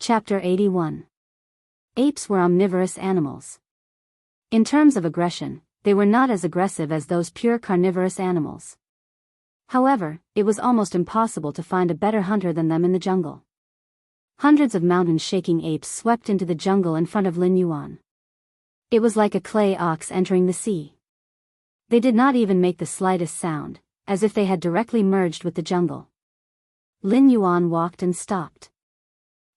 Chapter 81. Apes were omnivorous animals. In terms of aggression, they were not as aggressive as those pure carnivorous animals. However, it was almost impossible to find a better hunter than them in the jungle. Hundreds of mountain-shaking apes swept into the jungle in front of Lin Yuan. It was like a clay ox entering the sea. They did not even make the slightest sound, as if they had directly merged with the jungle. Lin Yuan walked and stopped.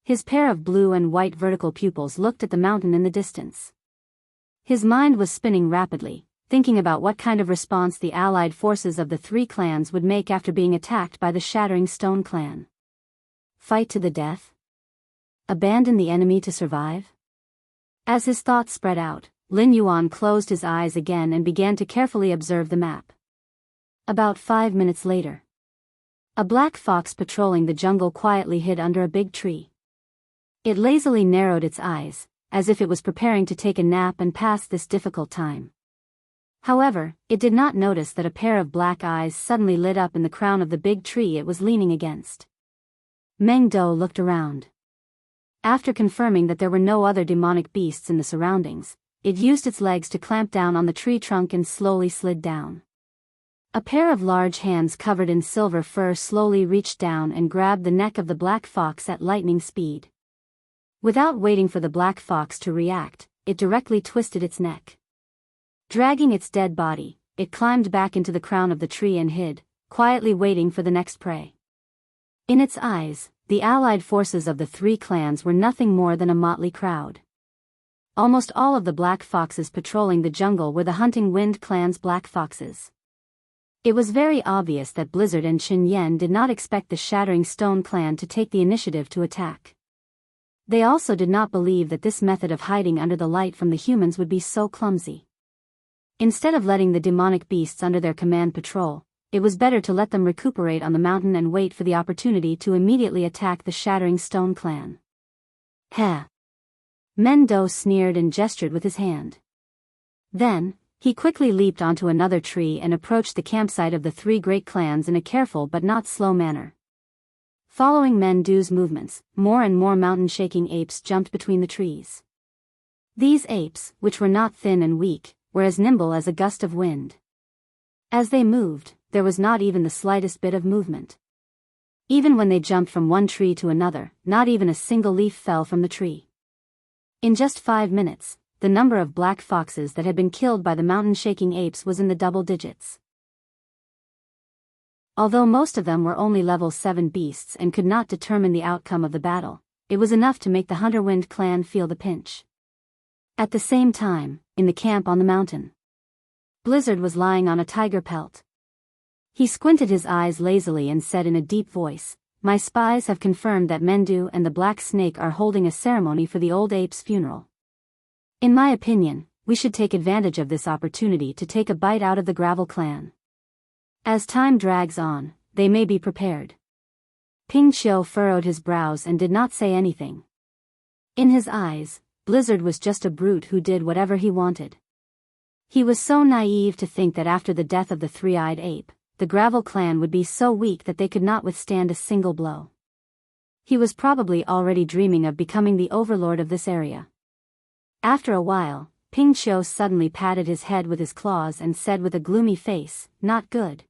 His pair of blue and white vertical pupils looked at the mountain in the distance. His mind was spinning rapidly, thinking about what kind of response the allied forces of the three clans would make after being attacked by the Shattering Stone clan. Fight to the death? Abandon the enemy to survive? As his thoughts spread out, Lin Yuan closed his eyes again and began to carefully observe the map. About 5 minutes later, a black fox patrolling the jungle quietly hid under a big tree. It lazily narrowed its eyes, as if it was preparing to take a nap and pass this difficult time. However, it did not notice that a pair of black eyes suddenly lit up in the crown of the big tree it was leaning against. Meng Do looked around. After confirming that there were no other demonic beasts in the surroundings, it used its legs to clamp down on the tree trunk and slowly slid down. A pair of large hands covered in silver fur slowly reached down and grabbed the neck of the black fox at lightning speed. Without waiting for the black fox to react, it directly twisted its neck. Dragging its dead body, it climbed back into the crown of the tree and hid, quietly waiting for the next prey. In its eyes, the allied forces of the three clans were nothing more than a motley crowd. Almost all of the black foxes patrolling the jungle were the Hunting Wind clan's black foxes. It was very obvious that Blizzard and Qin Yan did not expect the Shattering Stone clan to take the initiative to attack. They also did not believe that this method of hiding under the light from the humans would be so clumsy. Instead of letting the demonic beasts under their command patrol, it was better to let them recuperate on the mountain and wait for the opportunity to immediately attack the Shattering Stone clan. Heh! Meng Do sneered and gestured with his hand. Then, he quickly leaped onto another tree and approached the campsite of the three great clans in a careful but not slow manner. Following Meng Do's movements, more and more mountain-shaking apes jumped between the trees. These apes, which were not thin and weak, were as nimble as a gust of wind. As they moved, there was not even the slightest bit of movement. Even when they jumped from one tree to another, not even a single leaf fell from the tree. In just 5 minutes, the number of black foxes that had been killed by the mountain-shaking apes was in the double digits. Although most of them were only level 7 beasts and could not determine the outcome of the battle, it was enough to make the Hunter Wind clan feel the pinch. At the same time, in the camp on the mountain, Blizzard was lying on a tiger pelt. He squinted his eyes lazily and said in a deep voice, "My spies have confirmed that Meng Do and the Black Snake are holding a ceremony for the old ape's funeral. In my opinion, we should take advantage of this opportunity to take a bite out of the Gravel clan. As time drags on, they may be prepared." Ping Qiu furrowed his brows and did not say anything. In his eyes, Blizzard was just a brute who did whatever he wanted. He was so naive to think that after the death of the three-eyed ape, the Gravel clan would be so weak that they could not withstand a single blow. He was probably already dreaming of becoming the overlord of this area. After a while, Ping Qiu suddenly patted his head with his claws and said with a gloomy face, "Not good.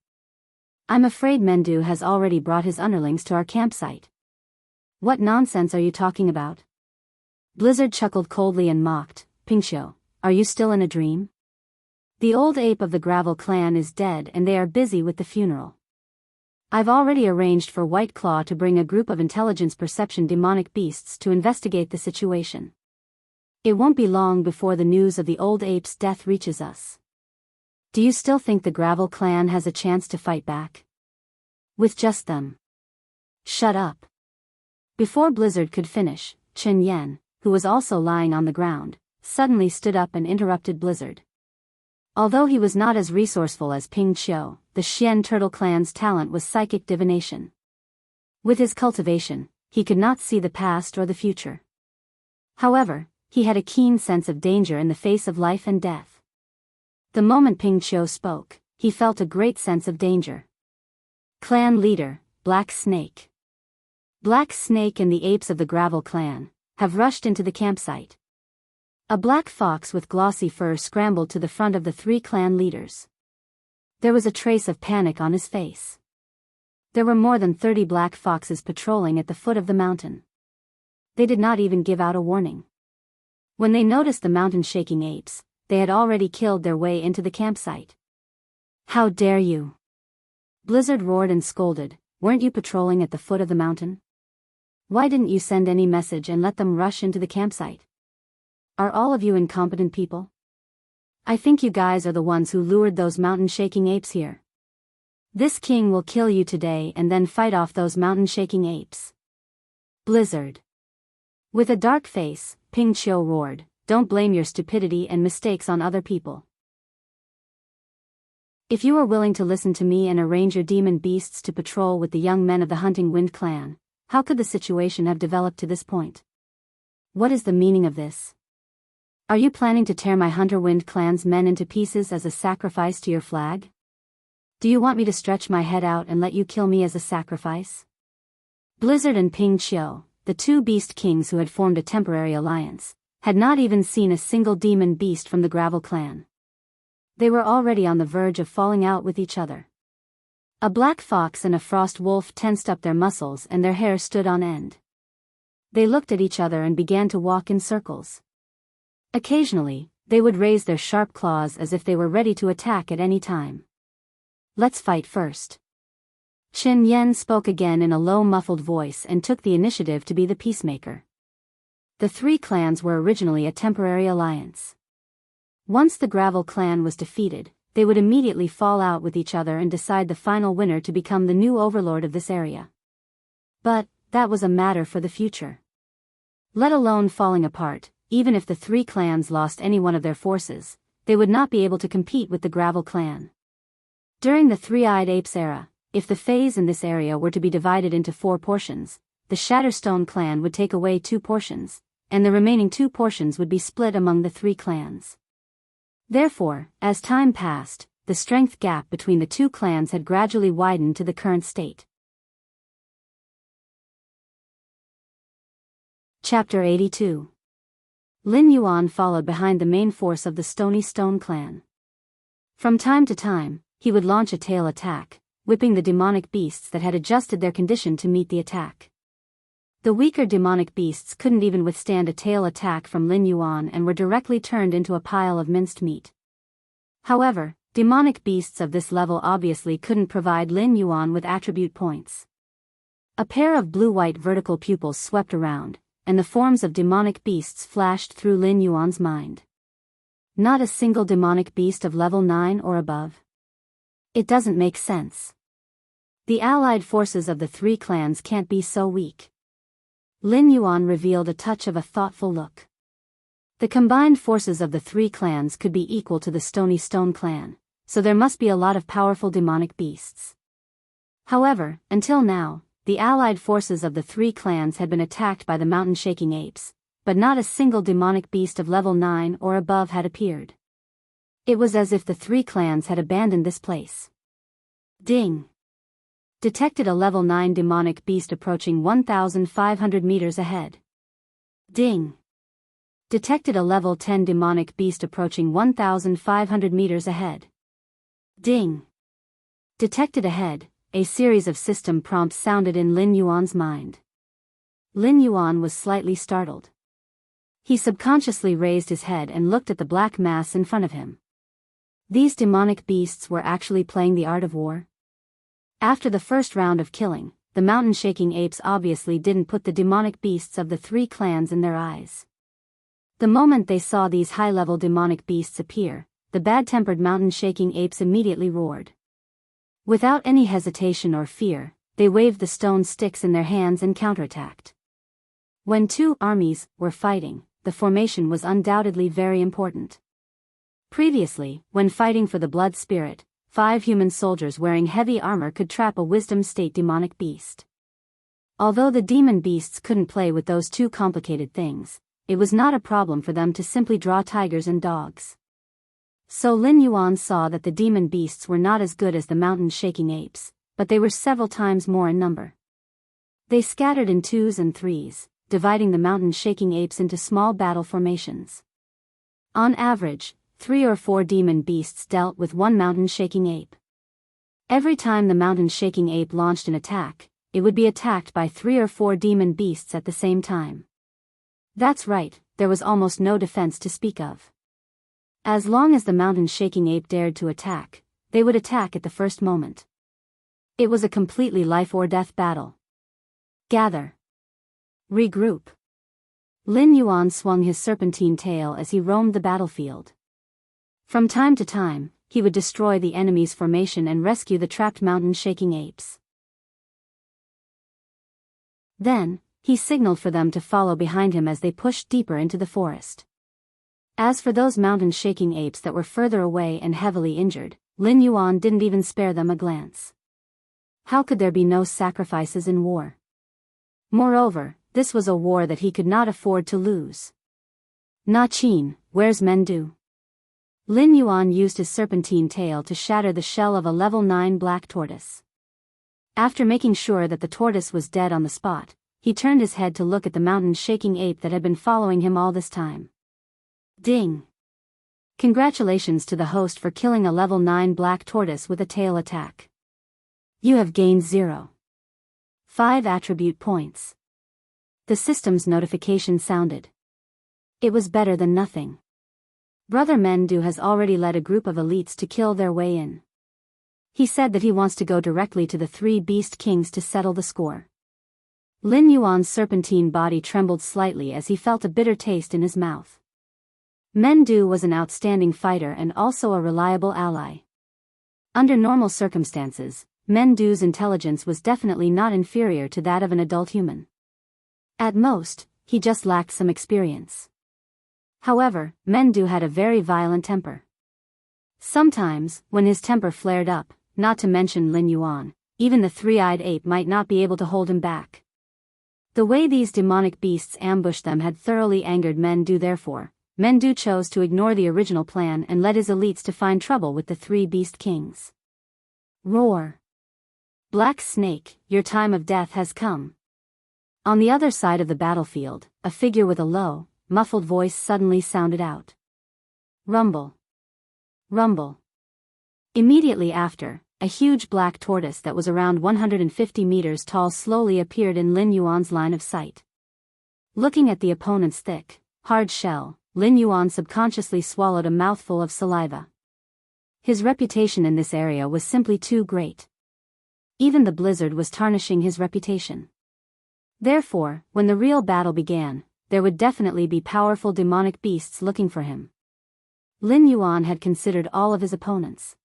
I'm afraid Meng Do has already brought his underlings to our campsite." "What nonsense are you talking about?" Blizzard chuckled coldly and mocked, "Ping Qiu, are you still in a dream? The old ape of the Gravel clan is dead and they are busy with the funeral. I've already arranged for White Claw to bring a group of intelligence perception demonic beasts to investigate the situation. It won't be long before the news of the old ape's death reaches us. Do you still think the Gravel clan has a chance to fight back? With just them?" "Shut up." Before Blizzard could finish, Qin Yan, who was also lying on the ground, suddenly stood up and interrupted Blizzard. Although he was not as resourceful as Ping Qiu, the Xian Turtle clan's talent was psychic divination. With his cultivation, he could not see the past or the future. However, he had a keen sense of danger in the face of life and death. The moment Ping Qiu spoke, he felt a great sense of danger. "Clan leader, Black Snake." Black Snake and the apes of the Gravel clan have rushed into the campsite. A black fox with glossy fur scrambled to the front of the 3 clan leaders. There was a trace of panic on his face. There were more than 30 black foxes patrolling at the foot of the mountain. They did not even give out a warning. When they noticed the mountain-shaking apes, they had already killed their way into the campsite. "How dare you!" Blizzard roared and scolded. "Weren't you patrolling at the foot of the mountain? Why didn't you send any message and let them rush into the campsite? Are all of you incompetent people? I think you guys are the ones who lured those mountain-shaking apes here. This king will kill you today and then fight off those mountain-shaking apes." Blizzard. With a dark face, Ping Qiu roared, "Don't blame your stupidity and mistakes on other people. If you are willing to listen to me and arrange your demon beasts to patrol with the young men of the Hunting Wind clan, how could the situation have developed to this point? What is the meaning of this? Are you planning to tear my Hunter Wind clan's men into pieces as a sacrifice to your flag? Do you want me to stretch my head out and let you kill me as a sacrifice?" Blizzard and Ping Qiu, the 2 beast kings who had formed a temporary alliance, had not even seen a single demon beast from the Gravel clan. They were already on the verge of falling out with each other. A black fox and a frost wolf tensed up their muscles and their hair stood on end. They looked at each other and began to walk in circles. Occasionally, they would raise their sharp claws as if they were ready to attack at any time. "Let's fight first." Chen Yen spoke again in a low muffled voice and took the initiative to be the peacemaker. The 3 clans were originally a temporary alliance. Once the Gravel clan was defeated, they would immediately fall out with each other and decide the final winner to become the new overlord of this area. But that was a matter for the future. Let alone falling apart, even if the 3 clans lost any one of their forces, they would not be able to compete with the Gravel clan. During the 3-eyed apes era, if the phase in this area were to be divided into 4 portions, the Shatterstone clan would take away 2 portions, and the remaining 2 portions would be split among the 3 clans. Therefore, as time passed, the strength gap between the 2 clans had gradually widened to the current state. Chapter 82. Lin Yuan followed behind the main force of the Stony Stone clan. From time to time, he would launch a tail attack, whipping the demonic beasts that had adjusted their condition to meet the attack. The weaker demonic beasts couldn't even withstand a tail attack from Lin Yuan and were directly turned into a pile of minced meat. However, demonic beasts of this level obviously couldn't provide Lin Yuan with attribute points. A pair of blue-white vertical pupils swept around, and the forms of demonic beasts flashed through Lin Yuan's mind. Not a single demonic beast of level 9 or above. It doesn't make sense. The allied forces of the 3 clans can't be so weak. Lin Yuan revealed a touch of a thoughtful look. The combined forces of the 3 clans could be equal to the Stony Stone clan, so there must be a lot of powerful demonic beasts. However, until now, the allied forces of the 3 clans had been attacked by the mountain-shaking apes, but not a single demonic beast of level 9 or above had appeared. It was as if the 3 clans had abandoned this place. Ding! Detected a level 9 demonic beast approaching 1,500 meters ahead. Ding! Detected a level 10 demonic beast approaching 1,500 meters ahead. Ding! Detected ahead. A series of system prompts sounded in Lin Yuan's mind. Lin Yuan was slightly startled. He subconsciously raised his head and looked at the black mass in front of him. These demonic beasts were actually playing the art of war. After the first round of killing, the mountain-shaking apes obviously didn't put the demonic beasts of the 3 clans in their eyes. The moment they saw these high-level demonic beasts appear, the bad-tempered mountain-shaking apes immediately roared. Without any hesitation or fear, they waved the stone sticks in their hands and counterattacked. When 2 armies were fighting, the formation was undoubtedly very important. Previously, when fighting for the blood spirit, 5 human soldiers wearing heavy armor could trap a wisdom state demonic beast. Although the demon beasts couldn't play with those 2 complicated things, it was not a problem for them to simply draw tigers and dogs. So Lin Yuan saw that the demon beasts were not as good as the mountain-shaking apes, but they were several times more in number. They scattered in twos and threes, dividing the mountain-shaking apes into small battle formations. On average, 3 or 4 demon beasts dealt with one mountain-shaking ape. Every time the mountain-shaking ape launched an attack, it would be attacked by 3 or 4 demon beasts at the same time. That's right, there was almost no defense to speak of. As long as the mountain-shaking ape dared to attack, they would attack at the first moment. It was a completely life-or-death battle. Gather. Regroup. Lin Yuan swung his serpentine tail as he roamed the battlefield. From time to time, he would destroy the enemy's formation and rescue the trapped mountain-shaking apes. Then, he signaled for them to follow behind him as they pushed deeper into the forest. As for those mountain-shaking apes that were further away and heavily injured, Lin Yuan didn't even spare them a glance. How could there be no sacrifices in war? Moreover, this was a war that he could not afford to lose. Na Qin, where's Mendu? Lin Yuan used his serpentine tail to shatter the shell of a level 9 black tortoise. After making sure that the tortoise was dead on the spot, he turned his head to look at the mountain-shaking ape that had been following him all this time. Ding! Congratulations to the host for killing a level 9 black tortoise with a tail attack. You have gained 0.5 attribute points. The system's notification sounded. It was better than nothing. Brother Mendu has already led a group of elites to kill their way in. He said that he wants to go directly to the 3 beast kings to settle the score. Lin Yuan's serpentine body trembled slightly as he felt a bitter taste in his mouth. Mendu was an outstanding fighter and also a reliable ally. Under normal circumstances, Mendu's intelligence was definitely not inferior to that of an adult human. At most, he just lacked some experience. However, Mendu had a very violent temper. Sometimes, when his temper flared up, not to mention Lin Yuan, even the 3-eyed ape might not be able to hold him back. The way these demonic beasts ambushed them had thoroughly angered Mendu. Therefore, Mendu chose to ignore the original plan and led his elites to find trouble with the 3 beast kings. Roar! Black Snake, your time of death has come. On the other side of the battlefield, a figure with a low, muffled voice suddenly sounded out. Rumble. Rumble. Immediately after, a huge black tortoise that was around 150 meters tall slowly appeared in Lin Yuan's line of sight. Looking at the opponent's thick, hard shell, Lin Yuan subconsciously swallowed a mouthful of saliva. His reputation in this area was simply too great. Even the blizzard was tarnishing his reputation. Therefore, when the real battle began, there would definitely be powerful demonic beasts looking for him. Lin Yuan had considered all of his opponents.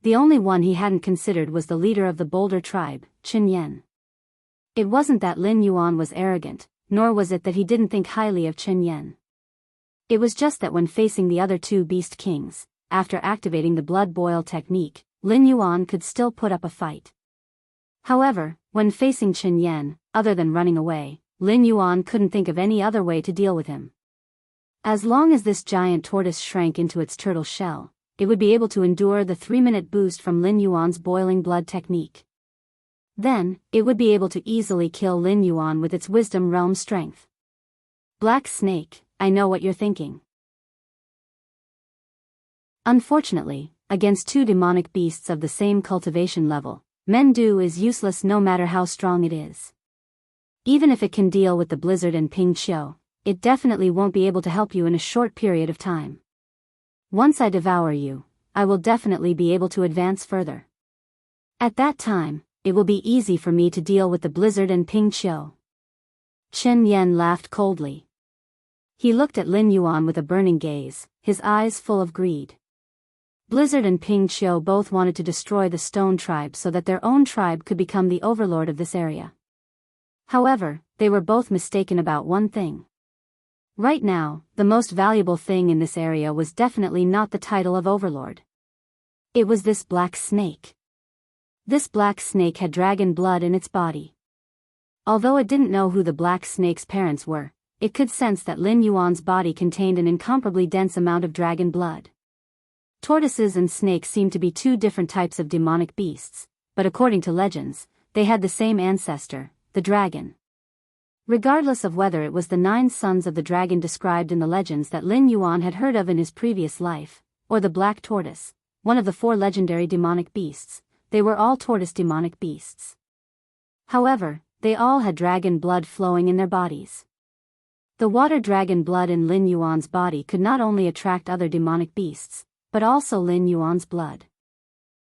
The only one he hadn't considered was the leader of the Boulder tribe, Qin Yan. It wasn't that Lin Yuan was arrogant, nor was it that he didn't think highly of Qin Yan. It was just that when facing the other 2 beast kings, after activating the blood boil technique, Lin Yuan could still put up a fight. However, when facing Qin Yan, other than running away, Lin Yuan couldn't think of any other way to deal with him. As long as this giant tortoise shrank into its turtle shell, it would be able to endure the 3-minute boost from Lin Yuan's boiling blood technique. Then, it would be able to easily kill Lin Yuan with its wisdom realm strength. Black Snake, I know what you're thinking. Unfortunately, against 2 demonic beasts of the same cultivation level, Mendu is useless no matter how strong it is. Even if it can deal with the blizzard and Ping Qiu, it definitely won't be able to help you in a short period of time. Once I devour you, I will definitely be able to advance further. At that time, it will be easy for me to deal with the blizzard and Ping Qiu. Qin Yan laughed coldly. He looked at Lin Yuan with a burning gaze, his eyes full of greed. Blizzard and Ping Qiu both wanted to destroy the Stone Tribe so that their own tribe could become the overlord of this area. However, they were both mistaken about one thing. Right now, the most valuable thing in this area was definitely not the title of overlord. It was this black snake. This black snake had dragon blood in its body. Although it didn't know who the black snake's parents were, it could sense that Lin Yuan's body contained an incomparably dense amount of dragon blood. Tortoises and snakes seemed to be 2 different types of demonic beasts, but according to legends, they had the same ancestor, the dragon. Regardless of whether it was the 9 sons of the dragon described in the legends that Lin Yuan had heard of in his previous life, or the black tortoise, one of the 4 legendary demonic beasts, they were all tortoise demonic beasts. However, they all had dragon blood flowing in their bodies. The water dragon blood in Lin Yuan's body could not only attract other demonic beasts, but also Lin Yuan's blood.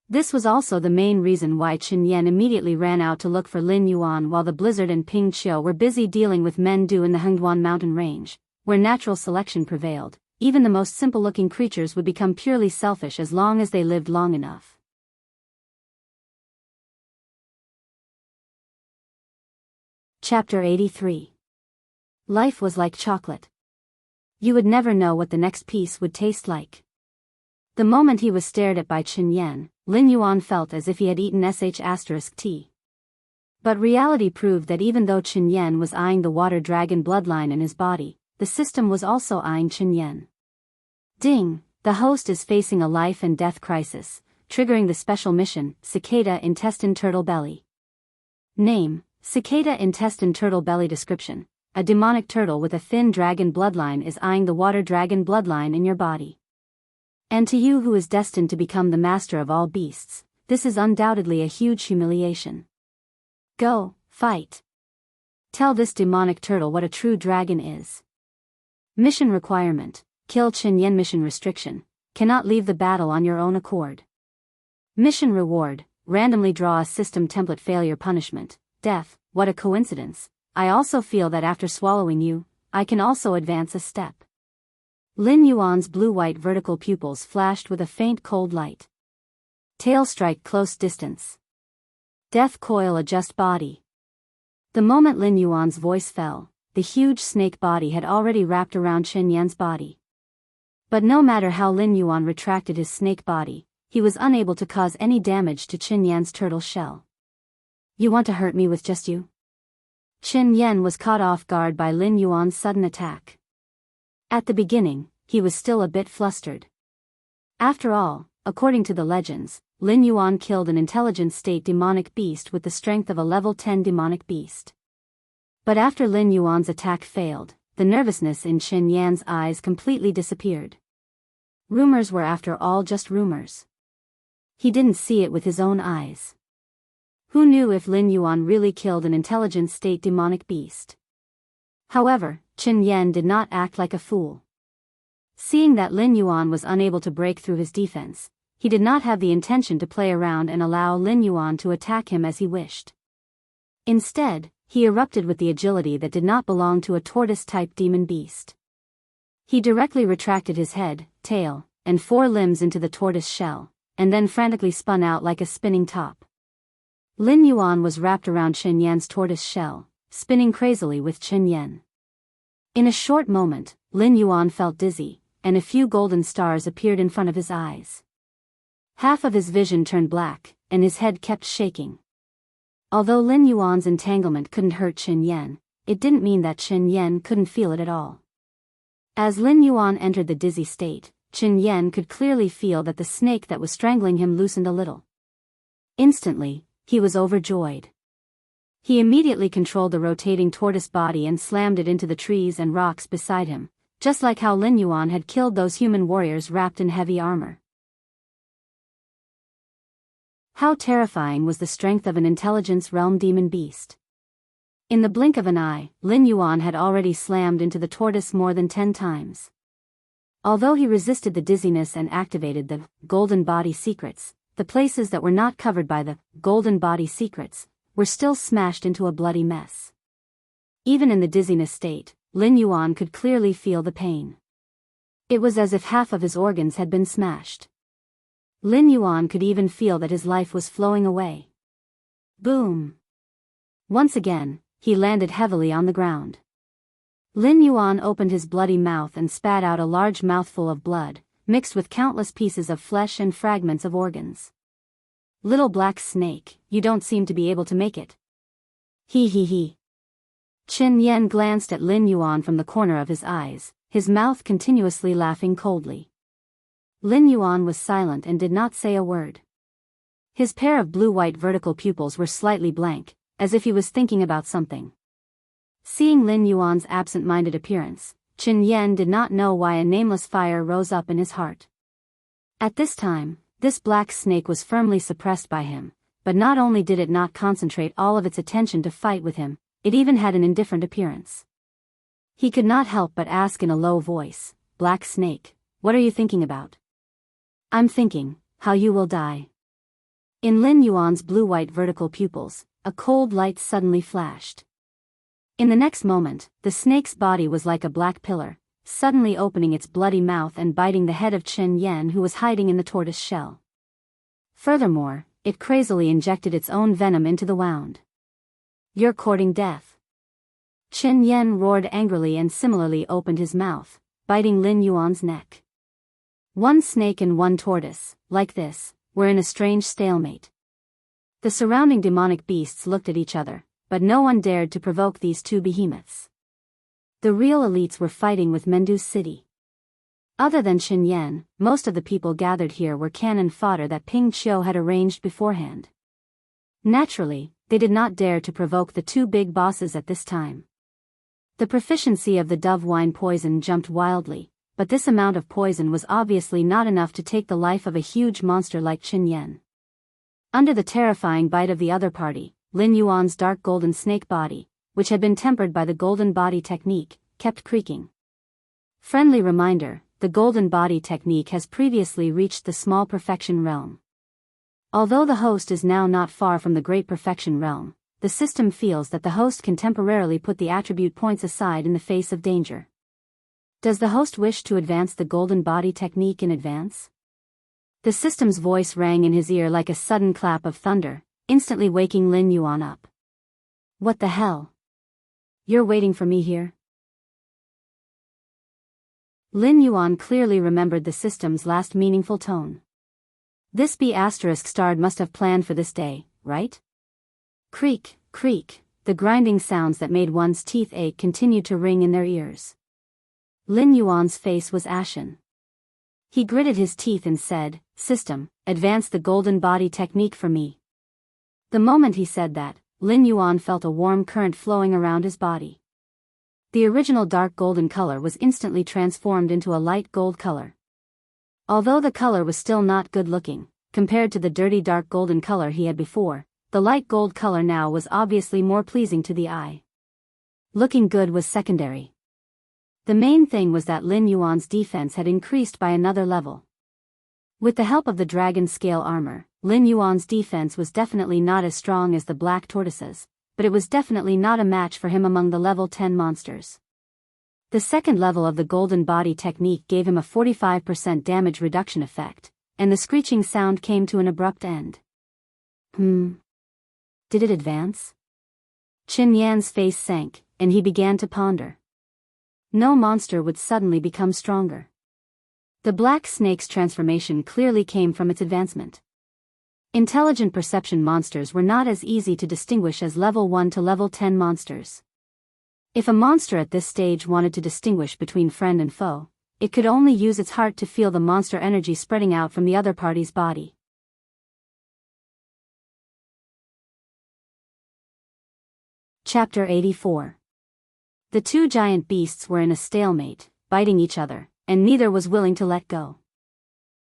This was also the main reason why Qin Yan immediately ran out to look for Lin Yuan while the Blizzard and Ping Qiu were busy dealing with Mendu in the Hengduan mountain range, where natural selection prevailed. Even the most simple-looking creatures would become purely selfish as long as they lived long enough. Chapter 83. Life was like chocolate. You would never know what the next piece would taste like. The moment he was stared at by Qin Yan, Lin Yuan felt as if he had eaten *T. But reality proved that even though Qin Yan was eyeing the water dragon bloodline in his body, the system was also eyeing Qin Yan. Ding! The host is facing a life and death crisis, triggering the special mission, Cicada Intestine Turtle Belly. Name, Cicada Intestine Turtle Belly. Description: a demonic turtle with a thin dragon bloodline is eyeing the water dragon bloodline in your body. And to you who is destined to become the master of all beasts, this is undoubtedly a huge humiliation. Go, fight. Tell this demonic turtle what a true dragon is. Mission requirement: kill Qin Yan. Mission restriction: cannot leave the battle on your own accord. Mission reward: randomly draw a system template. Failure punishment: death. What a coincidence. I also feel that after swallowing you, I can also advance a step. Lin Yuan's blue-white vertical pupils flashed with a faint cold light. Tail strike close distance. Death coil adjust body. The moment Lin Yuan's voice fell, the huge snake body had already wrapped around Qin Yan's body. But no matter how Lin Yuan retracted his snake body, he was unable to cause any damage to Qin Yan's turtle shell. You want to hurt me with just you? Qin Yan was caught off guard by Lin Yuan's sudden attack. At the beginning, he was still a bit flustered. After all, according to the legends, Lin Yuan killed an intelligent state demonic beast with the strength of a level 10 demonic beast. But after Lin Yuan's attack failed, the nervousness in Qin Yan's eyes completely disappeared. Rumors were after all just rumors. He didn't see it with his own eyes. Who knew if Lin Yuan really killed an intelligent state demonic beast? However, Qin Yan did not act like a fool. Seeing that Lin Yuan was unable to break through his defense, he did not have the intention to play around and allow Lin Yuan to attack him as he wished. Instead, he erupted with the agility that did not belong to a tortoise-type demon beast. He directly retracted his head, tail, and 4 limbs into the tortoise shell, and then frantically spun out like a spinning top. Lin Yuan was wrapped around Qin Yan's tortoise shell, spinning crazily with Qin Yan. In a short moment, Lin Yuan felt dizzy, and a few golden stars appeared in front of his eyes. Half of his vision turned black, and his head kept shaking. Although Lin Yuan's entanglement couldn't hurt Qin Yan, it didn't mean that Qin Yan couldn't feel it at all. As Lin Yuan entered the dizzy state, Qin Yan could clearly feel that the snake that was strangling him loosened a little. Instantly, he was overjoyed. He immediately controlled the rotating tortoise body and slammed it into the trees and rocks beside him, just like how Lin Yuan had killed those human warriors wrapped in heavy armor. How terrifying was the strength of an intelligence realm demon beast. In the blink of an eye, Lin Yuan had already slammed into the tortoise more than 10 times. Although he resisted the dizziness and activated the golden body secrets, the places that were not covered by the golden body secrets were still smashed into a bloody mess. Even in the dizziness state, Lin Yuan could clearly feel the pain. It was as if half of his organs had been smashed. Lin Yuan could even feel that his life was flowing away. Boom! Once again, he landed heavily on the ground. Lin Yuan opened his bloody mouth and spat out a large mouthful of blood, mixed with countless pieces of flesh and fragments of organs. Little black snake, you don't seem to be able to make it. He. Qin Yan glanced at Lin Yuan from the corner of his eyes, his mouth continuously laughing coldly. Lin Yuan was silent and did not say a word. His pair of blue-white vertical pupils were slightly blank, as if he was thinking about something. Seeing Lin Yuan's absent-minded appearance, Qin Yan did not know why a nameless fire rose up in his heart. At this time, this black snake was firmly suppressed by him, but not only did it not concentrate all of its attention to fight with him, it even had an indifferent appearance. He could not help but ask in a low voice, "Black Snake, what are you thinking about?" "I'm thinking, how you will die." In Lin Yuan's blue-white vertical pupils, a cold light suddenly flashed. In the next moment, the snake's body was like a black pillar, suddenly opening its bloody mouth and biting the head of Qin Yan, who was hiding in the tortoise shell. Furthermore, it crazily injected its own venom into the wound. "You're courting death." Qin Yan roared angrily and similarly opened his mouth, biting Lin Yuan's neck. One snake and one tortoise, like this, were in a strange stalemate. The surrounding demonic beasts looked at each other, but no one dared to provoke these two behemoths. The real elites were fighting with Mendu's city. Other than Qin Yan, most of the people gathered here were cannon fodder that Ping Qiu had arranged beforehand. Naturally, they did not dare to provoke the two big bosses at this time. The proficiency of the dove wine poison jumped wildly, but this amount of poison was obviously not enough to take the life of a huge monster like Qin Yan. Under the terrifying bite of the other party, Lin Yuan's dark golden snake body, which had been tempered by the golden body technique, kept creaking. Friendly reminder, the golden body technique has previously reached the small perfection realm. Although the host is now not far from the great perfection realm, the system feels that the host can temporarily put the attribute points aside in the face of danger. Does the host wish to advance the golden body technique in advance? The system's voice rang in his ear like a sudden clap of thunder, instantly waking Lin Yuan up. "What the hell? You're waiting for me here?" Lin Yuan clearly remembered the system's last meaningful tone. This B***starred must have planned for this day, right? Creak, creak, the grinding sounds that made one's teeth ache continued to ring in their ears. Lin Yuan's face was ashen. He gritted his teeth and said, "System, advance the golden body technique for me." The moment he said that, Lin Yuan felt a warm current flowing around his body. The original dark golden color was instantly transformed into a light gold color. Although the color was still not good looking, compared to the dirty dark golden color he had before, the light gold color now was obviously more pleasing to the eye. Looking good was secondary. The main thing was that Lin Yuan's defense had increased by another level. With the help of the dragon scale armor, Lin Yuan's defense was definitely not as strong as the black tortoises, but it was definitely not a match for him among the level 10 monsters. The second level of the golden body technique gave him a 45% damage reduction effect, and the screeching sound came to an abrupt end. Did it advance? Qin Yan's face sank, and he began to ponder. No monster would suddenly become stronger. The black snake's transformation clearly came from its advancement. Intelligent perception monsters were not as easy to distinguish as level 1 to level 10 monsters. If a monster at this stage wanted to distinguish between friend and foe, it could only use its heart to feel the monster energy spreading out from the other party's body. Chapter 84. The two giant beasts were in a stalemate, biting each other, and neither was willing to let go.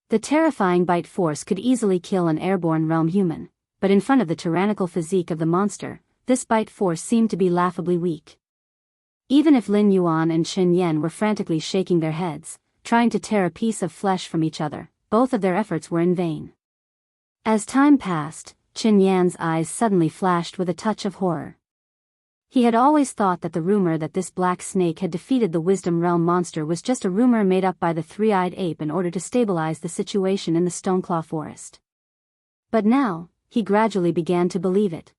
The terrifying bite force could easily kill an airborne realm human, but in front of the tyrannical physique of the monster, this bite force seemed to be laughably weak. Even if Lin Yuan and Qin Yan were frantically shaking their heads, trying to tear a piece of flesh from each other, both of their efforts were in vain. As time passed, Qin Yan's eyes suddenly flashed with a touch of horror. He had always thought that the rumor that this black snake had defeated the Wisdom Realm monster was just a rumor made up by the three-eyed ape in order to stabilize the situation in the Stoneclaw Forest. But now, he gradually began to believe it.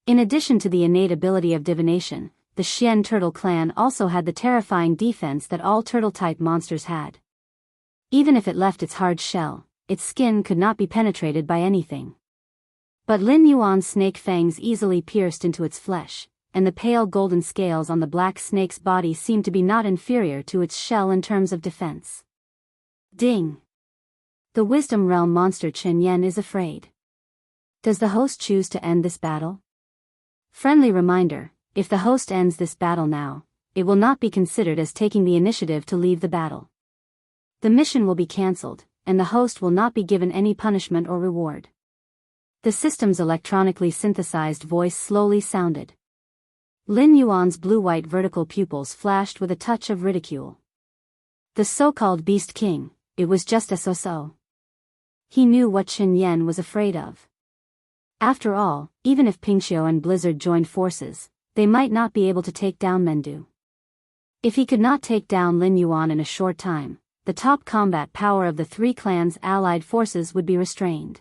In addition to the innate ability of divination, the Xian Turtle clan also had the terrifying defense that all turtle-type monsters had. Even if it left its hard shell, its skin could not be penetrated by anything. But Lin Yuan's snake fangs easily pierced into its flesh, and the pale golden scales on the black snake's body seemed to be not inferior to its shell in terms of defense. Ding! The Wisdom Realm monster Qin Yan is afraid. Does the host choose to end this battle? Friendly reminder, if the host ends this battle now, it will not be considered as taking the initiative to leave the battle. The mission will be cancelled, and the host will not be given any punishment or reward. The system's electronically synthesized voice slowly sounded. Lin Yuan's blue-white vertical pupils flashed with a touch of ridicule. The so-called Beast King, it was just a so-so. He knew what Qin Yan was afraid of. After all, even if Pingxiu and Blizzard joined forces, they might not be able to take down Mendu. If he could not take down Lin Yuan in a short time, the top combat power of the three clans' allied forces would be restrained.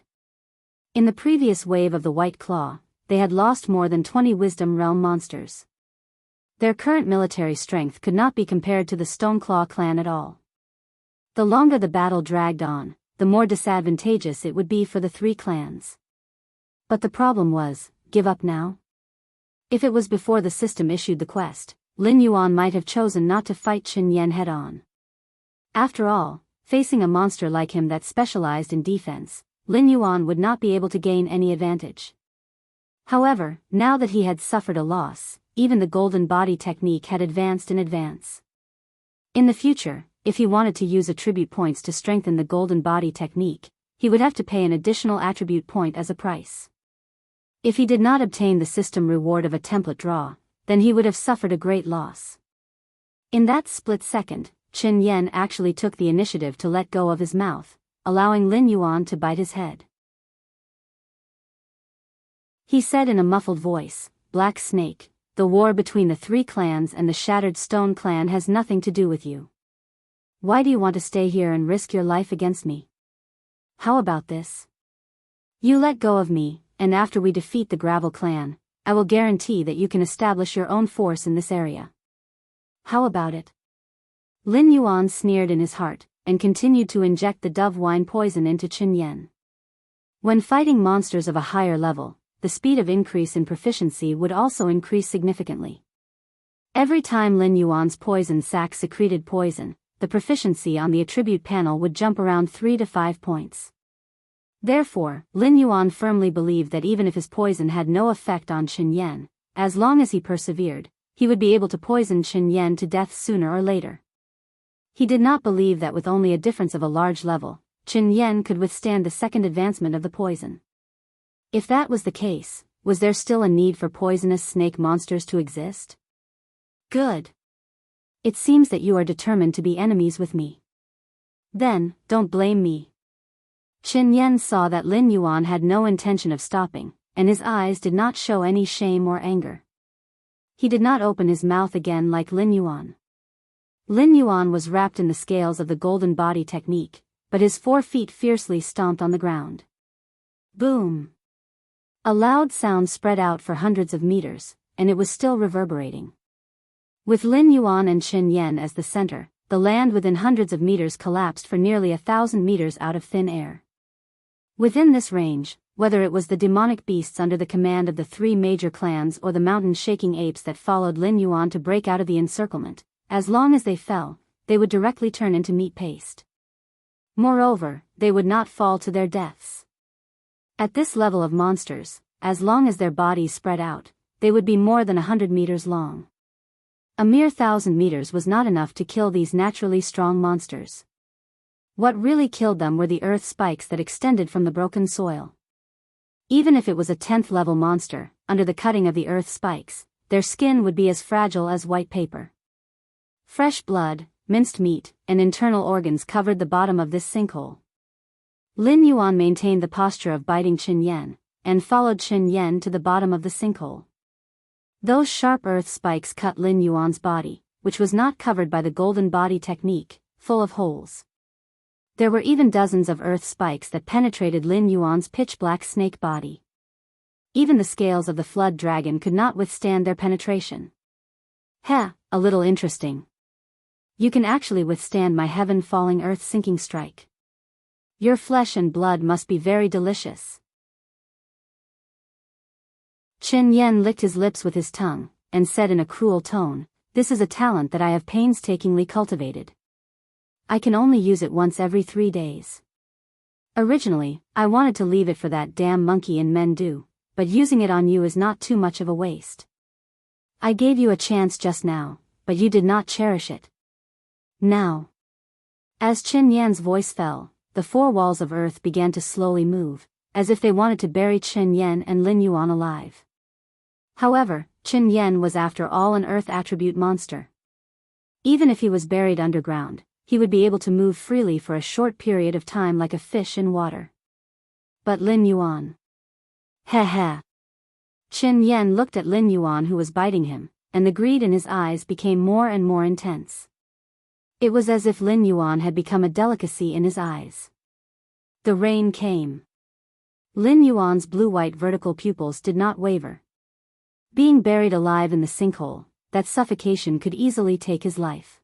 In the previous wave of the White Claw, they had lost more than 20 Wisdom Realm monsters. Their current military strength could not be compared to the Stoneclaw clan at all. The longer the battle dragged on, the more disadvantageous it would be for the three clans. But the problem was, give up now? If it was before the system issued the quest, Lin Yuan might have chosen not to fight Qin Yan head-on. After all, facing a monster like him that specialized in defense, Lin Yuan would not be able to gain any advantage. However, now that he had suffered a loss, even the golden body technique had advanced in advance. In the future, if he wanted to use attribute points to strengthen the golden body technique, he would have to pay an additional attribute point as a price. If he did not obtain the system reward of a template draw, then he would have suffered a great loss. In that split second, Qin Yan actually took the initiative to let go of his mouth, allowing Lin Yuan to bite his head. He said in a muffled voice, "Black Snake, the war between the three clans and the Shattered Stone clan has nothing to do with you. Why do you want to stay here and risk your life against me? How about this? You let go of me, and after we defeat the Gravel clan, I will guarantee that you can establish your own force in this area. How about it?" Lin Yuan sneered in his heart, and continued to inject the dove wine poison into Qin Yan. When fighting monsters of a higher level, the speed of increase in proficiency would also increase significantly. Every time Lin Yuan's poison sac secreted poison, the proficiency on the attribute panel would jump around 3 to 5 points. Therefore, Lin Yuan firmly believed that even if his poison had no effect on Qin Yan, as long as he persevered, he would be able to poison Qin Yan to death sooner or later. He did not believe that with only a difference of a large level, Qin Yan could withstand the second advancement of the poison. If that was the case, was there still a need for poisonous snake monsters to exist? Good. It seems that you are determined to be enemies with me. Then, don't blame me. Qin Yan saw that Lin Yuan had no intention of stopping, and his eyes did not show any shame or anger. He did not open his mouth again like Lin Yuan. Lin Yuan was wrapped in the scales of the golden body technique, but his 4 feet fiercely stomped on the ground. Boom! A loud sound spread out for hundreds of meters, and it was still reverberating. With Lin Yuan and Qin Yan as the center, the land within hundreds of meters collapsed for nearly 1,000 meters out of thin air. Within this range, whether it was the demonic beasts under the command of the 3 major clans or the mountain-shaking apes that followed Lin Yuan to break out of the encirclement, as long as they fell, they would directly turn into meat paste. Moreover, they would not fall to their deaths. At this level of monsters, as long as their bodies spread out, they would be more than 100 meters long. A mere 1,000 meters was not enough to kill these naturally strong monsters. What really killed them were the earth spikes that extended from the broken soil. Even if it was a 10th level monster, under the cutting of the earth spikes, their skin would be as fragile as white paper. Fresh blood, minced meat, and internal organs covered the bottom of this sinkhole. Lin Yuan maintained the posture of biting Qin Yan, and followed Qin Yan to the bottom of the sinkhole. Those sharp earth spikes cut Lin Yuan's body, which was not covered by the golden body technique, full of holes. There were even dozens of earth spikes that penetrated Lin Yuan's pitch-black snake body. Even the scales of the flood dragon could not withstand their penetration. Heh, a little interesting. You can actually withstand my heaven-falling earth-sinking strike. Your flesh and blood must be very delicious. Qin Yan licked his lips with his tongue, and said in a cruel tone, "This is a talent that I have painstakingly cultivated. I can only use it once every 3 days. Originally, I wanted to leave it for that damn monkey in Mendu, but using it on you is not too much of a waste. I gave you a chance just now, but you did not cherish it. Now. As Qin Yan's voice fell, the four walls of earth began to slowly move, as if they wanted to bury Qin Yan and Lin Yuan alive. However, Qin Yan was after all an earth attribute monster. Even if he was buried underground, he would be able to move freely for a short period of time like a fish in water. But Lin Yuan. Heh heh. Qin Yan looked at Lin Yuan, who was biting him, and the greed in his eyes became more and more intense. It was as if Lin Yuan had become a delicacy in his eyes. The rain came. Lin Yuan's blue-white vertical pupils did not waver. Being buried alive in the sinkhole, that suffocation could easily take his life.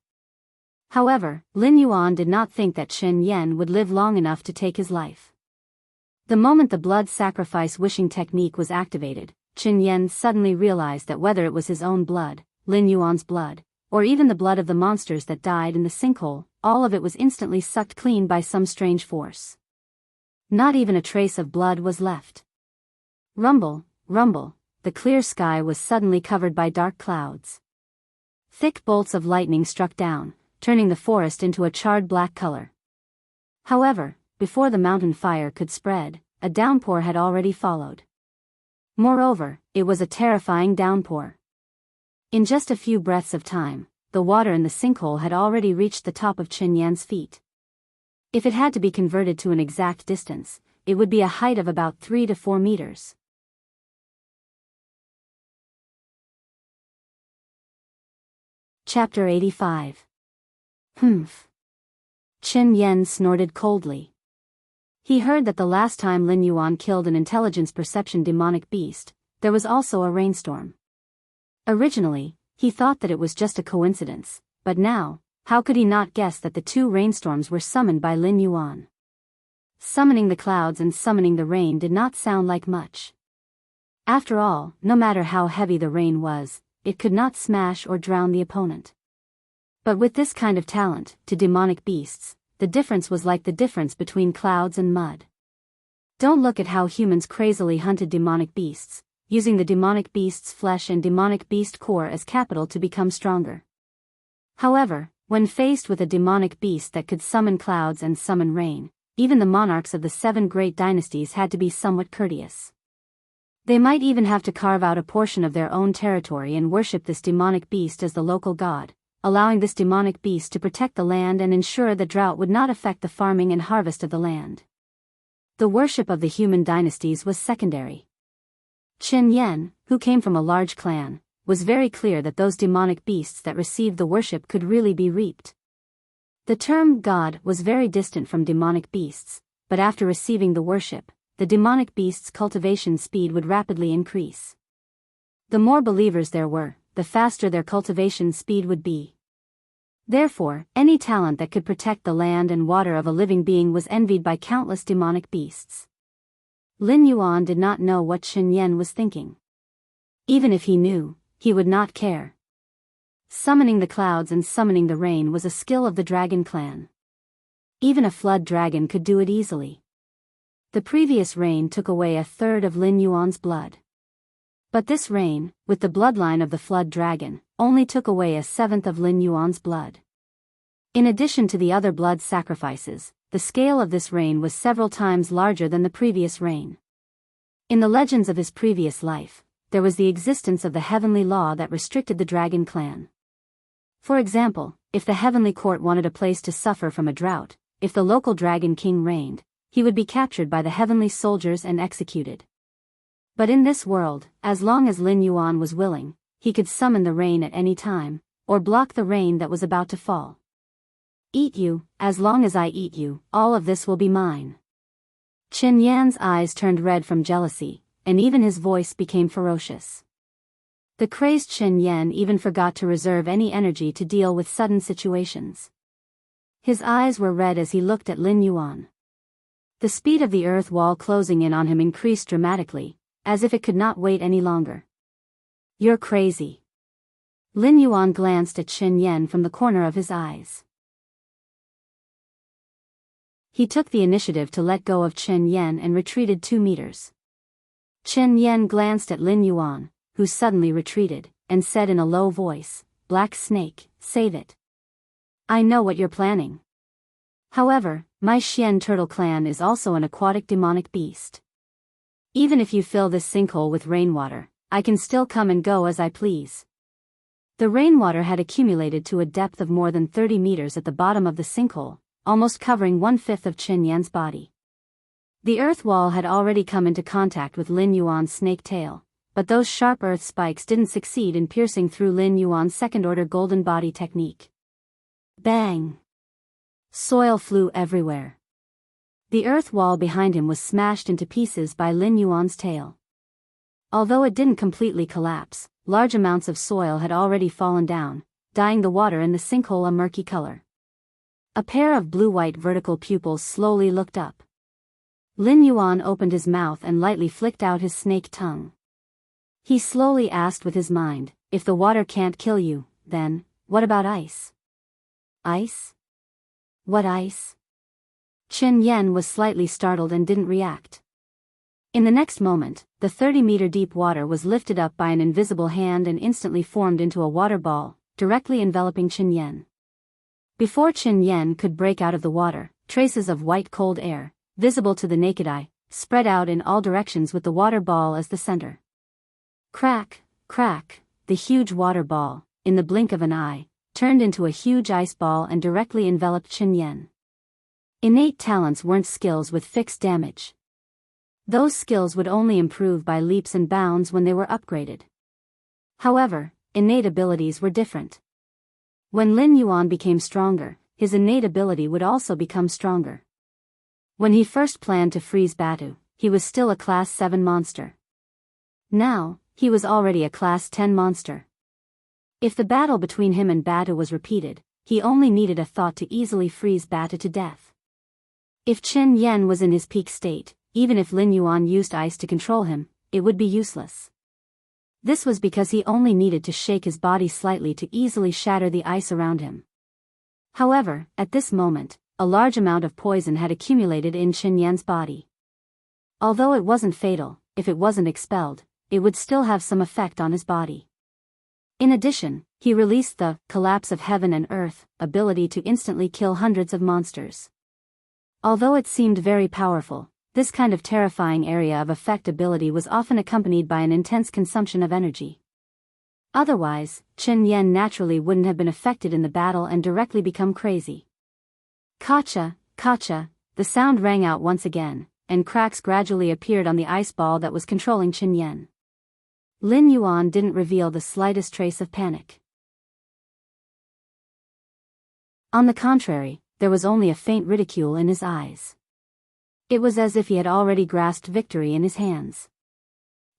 However, Lin Yuan did not think that Qin Yan would live long enough to take his life. The moment the blood sacrifice wishing technique was activated, Qin Yan suddenly realized that whether it was his own blood, Lin Yuan's blood, or even the blood of the monsters that died in the sinkhole, all of it was instantly sucked clean by some strange force. Not even a trace of blood was left. Rumble, rumble, the clear sky was suddenly covered by dark clouds. Thick bolts of lightning struck down, turning the forest into a charred black color. However, before the mountain fire could spread, a downpour had already followed. Moreover, it was a terrifying downpour. In just a few breaths of time, the water in the sinkhole had already reached the top of Qin Yan's feet. If it had to be converted to an exact distance, it would be a height of about 3 to 4 meters. Chapter 85. Humph. Qin Yan snorted coldly. He heard that the last time Lin Yuan killed an intelligence perception demonic beast, there was also a rainstorm. Originally, he thought that it was just a coincidence, but now, how could he not guess that the two rainstorms were summoned by Lin Yuan? Summoning the clouds and summoning the rain did not sound like much. After all, no matter how heavy the rain was, it could not smash or drown the opponent. But with this kind of talent, to demonic beasts, the difference was like the difference between clouds and mud. Don't look at how humans crazily hunted demonic beasts, using the demonic beast's flesh and demonic beast core as capital to become stronger. However, when faced with a demonic beast that could summon clouds and summon rain, even the monarchs of the 7 great dynasties had to be somewhat courteous. They might even have to carve out a portion of their own territory and worship this demonic beast as the local god, allowing this demonic beast to protect the land and ensure the drought would not affect the farming and harvest of the land. The worship of the human dynasties was secondary. Qin Yan, who came from a large clan, was very clear that those demonic beasts that received the worship could really be reaped. The term god was very distant from demonic beasts, but after receiving the worship, the demonic beast's cultivation speed would rapidly increase. The more believers there were, the faster their cultivation speed would be. Therefore, any talent that could protect the land and water of a living being was envied by countless demonic beasts. Lin Yuan did not know what Qin Yan was thinking. Even if he knew, he would not care. Summoning the clouds and summoning the rain was a skill of the dragon clan. Even a flood dragon could do it easily. The previous rain took away 1/3 of Lin Yuan's blood. But this rain, with the bloodline of the flood dragon, only took away 1/7 of Lin Yuan's blood. In addition to the other blood sacrifices, the scale of this rain was several times larger than the previous rain. In the legends of his previous life, there was the existence of the heavenly law that restricted the dragon clan. For example, if the heavenly court wanted a place to suffer from a drought, if the local dragon king reigned, he would be captured by the heavenly soldiers and executed. But in this world, as long as Lin Yuan was willing, he could summon the rain at any time, or block the rain that was about to fall. Eat you, as long as I eat you, all of this will be mine. Qin Yan's eyes turned red from jealousy, and even his voice became ferocious. The crazed Qin Yan even forgot to reserve any energy to deal with sudden situations. His eyes were red as he looked at Lin Yuan. The speed of the earth wall closing in on him increased dramatically, as if it could not wait any longer. You're crazy. Lin Yuan glanced at Qin Yan from the corner of his eyes. He took the initiative to let go of Qin Yan and retreated 2 meters. Chen Yan glanced at Lin Yuan, who suddenly retreated, and said in a low voice, "Black snake, save it. I know what you're planning. However, my Xian turtle clan is also an aquatic demonic beast. Even if you fill this sinkhole with rainwater, I can still come and go as I please." The rainwater had accumulated to a depth of more than 30 meters at the bottom of the sinkhole, almost covering 1/5 of Chen Yan's body. The earth wall had already come into contact with Lin Yuan's snake tail, but those sharp earth spikes didn't succeed in piercing through Lin Yuan's second-order golden body technique. Bang! Soil flew everywhere. The earth wall behind him was smashed into pieces by Lin Yuan's tail. Although it didn't completely collapse, large amounts of soil had already fallen down, dyeing the water in the sinkhole a murky color. A pair of blue-white vertical pupils slowly looked up. Lin Yuan opened his mouth and lightly flicked out his snake tongue. He slowly asked with his mind, "If the water can't kill you, then, what about ice?" "Ice? What ice?" Chen Yan was slightly startled and didn't react. In the next moment, the 30-meter deep water was lifted up by an invisible hand and instantly formed into a water ball, directly enveloping Chen Yan. Before Chen Yan could break out of the water, traces of white cold air, visible to the naked eye, spread out in all directions with the water ball as the center. Crack, crack, the huge water ball, in the blink of an eye, turned into a huge ice ball and directly enveloped Chen Yan. Innate talents weren't skills with fixed damage. Those skills would only improve by leaps and bounds when they were upgraded. However, innate abilities were different. When Lin Yuan became stronger, his innate ability would also become stronger. When he first planned to freeze Batu, he was still a Class 7 monster. Now, he was already a Class 10 monster. If the battle between him and Batu was repeated, he only needed a thought to easily freeze Batu to death. If Chen Yan was in his peak state, even if Lin Yuan used ice to control him, it would be useless. This was because he only needed to shake his body slightly to easily shatter the ice around him. However, at this moment, a large amount of poison had accumulated in Chen Yan's body. Although it wasn't fatal, if it wasn't expelled, it would still have some effect on his body. In addition, he released the "Collapse of Heaven and Earth" ability to instantly kill hundreds of monsters. Although it seemed very powerful, this kind of terrifying area of effect ability was often accompanied by an intense consumption of energy. Otherwise, Chen Yan naturally wouldn't have been affected in the battle and directly become crazy. Kacha, kacha, the sound rang out once again, and cracks gradually appeared on the ice ball that was controlling Chen Yan. Lin Yuan didn't reveal the slightest trace of panic. On the contrary, there was only a faint ridicule in his eyes. It was as if he had already grasped victory in his hands.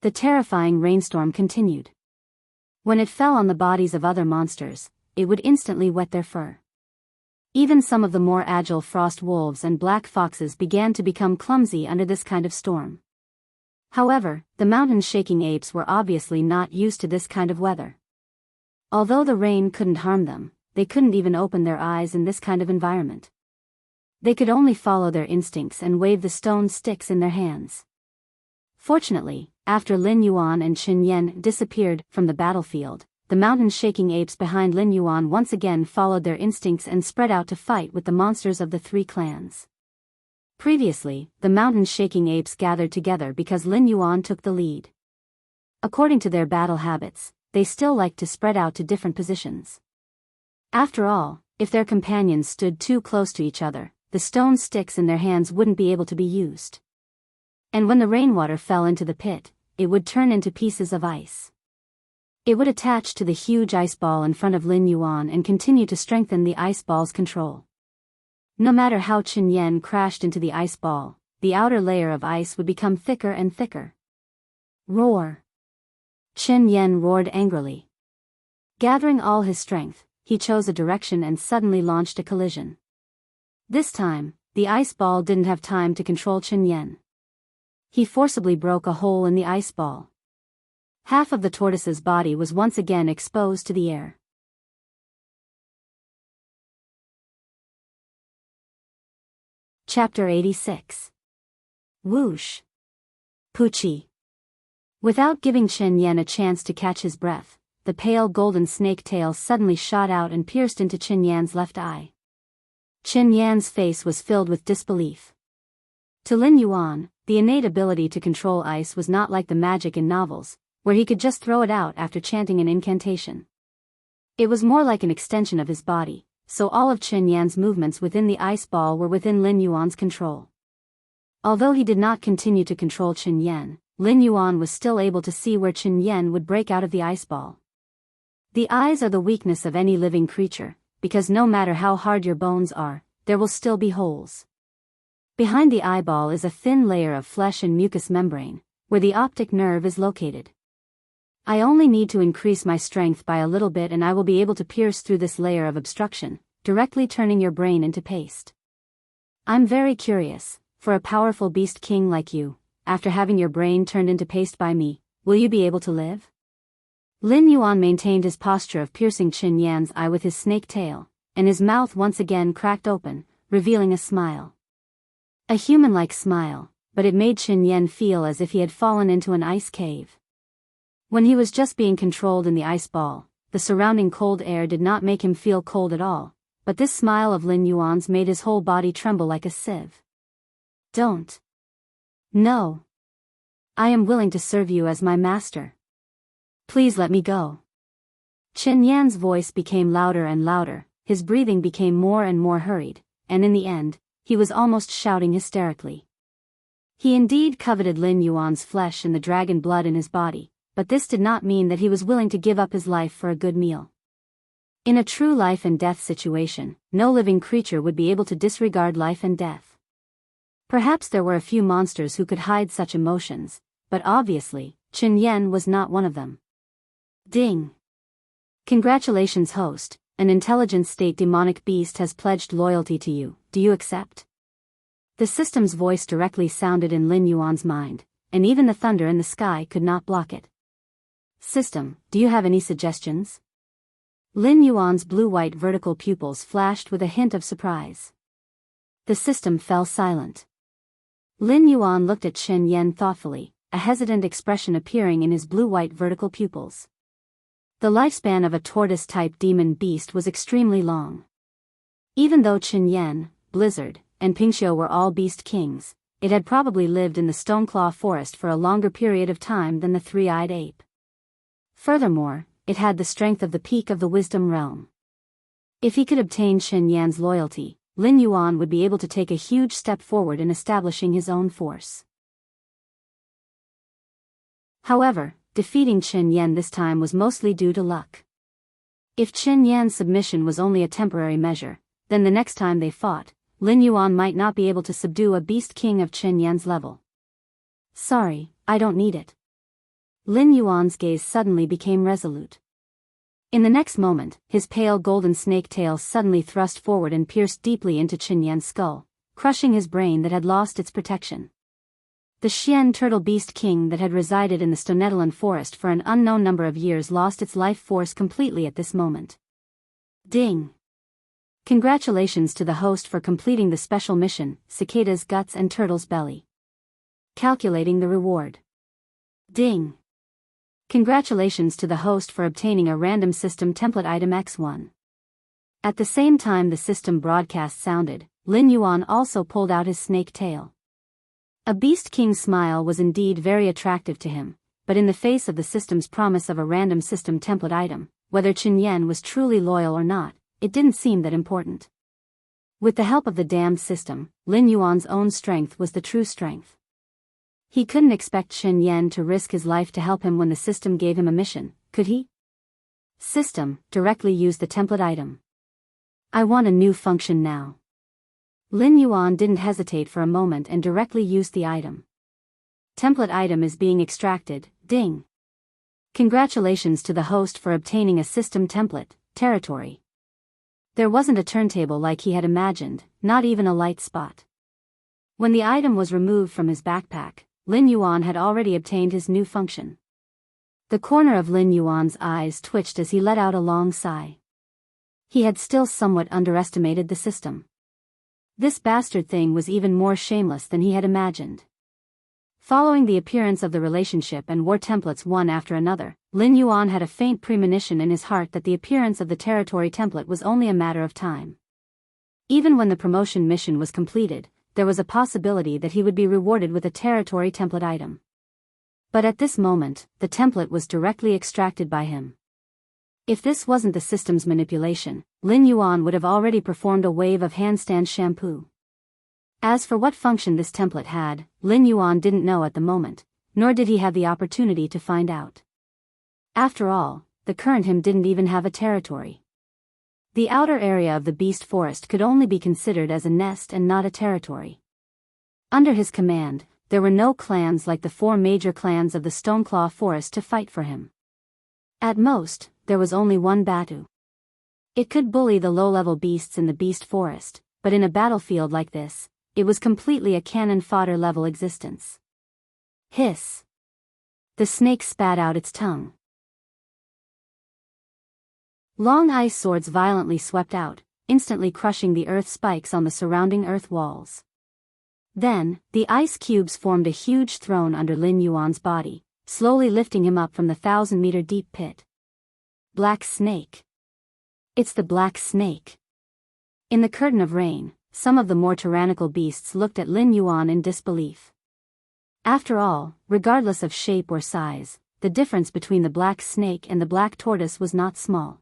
The terrifying rainstorm continued. When it fell on the bodies of other monsters, it would instantly wet their fur. Even some of the more agile frost wolves and black foxes began to become clumsy under this kind of storm. However, the mountain-shaking apes were obviously not used to this kind of weather. Although the rain couldn't harm them, they couldn't even open their eyes in this kind of environment. They could only follow their instincts and wave the stone sticks in their hands. Fortunately, after Lin Yuan and Chen Yan disappeared from the battlefield, the mountain-shaking apes behind Lin Yuan once again followed their instincts and spread out to fight with the monsters of the three clans. Previously, the mountain-shaking apes gathered together because Lin Yuan took the lead. According to their battle habits, they still liked to spread out to different positions. After all, if their companions stood too close to each other, the stone sticks in their hands wouldn't be able to be used. And when the rainwater fell into the pit, it would turn into pieces of ice. It would attach to the huge ice ball in front of Lin Yuan and continue to strengthen the ice ball's control. No matter how Chen Yan crashed into the ice ball, the outer layer of ice would become thicker and thicker. Roar! Chen Yan roared angrily. Gathering all his strength, he chose a direction and suddenly launched a collision. This time, the ice ball didn't have time to control Chen Yan. He forcibly broke a hole in the ice ball. Half of the tortoise's body was once again exposed to the air. Chapter 86. Whoosh! Poochie! Without giving Chen Yan a chance to catch his breath, the pale golden snake tail suddenly shot out and pierced into Chen Yan's left eye. Chen Yan's face was filled with disbelief. To Lin Yuan, the innate ability to control ice was not like the magic in novels, where he could just throw it out after chanting an incantation. It was more like an extension of his body, so all of Chen Yan's movements within the ice ball were within Lin Yuan's control. Although he did not continue to control Chen Yan, Lin Yuan was still able to see where Chen Yan would break out of the ice ball. The eyes are the weakness of any living creature, because no matter how hard your bones are, there will still be holes. Behind the eyeball is a thin layer of flesh and mucous membrane, where the optic nerve is located. I only need to increase my strength by a little bit and I will be able to pierce through this layer of obstruction, directly turning your brain into paste. I'm very curious, for a powerful beast king like you, after having your brain turned into paste by me, will you be able to live? Lin Yuan maintained his posture of piercing Chen Yan's eye with his snake tail, and his mouth once again cracked open, revealing a smile. A human-like smile, but it made Chen Yan feel as if he had fallen into an ice cave. When he was just being controlled in the ice ball, the surrounding cold air did not make him feel cold at all, but this smile of Lin Yuan's made his whole body tremble like a sieve. Don't. No. I am willing to serve you as my master. Please let me go. Chen Yan's voice became louder and louder, his breathing became more and more hurried, and in the end, he was almost shouting hysterically. He indeed coveted Lin Yuan's flesh and the dragon blood in his body, but this did not mean that he was willing to give up his life for a good meal. In a true life and death situation, no living creature would be able to disregard life and death. Perhaps there were a few monsters who could hide such emotions, but obviously, Chen Yan was not one of them. Ding! Congratulations, host, an intelligent state demonic beast has pledged loyalty to you, do you accept? The system's voice directly sounded in Lin Yuan's mind, and even the thunder in the sky could not block it. System, do you have any suggestions? Lin Yuan's blue-white vertical pupils flashed with a hint of surprise. The system fell silent. Lin Yuan looked at Chen Yan thoughtfully, a hesitant expression appearing in his blue-white vertical pupils. The lifespan of a tortoise-type demon beast was extremely long. Even though Chen Yan, Blizzard, and Pingxiu were all beast kings, it had probably lived in the Stoneclaw Forest for a longer period of time than the three-eyed ape. Furthermore, it had the strength of the peak of the wisdom realm. If he could obtain Chen Yan's loyalty, Lin Yuan would be able to take a huge step forward in establishing his own force. However, defeating Chen Yan this time was mostly due to luck. If Chen Yan's submission was only a temporary measure, then the next time they fought, Lin Yuan might not be able to subdue a beast king of Chen Yan's level. Sorry, I don't need it. Lin Yuan's gaze suddenly became resolute. In the next moment, his pale golden snake tail suddenly thrust forward and pierced deeply into Chen Yan's skull, crushing his brain that had lost its protection. The Xian turtle beast king that had resided in the Stonetalan forest for an unknown number of years lost its life force completely at this moment. Ding! Congratulations to the host for completing the special mission, Cicada's Guts and Turtle's Belly. Calculating the reward. Ding! Congratulations to the host for obtaining a random system template item X1. At the same time the system broadcast sounded, Lin Yuan also pulled out his snake tail. A Beast King's smile was indeed very attractive to him, but in the face of the system's promise of a random system template item, whether Chen Yan was truly loyal or not, it didn't seem that important. With the help of the damned system, Lin Yuan's own strength was the true strength. He couldn't expect Chen Yan to risk his life to help him when the system gave him a mission, could he? System, directly use the template item. I want a new function now. Lin Yuan didn't hesitate for a moment and directly used the item. Template item is being extracted, ding. Congratulations to the host for obtaining a system template, territory. There wasn't a turntable like he had imagined, not even a light spot. When the item was removed from his backpack, Lin Yuan had already obtained his new function. The corner of Lin Yuan's eyes twitched as he let out a long sigh. He had still somewhat underestimated the system. This bastard thing was even more shameless than he had imagined. Following the appearance of the relationship and war templates one after another, Lin Yuan had a faint premonition in his heart that the appearance of the territory template was only a matter of time. Even when the promotion mission was completed, there was a possibility that he would be rewarded with a territory template item. But at this moment, the template was directly extracted by him. If this wasn't the system's manipulation, Lin Yuan would have already performed a wave of handstand shampoo. As for what function this template had, Lin Yuan didn't know at the moment, nor did he have the opportunity to find out. After all, the current him didn't even have a territory. The outer area of the beast forest could only be considered as a nest and not a territory. Under his command, there were no clans like the 4 major clans of the Stoneclaw Forest to fight for him. At most, there was only one Batu. It could bully the low-level beasts in the beast forest, but in a battlefield like this, it was completely a cannon fodder-level existence. Hiss! The snake spat out its tongue. Long ice swords violently swept out, instantly crushing the earth spikes on the surrounding earth walls. Then, the ice cubes formed a huge throne under Lin Yuan's body, slowly lifting him up from the 1,000-meter deep pit. Black Snake. It's the Black Snake. In the curtain of rain, some of the more tyrannical beasts looked at Lin Yuan in disbelief. After all, regardless of shape or size, the difference between the black snake and the black tortoise was not small.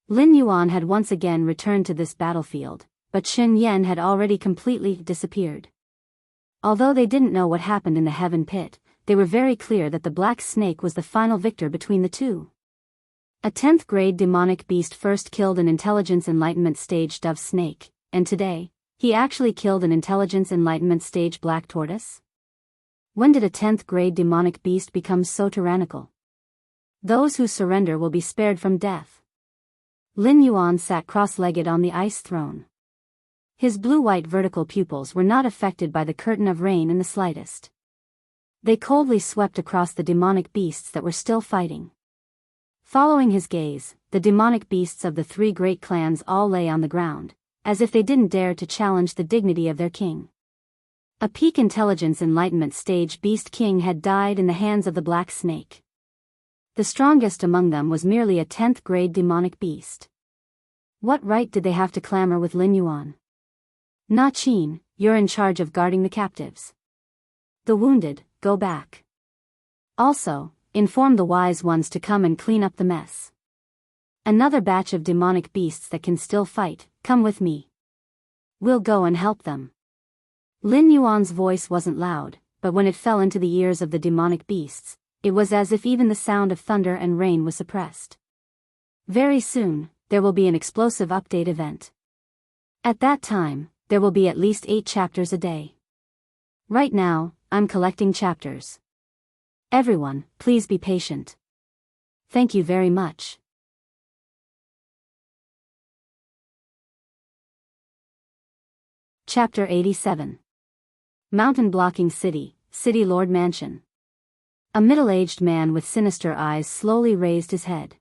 Lin Yuan had once again returned to this battlefield, but Qin Yan had already completely disappeared. Although they didn't know what happened in the heaven pit, they were very clear that the black snake was the final victor between the two. A 10th grade demonic beast first killed an intelligence enlightenment stage dove snake, and today, he actually killed an intelligence enlightenment stage black tortoise? When did a 10th grade demonic beast become so tyrannical? Those who surrender will be spared from death. Lin Yuan sat cross-legged on the ice throne. His blue-white vertical pupils were not affected by the curtain of rain in the slightest. They coldly swept across the demonic beasts that were still fighting. Following his gaze, the demonic beasts of the 3 great clans all lay on the ground, as if they didn't dare to challenge the dignity of their king. A peak intelligence enlightenment stage beast king had died in the hands of the black snake. The strongest among them was merely a 10th grade demonic beast. What right did they have to clamor with Lin Yuan? Na Qin, you're in charge of guarding the captives. The wounded, go back. Also, inform the wise ones to come and clean up the mess. Another batch of demonic beasts that can still fight, come with me. We'll go and help them. Lin Yuan's voice wasn't loud, but when it fell into the ears of the demonic beasts, it was as if even the sound of thunder and rain was suppressed. Very soon, there will be an explosive update event. At that time, there will be at least 8 chapters a day. Right now, I'm collecting chapters. Everyone, please be patient. Thank you very much. Chapter 87. Mountain Blocking City, City Lord Mansion. A middle-aged man with sinister eyes slowly raised his head.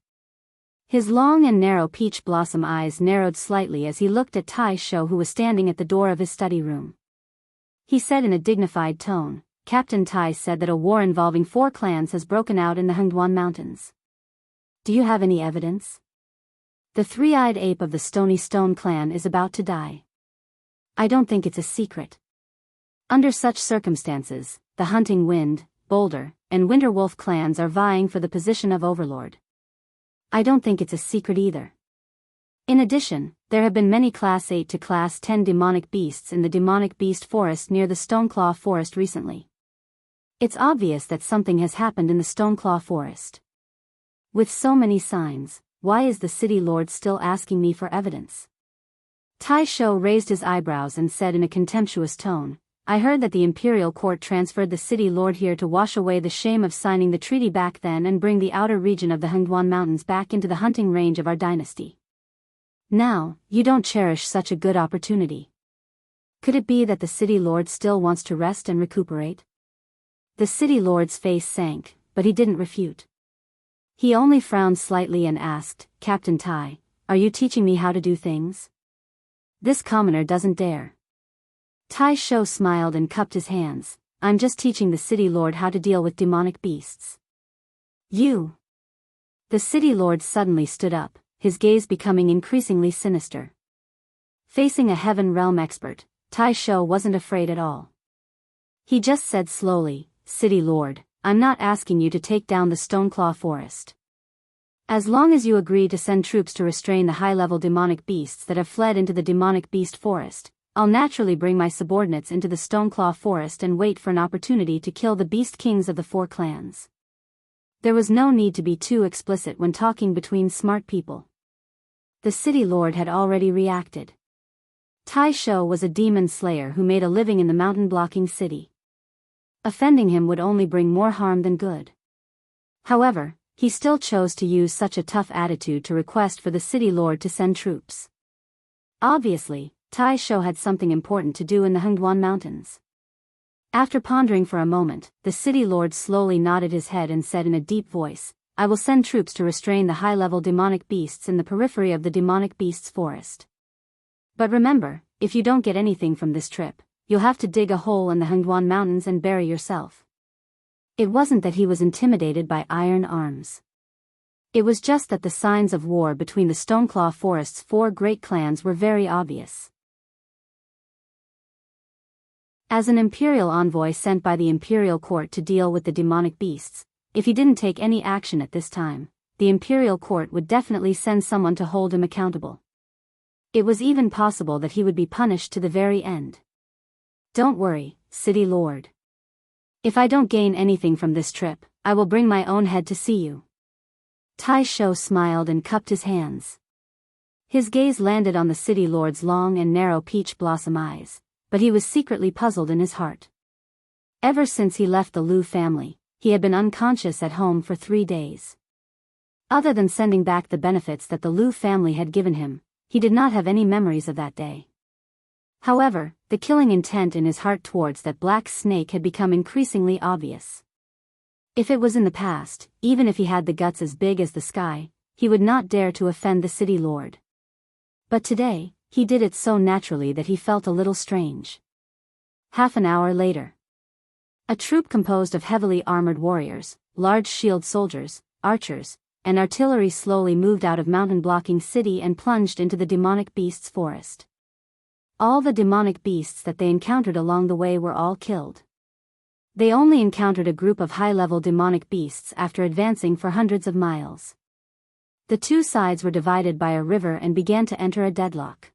His long and narrow peach blossom eyes narrowed slightly as he looked at Tai Shou, who was standing at the door of his study room. He said in a dignified tone, Captain Tai said that a war involving 4 clans has broken out in the Hengduan Mountains. Do you have any evidence? The 3-eyed ape of the Stony Stone clan is about to die. I don't think it's a secret. Under such circumstances, the Hunting Wind, Boulder, and Winterwolf clans are vying for the position of overlord. I don't think it's a secret either. In addition, there have been many Class 8 to Class 10 demonic beasts in the demonic beast forest near the Stoneclaw Forest recently. It's obvious that something has happened in the Stoneclaw Forest. With so many signs, why is the city lord still asking me for evidence? Tai Shou raised his eyebrows and said in a contemptuous tone, I heard that the imperial court transferred the city lord here to wash away the shame of signing the treaty back then and bring the outer region of the Hengduan Mountains back into the hunting range of our dynasty. Now, you don't cherish such a good opportunity. Could it be that the city lord still wants to rest and recuperate? The city lord's face sank, but he didn't refute. He only frowned slightly and asked, Captain Tai, are you teaching me how to do things? This commoner doesn't dare. Tai Shou smiled and cupped his hands. I'm just teaching the city lord how to deal with demonic beasts. You. The city lord suddenly stood up, his gaze becoming increasingly sinister. Facing a heaven realm expert, Tai Shou wasn't afraid at all. He just said slowly, City Lord, I'm not asking you to take down the Stoneclaw Forest. As long as you agree to send troops to restrain the high-level demonic beasts that have fled into the demonic beast forest, I'll naturally bring my subordinates into the Stoneclaw Forest and wait for an opportunity to kill the beast kings of the 4 clans. There was no need to be too explicit when talking between smart people. The city lord had already reacted. Tai Shou was a demon slayer who made a living in the mountain-blocking city. Offending him would only bring more harm than good. However, he still chose to use such a tough attitude to request for the city lord to send troops. Obviously, Tai Shou had something important to do in the Hengduan Mountains. After pondering for a moment, the city lord slowly nodded his head and said in a deep voice, I will send troops to restrain the high-level demonic beasts in the periphery of the demonic beasts forest. But remember, if you don't get anything from this trip, you'll have to dig a hole in the Hengduan Mountains and bury yourself. It wasn't that he was intimidated by iron arms. It was just that the signs of war between the Stoneclaw Forest's 4 great clans were very obvious. As an imperial envoy sent by the imperial court to deal with the demonic beasts, if he didn't take any action at this time, the imperial court would definitely send someone to hold him accountable. It was even possible that he would be punished to the very end. Don't worry, City Lord. If I don't gain anything from this trip, I will bring my own head to see you. Tai Shou smiled and cupped his hands. His gaze landed on the city lord's long and narrow peach blossom eyes, but he was secretly puzzled in his heart. Ever since he left the Liu family, he had been unconscious at home for 3 days. Other than sending back the benefits that the Liu family had given him, he did not have any memories of that day. However, the killing intent in his heart towards that black snake had become increasingly obvious. If it was in the past, even if he had the guts as big as the sky, he would not dare to offend the city lord. But today, he did it so naturally that he felt a little strange. Half an hour later. A troop composed of heavily armored warriors, large shield soldiers, archers, and artillery slowly moved out of mountain-blocking city and plunged into the demonic beasts forest. All the demonic beasts that they encountered along the way were all killed. They only encountered a group of high-level demonic beasts after advancing for hundreds of miles. The 2 sides were divided by a river and began to enter a deadlock.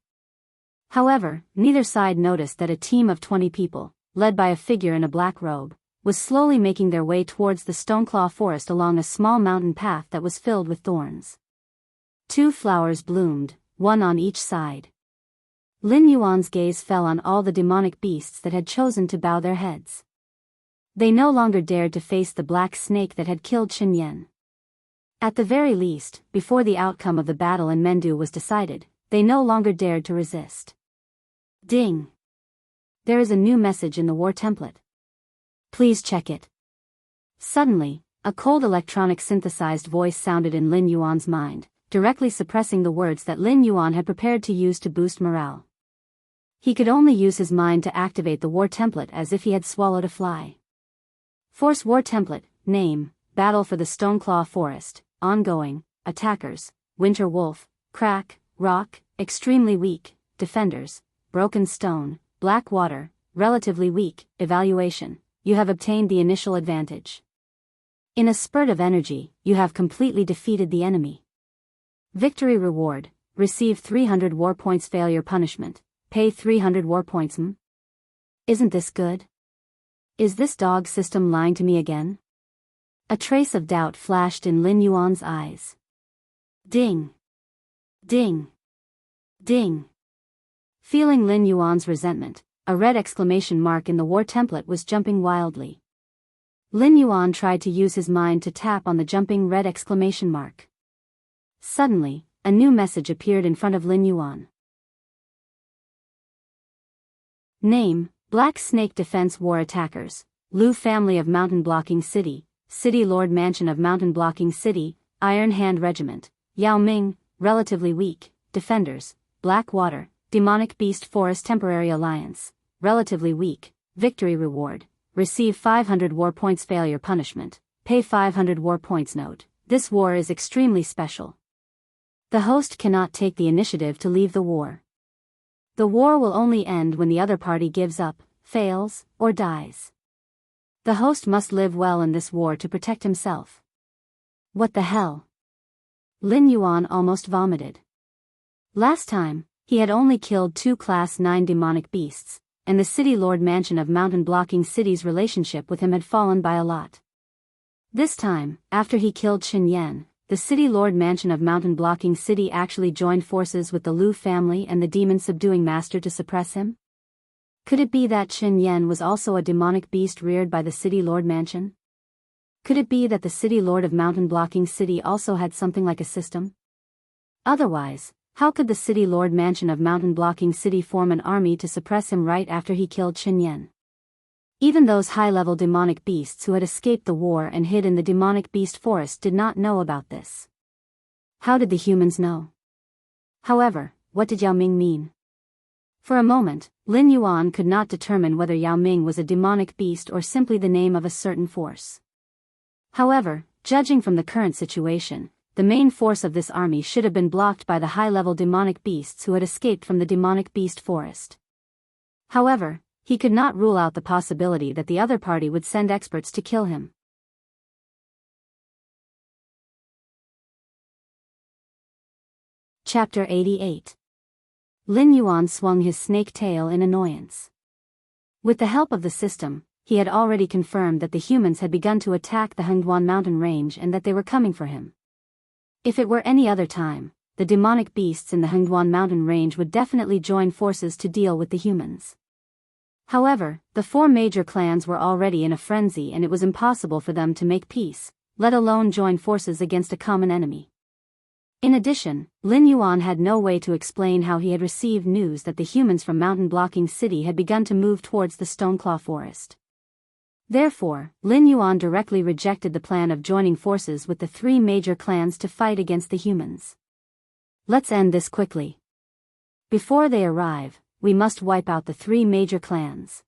However, neither side noticed that a team of 20 people, led by a figure in a black robe, was slowly making their way towards the Stoneclaw Forest along a small mountain path that was filled with thorns. 2 flowers bloomed, one on each side. Lin Yuan's gaze fell on all the demonic beasts that had chosen to bow their heads. They no longer dared to face the black snake that had killed Chen Yan. At the very least, before the outcome of the battle in Mendu was decided, they no longer dared to resist. Ding! There is a new message in the war template. Please check it. Suddenly, a cold electronic synthesized voice sounded in Lin Yuan's mind, directly suppressing the words that Lin Yuan had prepared to use to boost morale. He could only use his mind to activate the war template as if he had swallowed a fly. Force war template, name, Battle for the Stoneclaw Forest, ongoing, attackers, Winter Wolf, Crack, Rock, extremely weak, defenders, Broken Stone, Black Water, relatively weak, evaluation, you have obtained the initial advantage. In a spurt of energy, you have completely defeated the enemy. Victory reward, receive 300 war points. Failure punishment, pay 300 war points. Isn't this good? Is this dog system lying to me again? A trace of doubt flashed in Lin Yuan's eyes. Ding! Ding! Ding! Feeling Lin Yuan's resentment, a red exclamation mark in the war template was jumping wildly. Lin Yuan tried to use his mind to tap on the jumping red exclamation mark. Suddenly, a new message appeared in front of Lin Yuan. Name, Black Snake Defense War Attackers, Liu Family of Mountain Blocking City, City Lord Mansion of Mountain Blocking City, Iron Hand Regiment, Yao Ming, relatively weak, defenders, Black Water, Demonic Beast Forest Temporary Alliance, relatively weak, victory reward, receive 500 war points. Failure punishment, pay 500 war points. Note: this war is extremely special. The host cannot take the initiative to leave the war. The war will only end when the other party gives up, fails, or dies. The host must live well in this war to protect himself. What the hell? Lin Yuan almost vomited. Last time, he had only killed 2 Class 9 demonic beasts, and the City Lord Mansion of Mountain Blocking City's relationship with him had fallen by a lot. This time, after he killed Qin Yan, the City Lord Mansion of Mountain Blocking City actually joined forces with the Liu family and the demon-subduing master to suppress him? Could it be that Qin Yan was also a demonic beast reared by the City Lord Mansion? Could it be that the City Lord of Mountain Blocking City also had something like a system? Otherwise, how could the City Lord Mansion of Mountain Blocking City form an army to suppress him right after he killed Qin Yan? Even those high-level demonic beasts who had escaped the war and hid in the demonic beast forest did not know about this. How did the humans know? However, what did Yao Ming mean? For a moment, Lin Yuan could not determine whether Yao Ming was a demonic beast or simply the name of a certain force. However, judging from the current situation, the main force of this army should have been blocked by the high-level demonic beasts who had escaped from the demonic beast forest. However, he could not rule out the possibility that the other party would send experts to kill him. Chapter 88. Lin Yuan swung his snake tail in annoyance. With the help of the system, he had already confirmed that the humans had begun to attack the Hengduan mountain range and that they were coming for him. If it were any other time, the demonic beasts in the Hengduan mountain range would definitely join forces to deal with the humans. However, the 4 major clans were already in a frenzy and it was impossible for them to make peace, let alone join forces against a common enemy. In addition, Lin Yuan had no way to explain how he had received news that the humans from Mountain Blocking City had begun to move towards the Stoneclaw Forest. Therefore, Lin Yuan directly rejected the plan of joining forces with the 3 major clans to fight against the humans. Let's end this quickly. Before they arrive, we must wipe out the 3 major clans.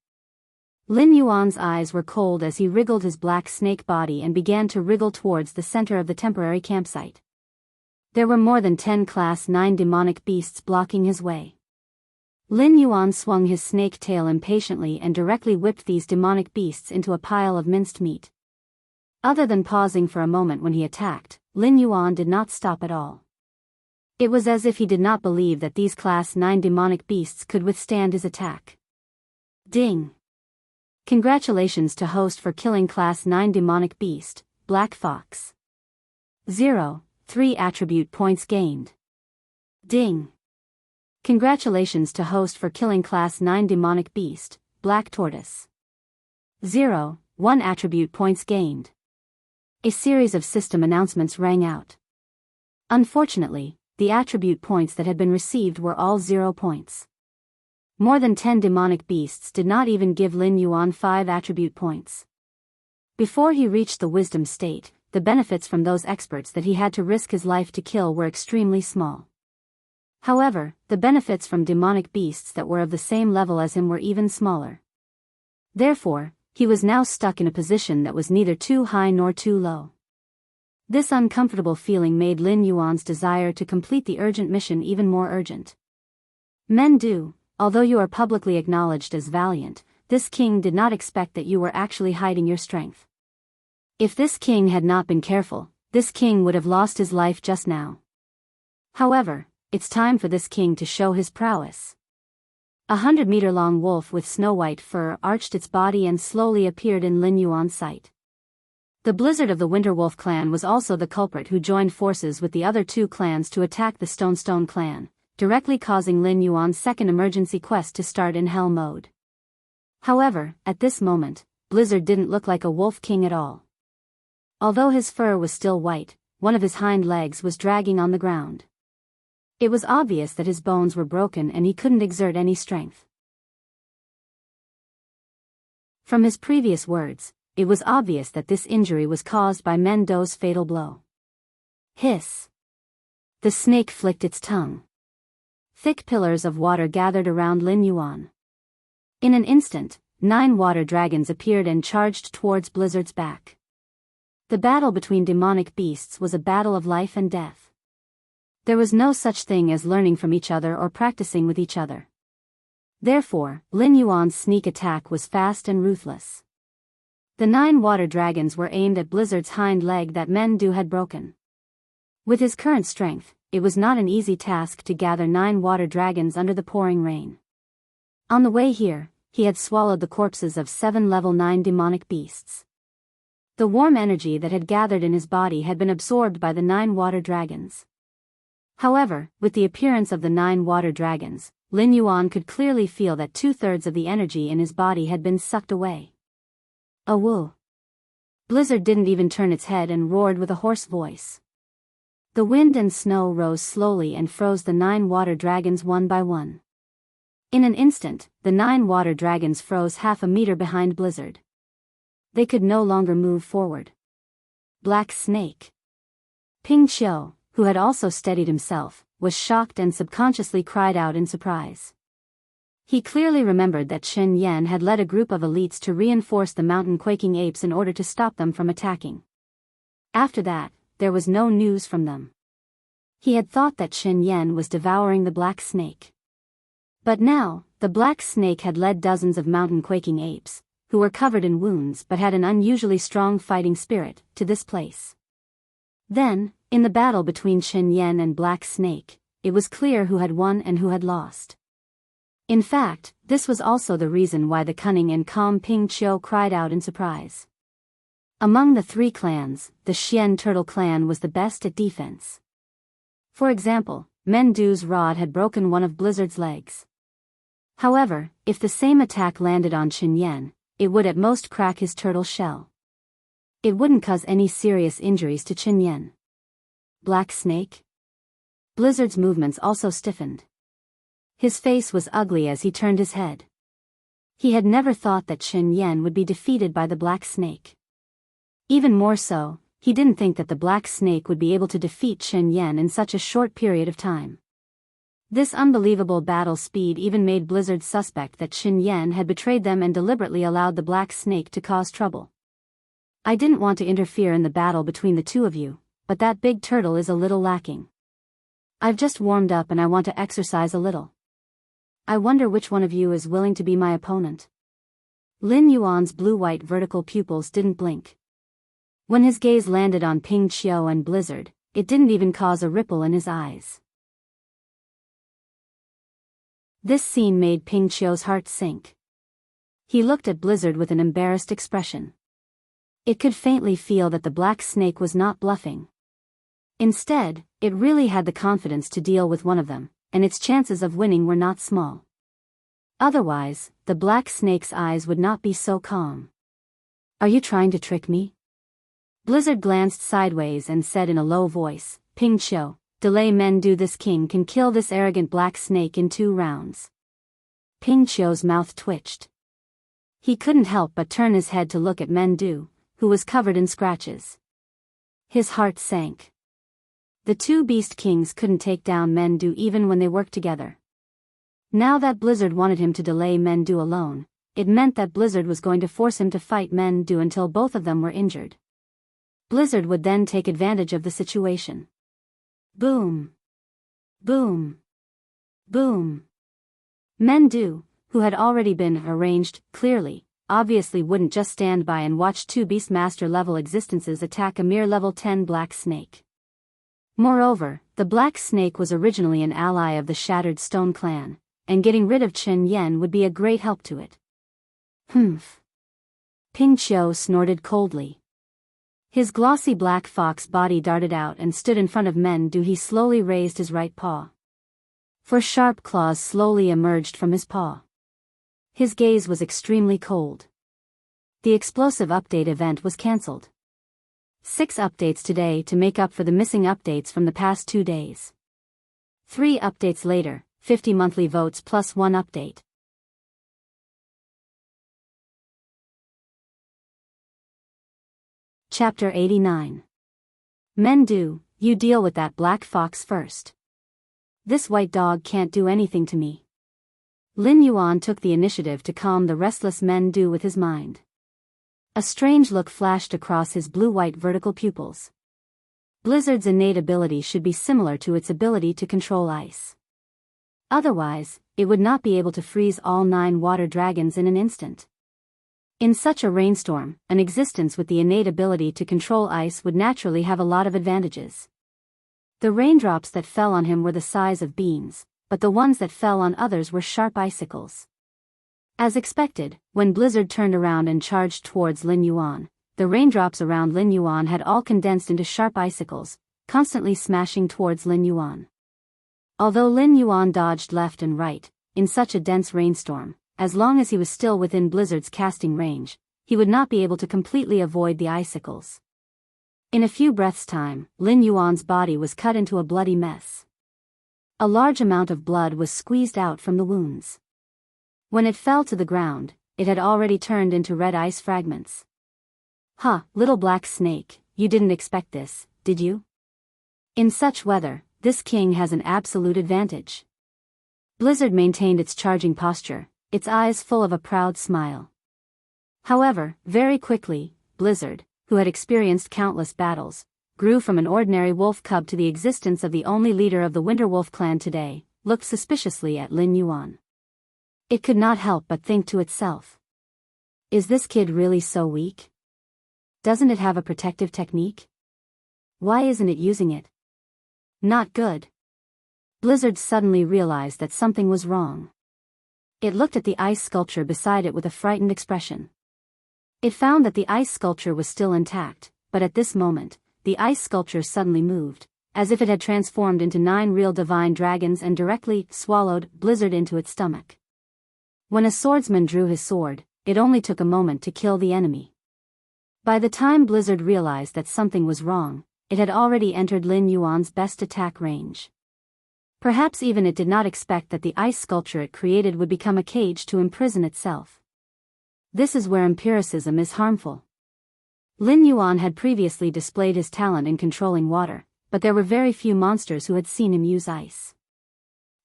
Lin Yuan's eyes were cold as he wriggled his black snake body and began to wriggle towards the center of the temporary campsite. There were more than 10 Class 9 demonic beasts blocking his way. Lin Yuan swung his snake tail impatiently and directly whipped these demonic beasts into a pile of minced meat. Other than pausing for a moment when he attacked, Lin Yuan did not stop at all. It was as if he did not believe that these Class 9 demonic beasts could withstand his attack. Ding! Congratulations to host for killing Class 9 demonic beast, Black Fox. 0.3 attribute points gained. Ding! Congratulations to host for killing Class 9 demonic beast, Black Tortoise. 0.1 attribute points gained. A series of system announcements rang out. Unfortunately, the attribute points that had been received were all 0 points. More than 10 demonic beasts did not even give Lin Yuan 5 attribute points. Before he reached the wisdom state, the benefits from those experts that he had to risk his life to kill were extremely small. However, the benefits from demonic beasts that were of the same level as him were even smaller. Therefore, he was now stuck in a position that was neither too high nor too low. This uncomfortable feeling made Lin Yuan's desire to complete the urgent mission even more urgent. Men do, although you are publicly acknowledged as valiant, this king did not expect that you were actually hiding your strength. If this king had not been careful, this king would have lost his life just now. However, it's time for this king to show his prowess. 100-meter-long wolf with snow-white fur arched its body and slowly appeared in Lin Yuan's sight. The Blizzard of the Winterwolf clan was also the culprit who joined forces with the other 2 clans to attack the Stone clan, directly causing Lin Yuan's second emergency quest to start in hell mode. However, at this moment, Blizzard didn't look like a wolf king at all. Although his fur was still white, one of his hind legs was dragging on the ground. It was obvious that his bones were broken and he couldn't exert any strength. From his previous words, it was obvious that this injury was caused by Men Dou's fatal blow. Hiss! The snake flicked its tongue. Thick pillars of water gathered around Lin Yuan. In an instant, 9 water dragons appeared and charged towards Blizzard's back. The battle between demonic beasts was a battle of life and death. There was no such thing as learning from each other or practicing with each other. Therefore, Lin Yuan's sneak attack was fast and ruthless. The 9 water dragons were aimed at Blizzard's hind leg that Mendu had broken. With his current strength, it was not an easy task to gather 9 water dragons under the pouring rain. On the way here, he had swallowed the corpses of 7 level 9 demonic beasts. The warm energy that had gathered in his body had been absorbed by the 9 water dragons. However, with the appearance of the 9 water dragons, Lin Yuan could clearly feel that 2/3 of the energy in his body had been sucked away. Awoo! Blizzard didn't even turn its head and roared with a hoarse voice. The wind and snow rose slowly and froze the 9 water dragons one by one. In an instant, the 9 water dragons froze half a meter behind Blizzard. They could no longer move forward. Black Snake. Ping Qiu, who had also steadied himself, was shocked and subconsciously cried out in surprise. He clearly remembered that Chen Yan had led a group of elites to reinforce the mountain-quaking apes in order to stop them from attacking. After that, there was no news from them. He had thought that Chen Yan was devouring the black snake. But now, the black snake had led dozens of mountain-quaking apes, who were covered in wounds but had an unusually strong fighting spirit, to this place. Then, in the battle between Chen Yan and Black Snake, it was clear who had won and who had lost. In fact, this was also the reason why the cunning and calm Ping Qiu cried out in surprise. Among the 3 clans, the Xian Turtle clan was the best at defense. For example, Mendu's rod had broken one of Blizzard's legs. However, if the same attack landed on Chen Yan, it would at most crack his turtle shell. It wouldn't cause any serious injuries to Chen Yan. Black Snake? Blizzard's movements also stiffened. His face was ugly as he turned his head. He had never thought that Chen Yan would be defeated by the Black Snake. Even more so, he didn't think that the Black Snake would be able to defeat Chen Yan in such a short period of time. This unbelievable battle speed even made Blizzard suspect that Chen Yan had betrayed them and deliberately allowed the Black Snake to cause trouble. I didn't want to interfere in the battle between the two of you, but that big turtle is a little lacking. I've just warmed up and I want to exercise a little. I wonder which one of you is willing to be my opponent. Lin Yuan's blue-white vertical pupils didn't blink. When his gaze landed on Ping Qiu and Blizzard, it didn't even cause a ripple in his eyes. This scene made Ping Qiu's heart sink. He looked at Blizzard with an embarrassed expression. It could faintly feel that the Black Snake was not bluffing. Instead, it really had the confidence to deal with one of them, and its chances of winning were not small. Otherwise, the Black Snake's eyes would not be so calm. Are you trying to trick me? Blizzard glanced sideways and said in a low voice, Ping Qiu, delay Mendu. This king can kill this arrogant Black Snake in 2 rounds. Ping Qiu's mouth twitched. He couldn't help but turn his head to look at Mendu, who was covered in scratches. His heart sank. The 2 beast kings couldn't take down Mendu even when they worked together. Now that Blizzard wanted him to delay Mendu alone, it meant that Blizzard was going to force him to fight Mendu until both of them were injured. Blizzard would then take advantage of the situation. Boom! Boom! Boom! Mendu, who had already been arranged, clearly, obviously wouldn't just stand by and watch 2 Beastmaster level existences attack a mere level 10 Black Snake. Moreover, the Black Snake was originally an ally of the Shattered Stone clan, and getting rid of Chen Yan would be a great help to it. Humph! Ping Qiu snorted coldly. His glossy black fox body darted out and stood in front of Mendu. He slowly raised his right paw. 4 sharp claws slowly emerged from his paw. His gaze was extremely cold. The explosive update event was cancelled. 6 updates today to make up for the missing updates from the past 2 days. 3 updates later, 50 monthly votes plus 1 update. Chapter 89. Mendu, you deal with that black fox first. This white dog can't do anything to me. Lin Yuan took the initiative to calm the restless men do with his mind. A strange look flashed across his blue-white vertical pupils. Blizzard's innate ability should be similar to its ability to control ice. Otherwise, it would not be able to freeze all 9 water dragons in an instant. In such a rainstorm, an existence with the innate ability to control ice would naturally have a lot of advantages. The raindrops that fell on him were the size of beans, but the ones that fell on others were sharp icicles. As expected, when Blizzard turned around and charged towards Lin Yuan, the raindrops around Lin Yuan had all condensed into sharp icicles, constantly smashing towards Lin Yuan. Although Lin Yuan dodged left and right, in such a dense rainstorm, as long as he was still within Blizzard's casting range, he would not be able to completely avoid the icicles. In a few breaths' time, Lin Yuan's body was cut into a bloody mess. A large amount of blood was squeezed out from the wounds. When it fell to the ground, it had already turned into red ice fragments. "Huh, little black snake, you didn't expect this, did you? In such weather, this king has an absolute advantage." Blizzard maintained its charging posture, its eyes full of a proud smile. However, very quickly, Blizzard, who had experienced countless battles, grew from an ordinary wolf cub to the existence of the only leader of the Winter Wolf clan today, looked suspiciously at Lin Yuan. It could not help but think to itself. Is this kid really so weak? Doesn't it have a protective technique? Why isn't it using it? Not good. Blizzard suddenly realized that something was wrong. It looked at the ice sculpture beside it with a frightened expression. It found that the ice sculpture was still intact, but at this moment, the ice sculpture suddenly moved, as if it had transformed into 9 real divine dragons and directly swallowed Blizzard into its stomach. When a swordsman drew his sword, it only took a moment to kill the enemy. By the time Blizzard realized that something was wrong, it had already entered Lin Yuan's best attack range. Perhaps even it did not expect that the ice sculpture it created would become a cage to imprison itself. This is where empiricism is harmful. Lin Yuan had previously displayed his talent in controlling water, but there were very few monsters who had seen him use ice.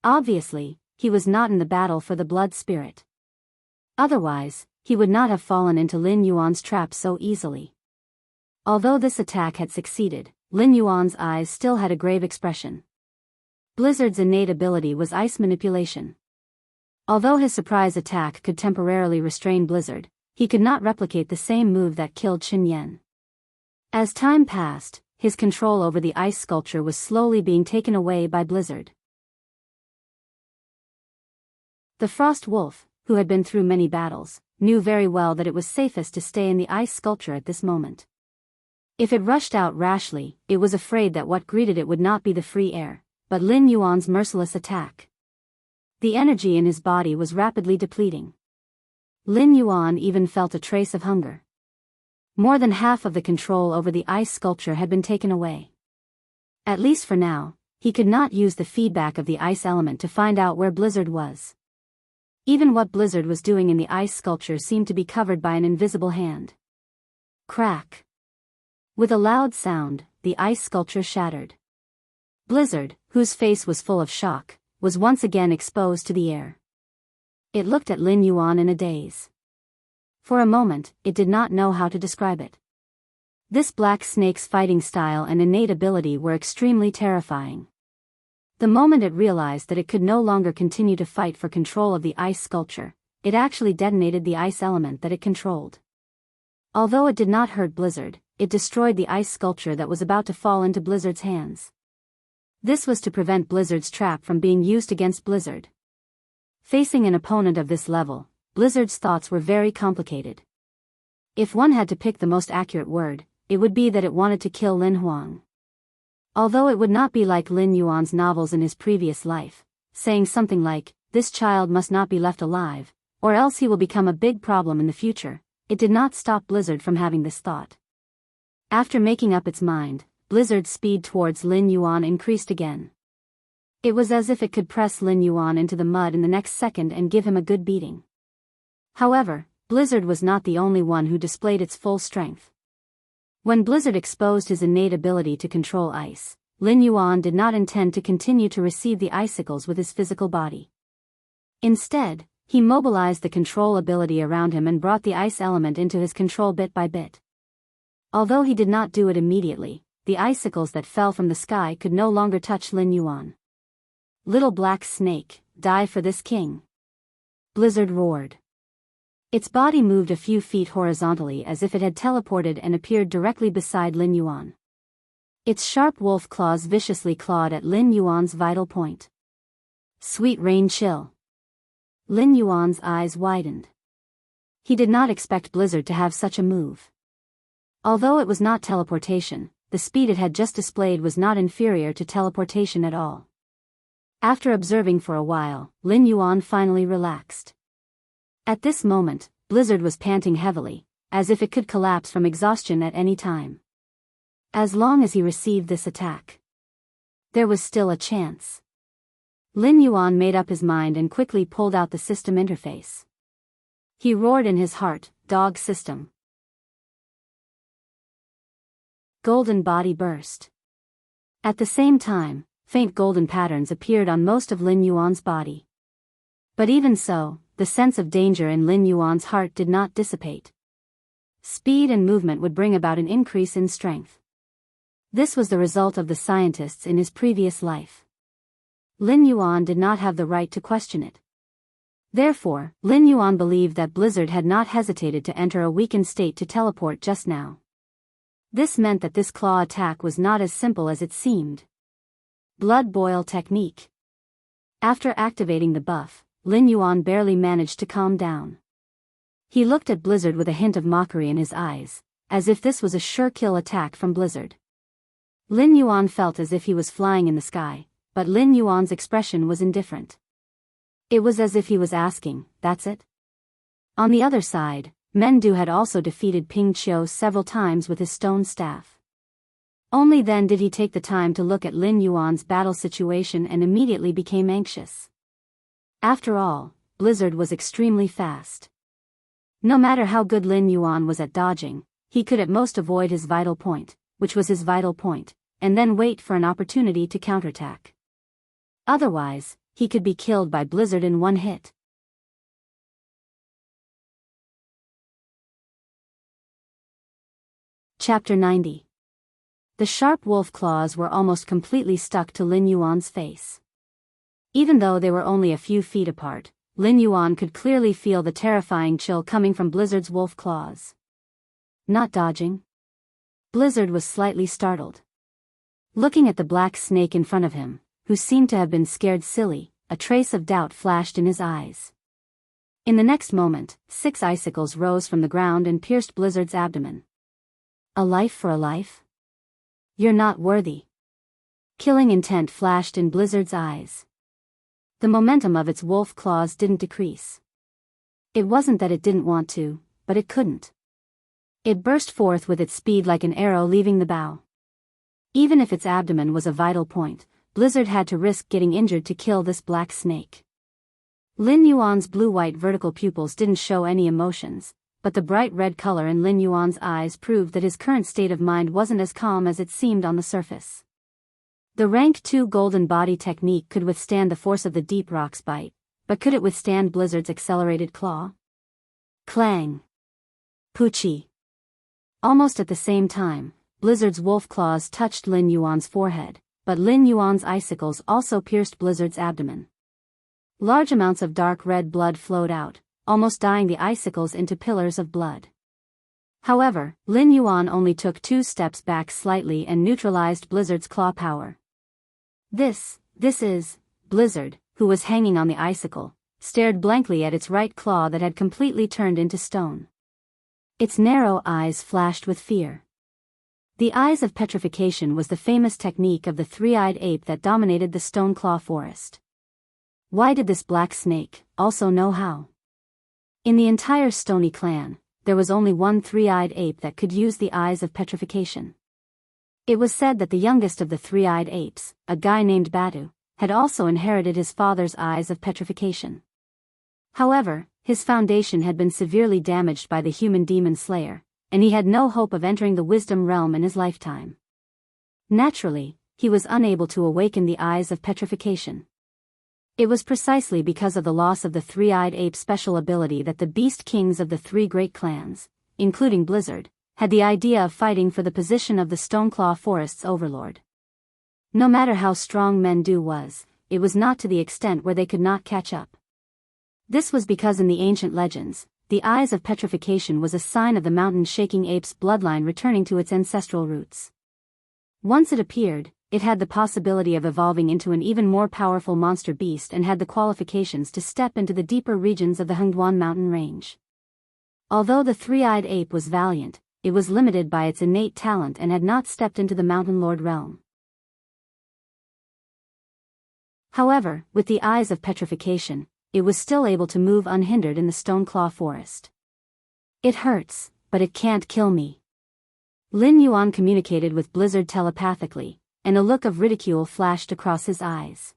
Obviously, he was not in the battle for the blood spirit. Otherwise, he would not have fallen into Lin Yuan's trap so easily. Although this attack had succeeded, Lin Yuan's eyes still had a grave expression. Blizzard's innate ability was ice manipulation. Although his surprise attack could temporarily restrain Blizzard, he could not replicate the same move that killed Qin Yan. As time passed, his control over the ice sculpture was slowly being taken away by Blizzard. The Frost Wolf, who had been through many battles, knew very well that it was safest to stay in the ice sculpture at this moment. If it rushed out rashly, it was afraid that what greeted it would not be the free air, but Lin Yuan's merciless attack. The energy in his body was rapidly depleting. Lin Yuan even felt a trace of hunger. More than half of the control over the ice sculpture had been taken away. At least for now, he could not use the feedback of the ice element to find out where Blizzard was. Even what Blizzard was doing in the ice sculpture seemed to be covered by an invisible hand. Crack! With a loud sound, the ice sculpture shattered. Blizzard, whose face was full of shock, was once again exposed to the air. It looked at Lin Yuan in a daze. For a moment, it did not know how to describe it. This black snake's fighting style and innate ability were extremely terrifying. The moment it realized that it could no longer continue to fight for control of the ice sculpture, it actually detonated the ice element that it controlled. Although it did not hurt Blizzard, it destroyed the ice sculpture that was about to fall into Blizzard's hands. This was to prevent Blizzard's trap from being used against Blizzard. Facing an opponent of this level, Blizzard's thoughts were very complicated. If one had to pick the most accurate word, it would be that it wanted to kill Lin Huang. Although it would not be like Lin Yuan's novels in his previous life, saying something like, "This child must not be left alive, or else he will become a big problem in the future," it did not stop Blizzard from having this thought. After making up its mind, Blizzard's speed towards Lin Yuan increased again. It was as if it could press Lin Yuan into the mud in the next second and give him a good beating. However, Blizzard was not the only one who displayed its full strength. When Blizzard exposed his innate ability to control ice, Lin Yuan did not intend to continue to receive the icicles with his physical body. Instead, he mobilized the control ability around him and brought the ice element into his control bit by bit. Although he did not do it immediately, the icicles that fell from the sky could no longer touch Lin Yuan. "Little black snake, die for this king!" Blizzard roared. Its body moved a few feet horizontally as if it had teleported and appeared directly beside Lin Yuan. Its sharp wolf claws viciously clawed at Lin Yuan's vital point. Sweet rain chill. Lin Yuan's eyes widened. He did not expect Blizzard to have such a move. Although it was not teleportation, the speed it had just displayed was not inferior to teleportation at all. After observing for a while, Lin Yuan finally relaxed. At this moment, Blizzard was panting heavily, as if it could collapse from exhaustion at any time. As long as he received this attack, there was still a chance. Lin Yuan made up his mind and quickly pulled out the system interface. He roared in his heart, "Dog system." Golden body burst. At the same time, faint golden patterns appeared on most of Lin Yuan's body. But even so, the sense of danger in Lin Yuan's heart did not dissipate. Speed and movement would bring about an increase in strength. This was the result of the scientists in his previous life. Lin Yuan did not have the right to question it. Therefore, Lin Yuan believed that Blizzard had not hesitated to enter a weakened state to teleport just now. This meant that this claw attack was not as simple as it seemed. Blood boil technique. After activating the buff, Lin Yuan barely managed to calm down. He looked at Blizzard with a hint of mockery in his eyes, as if this was a sure kill attack from Blizzard. Lin Yuan felt as if he was flying in the sky, but Lin Yuan's expression was indifferent. It was as if he was asking, "That's it?" On the other side, Mendu had also defeated Ping Qiu several times with his stone staff. Only then did he take the time to look at Lin Yuan's battle situation and immediately became anxious. After all, Blizzard was extremely fast. No matter how good Lin Yuan was at dodging, he could at most avoid his vital point, which was his vital point, and then wait for an opportunity to counterattack. Otherwise, he could be killed by Blizzard in one hit. Chapter 90. The sharp wolf claws were almost completely stuck to Lin Yuan's face. Even though they were only a few feet apart, Lin Yuan could clearly feel the terrifying chill coming from Blizzard's wolf claws. Not dodging? Blizzard was slightly startled. Looking at the black snake in front of him, who seemed to have been scared silly, a trace of doubt flashed in his eyes. In the next moment, 6 icicles rose from the ground and pierced Blizzard's abdomen. "A life for a life? You're not worthy." Killing intent flashed in Blizzard's eyes. The momentum of its wolf claws didn't decrease. It wasn't that it didn't want to, but it couldn't. It burst forth with its speed like an arrow leaving the bow. Even if its abdomen was a vital point, Blizzard had to risk getting injured to kill this black snake. Lin Yuan's blue-white vertical pupils didn't show any emotions, but the bright red color in Lin Yuan's eyes proved that his current state of mind wasn't as calm as it seemed on the surface. The Rank 2 golden body technique could withstand the force of the deep rock's bite, but could it withstand Blizzard's accelerated claw? Clang! Poochie! Almost at the same time, Blizzard's wolf claws touched Lin Yuan's forehead, but Lin Yuan's icicles also pierced Blizzard's abdomen. Large amounts of dark red blood flowed out, almost dyeing the icicles into pillars of blood. However, Lin Yuan only took 2 steps back slightly and neutralized Blizzard's claw power. This is, Blizzard, who was hanging on the icicle, stared blankly at its right claw that had completely turned into stone. Its narrow eyes flashed with fear. The eyes of petrification was the famous technique of the 3-eyed ape that dominated the stone claw forest. Why did this black snake also know how? In the entire Stony clan, there was only one 3-eyed ape that could use the eyes of petrification. It was said that the youngest of the 3-eyed apes, a guy named Badu, had also inherited his father's eyes of petrification. However, his foundation had been severely damaged by the human demon slayer, and he had no hope of entering the wisdom realm in his lifetime. Naturally, he was unable to awaken the eyes of petrification. It was precisely because of the loss of the three-eyed ape's special ability that the beast kings of the three great clans, including Blizzard, had the idea of fighting for the position of the Stoneclaw Forest's overlord. No matter how strong Mendu was, it was not to the extent where they could not catch up. This was because in the ancient legends, the eyes of petrification was a sign of the mountain-shaking ape's bloodline returning to its ancestral roots. Once it appeared, it had the possibility of evolving into an even more powerful monster beast and had the qualifications to step into the deeper regions of the Hengduan mountain range. Although the three-eyed ape was valiant, it was limited by its innate talent and had not stepped into the Mountain Lord realm. However, with the eyes of petrification, it was still able to move unhindered in the Stoneclaw Forest. It hurts, but it can't kill me. Lin Yuan communicated with Blizzard telepathically, and a look of ridicule flashed across his eyes.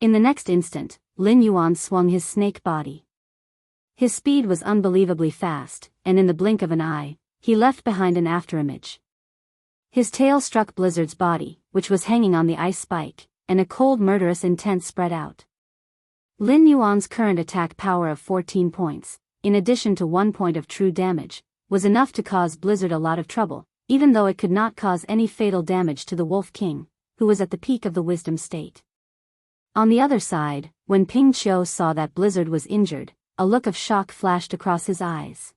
In the next instant, Lin Yuan swung his snake body. His speed was unbelievably fast, and in the blink of an eye, he left behind an afterimage. His tail struck Blizzard's body, which was hanging on the ice spike, and a cold murderous intent spread out. Lin Yuan's current attack power of 14 points, in addition to 1 point of true damage, was enough to cause Blizzard a lot of trouble, even though it could not cause any fatal damage to the Wolf King, who was at the peak of the wisdom state. On the other side, when Ping Qiu saw that Blizzard was injured, a look of shock flashed across his eyes.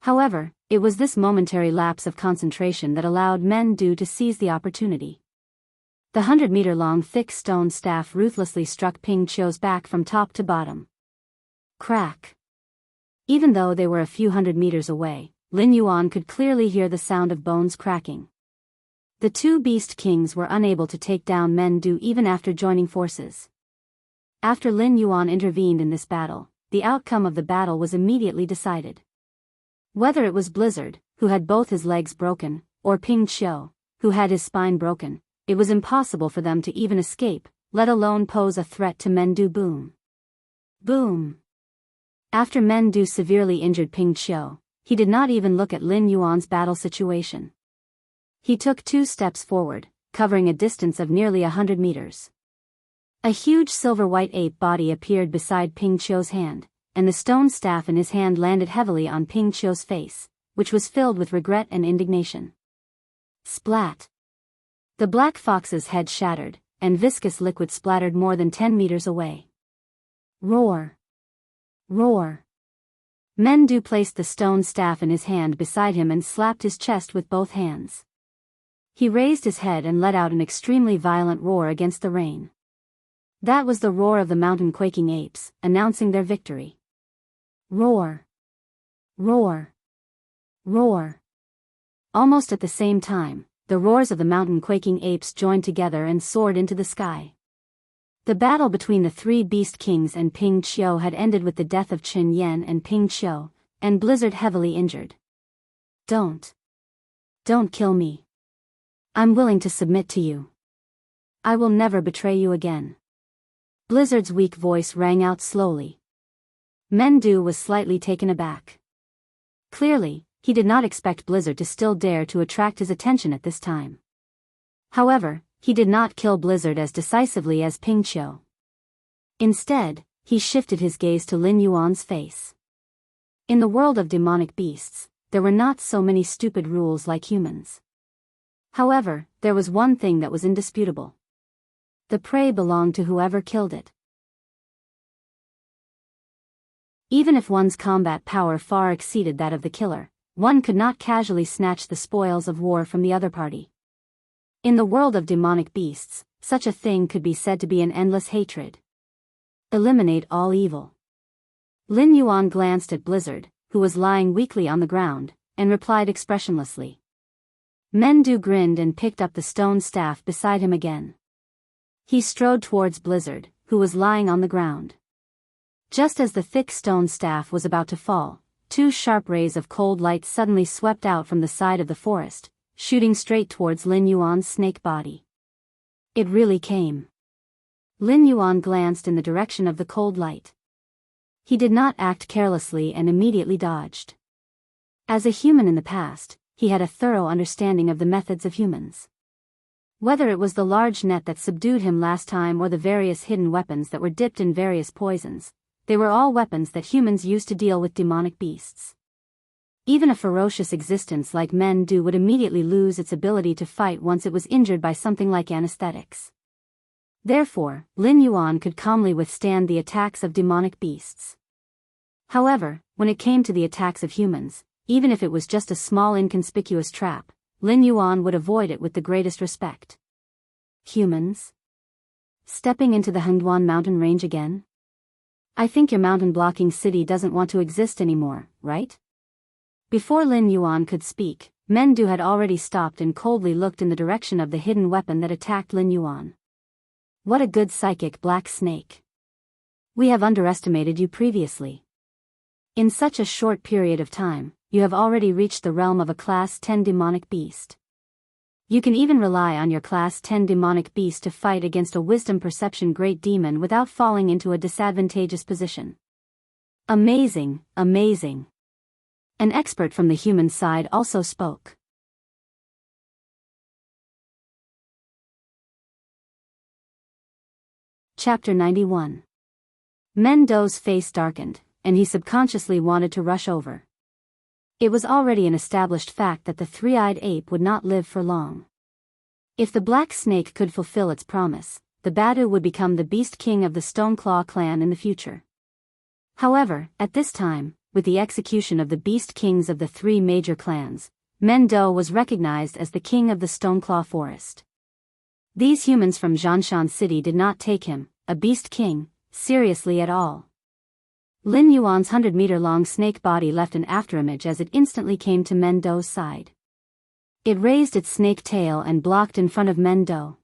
However, it was this momentary lapse of concentration that allowed Mendu to seize the opportunity. The 100-meter-long thick stone staff ruthlessly struck Ping Qiu's back from top to bottom. Crack! Even though they were a few hundred meters away, Lin Yuan could clearly hear the sound of bones cracking. The two beast kings were unable to take down Mendu even after joining forces. After Lin Yuan intervened in this battle, the outcome of the battle was immediately decided. Whether it was Blizzard, who had both his legs broken, or Ping Qiu, who had his spine broken, it was impossible for them to even escape, let alone pose a threat to Mendu. Boom! Boom! After Mendu severely injured Ping Qiu, he did not even look at Lin Yuan's battle situation. He took 2 steps forward, covering a distance of nearly 100 meters. A huge silver-white ape body appeared beside Ping Qiu's hand, and the stone staff in his hand landed heavily on Ping Qiu's face, which was filled with regret and indignation. Splat! The black fox's head shattered, and viscous liquid splattered more than 10 meters away. Roar! Roar! Mendu placed the stone staff in his hand beside him and slapped his chest with both hands. He raised his head and let out an extremely violent roar against the rain. That was the roar of the mountain-quaking apes, announcing their victory. Roar! Roar! Roar! Almost at the same time, the roars of the mountain-quaking apes joined together and soared into the sky. The battle between the 3 beast kings and Ping Qiu had ended with the death of Qin Yan and Ping Qiu, and Blizzard heavily injured. Don't kill me. I'm willing to submit to you. I will never betray you again. Blizzard's weak voice rang out slowly. Mendu was slightly taken aback. Clearly, he did not expect Blizzard to still dare to attract his attention at this time. However, he did not kill Blizzard as decisively as Ping Qiu. Instead, he shifted his gaze to Lin Yuan's face. In the world of demonic beasts, there were not so many stupid rules like humans. However, there was one thing that was indisputable. The prey belonged to whoever killed it. Even if one's combat power far exceeded that of the killer, one could not casually snatch the spoils of war from the other party. In the world of demonic beasts, such a thing could be said to be an endless hatred. Eliminate all evil. Lin Yuan glanced at Blizzard, who was lying weakly on the ground, and replied expressionlessly. Mendu grinned and picked up the stone staff beside him again. He strode towards Blizzard, who was lying on the ground. Just as the thick stone staff was about to fall, 2 sharp rays of cold light suddenly swept out from the side of the forest, shooting straight towards Lin Yuan's snake body. It really came. Lin Yuan glanced in the direction of the cold light. He did not act carelessly and immediately dodged. As a human in the past, he had a thorough understanding of the methods of humans. Whether it was the large net that subdued him last time or the various hidden weapons that were dipped in various poisons, they were all weapons that humans used to deal with demonic beasts. Even a ferocious existence like men do would immediately lose its ability to fight once it was injured by something like anesthetics. Therefore, Lin Yuan could calmly withstand the attacks of demonic beasts. However, when it came to the attacks of humans, even if it was just a small inconspicuous trap, Lin Yuan would avoid it with the greatest respect. Humans? Stepping into the Hengduan mountain range again? I think your mountain-blocking city doesn't want to exist anymore, right? Before Lin Yuan could speak, Mendu had already stopped and coldly looked in the direction of the hidden weapon that attacked Lin Yuan. What a good psychic black snake. We have underestimated you previously. In such a short period of time, you have already reached the realm of a Class 10 demonic beast. You can even rely on your Class 10 demonic beast to fight against a wisdom perception great demon without falling into a disadvantageous position. Amazing, amazing. An expert from the human side also spoke. Chapter 91. Mendo's face darkened, and he subconsciously wanted to rush over. It was already an established fact that the three-eyed ape would not live for long. If the black snake could fulfill its promise, the Badu would become the beast king of the Stoneclaw clan in the future. However, at this time, with the execution of the beast kings of the three major clans, Mendo was recognized as the king of the Stoneclaw forest. These humans from Zhanshan City did not take him, a beast king, seriously at all. Lin Yuan's 100-meter-long snake body left an afterimage as it instantly came to Mendo's side. It raised its snake tail and blocked in front of Mendo.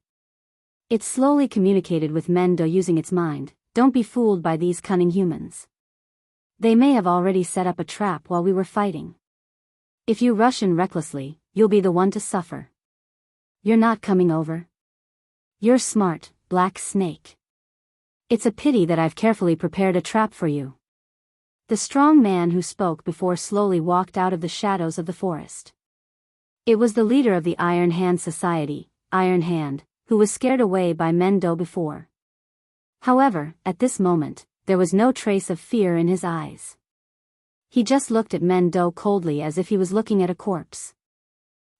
It slowly communicated with Mendo using its mind. Don't be fooled by these cunning humans. They may have already set up a trap while we were fighting. If you rush in recklessly, you'll be the one to suffer. You're not coming over. You're smart, black snake. It's a pity that I've carefully prepared a trap for you. The strong man who spoke before slowly walked out of the shadows of the forest. It was the leader of the Iron Hand Society, Iron Hand, who was scared away by Mendo before. However, at this moment, there was no trace of fear in his eyes. He just looked at Mendo coldly as if he was looking at a corpse.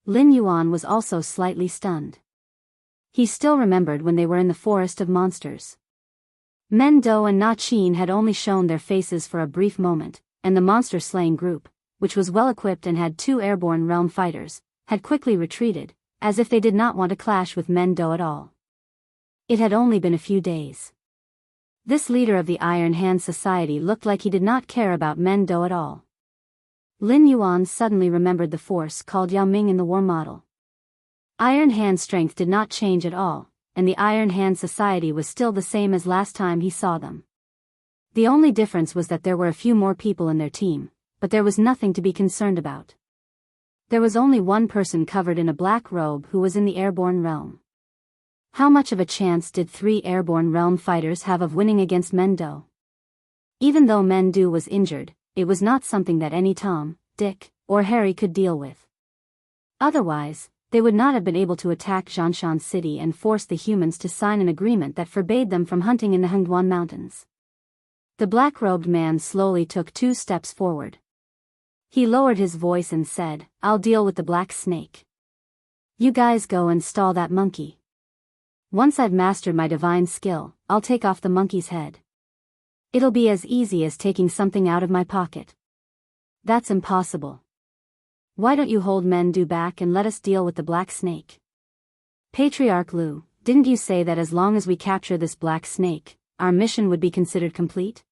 Lin Yuan was also slightly stunned. He still remembered when they were in the Forest of Monsters. Mendo and Na Qin had only shown their faces for a brief moment, and the monster-slaying group, which was well-equipped and had 2 airborne realm fighters, had quickly retreated, as if they did not want to clash with Mendo at all. It had only been a few days. This leader of the Iron Hand Society looked like he did not care about Mendo at all. Lin Yuan suddenly remembered the force called Yao Ming in the war model. Iron Hand strength did not change at all, and the Iron Hand Society was still the same as last time he saw them. The only difference was that there were a few more people in their team, but there was nothing to be concerned about. There was only one person covered in a black robe who was in the airborne realm. How much of a chance did 3 airborne realm fighters have of winning against Mendo? Even though Mendu was injured, it was not something that any Tom, Dick, or Harry could deal with. Otherwise, they would not have been able to attack Zhanshan City and force the humans to sign an agreement that forbade them from hunting in the Hengduan Mountains. The black-robed man slowly took 2 steps forward. He lowered his voice and said, "I'll deal with the black snake. You guys go and stall that monkey. Once I've mastered my divine skill, I'll take off the monkey's head. It'll be as easy as taking something out of my pocket." "That's impossible. Why don't you hold Mendu back and let us deal with the black snake?" "Patriarch Lu, didn't you say that as long as we capture this black snake, our mission would be considered complete?"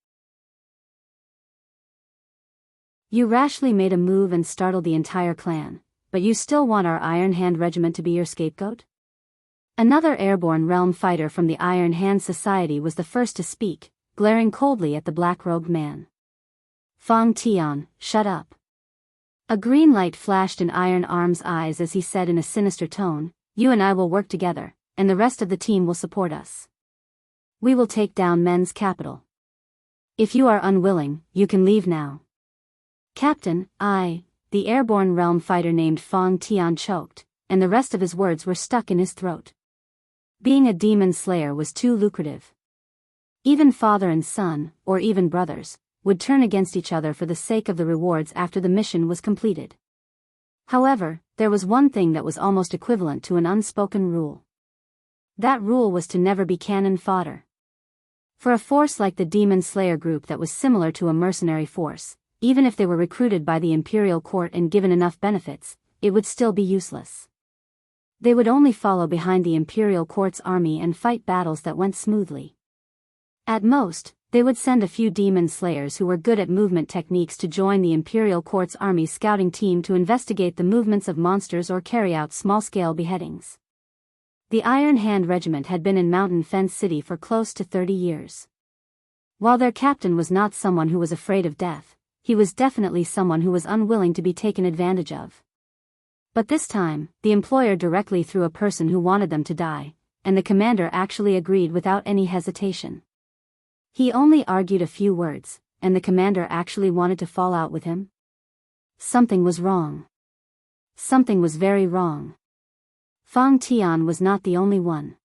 "You rashly made a move and startled the entire clan, but you still want our Iron Hand regiment to be your scapegoat?" Another airborne realm fighter from the Iron Hand Society was the first to speak, glaring coldly at the black-robed man. "Fang Tian, shut up." A green light flashed in Iron Arm's eyes as he said in a sinister tone, "You and I will work together, and the rest of the team will support us. We will take down Men's capital. If you are unwilling, you can leave now." "Captain, the airborne realm fighter named Fang Tian choked, and the rest of his words were stuck in his throat. Being a demon slayer was too lucrative. Even father and son, or even brothers, would turn against each other for the sake of the rewards after the mission was completed. However, there was one thing that was almost equivalent to an unspoken rule. That rule was to never be cannon fodder. For a force like the Demon Slayer group that was similar to a mercenary force, even if they were recruited by the Imperial Court and given enough benefits, it would still be useless. They would only follow behind the Imperial Court's army and fight battles that went smoothly. At most, they would send a few demon slayers who were good at movement techniques to join the Imperial Court's army's scouting team to investigate the movements of monsters or carry out small-scale beheadings. The Iron Hand Regiment had been in Mountain Fence City for close to 30 years. While their captain was not someone who was afraid of death, he was definitely someone who was unwilling to be taken advantage of. But this time, the employer directly threw a person who wanted them to die, and the commander actually agreed without any hesitation. He only argued a few words, and the commander actually wanted to fall out with him. Something was wrong. Something was very wrong. Fang Tian was not the only one.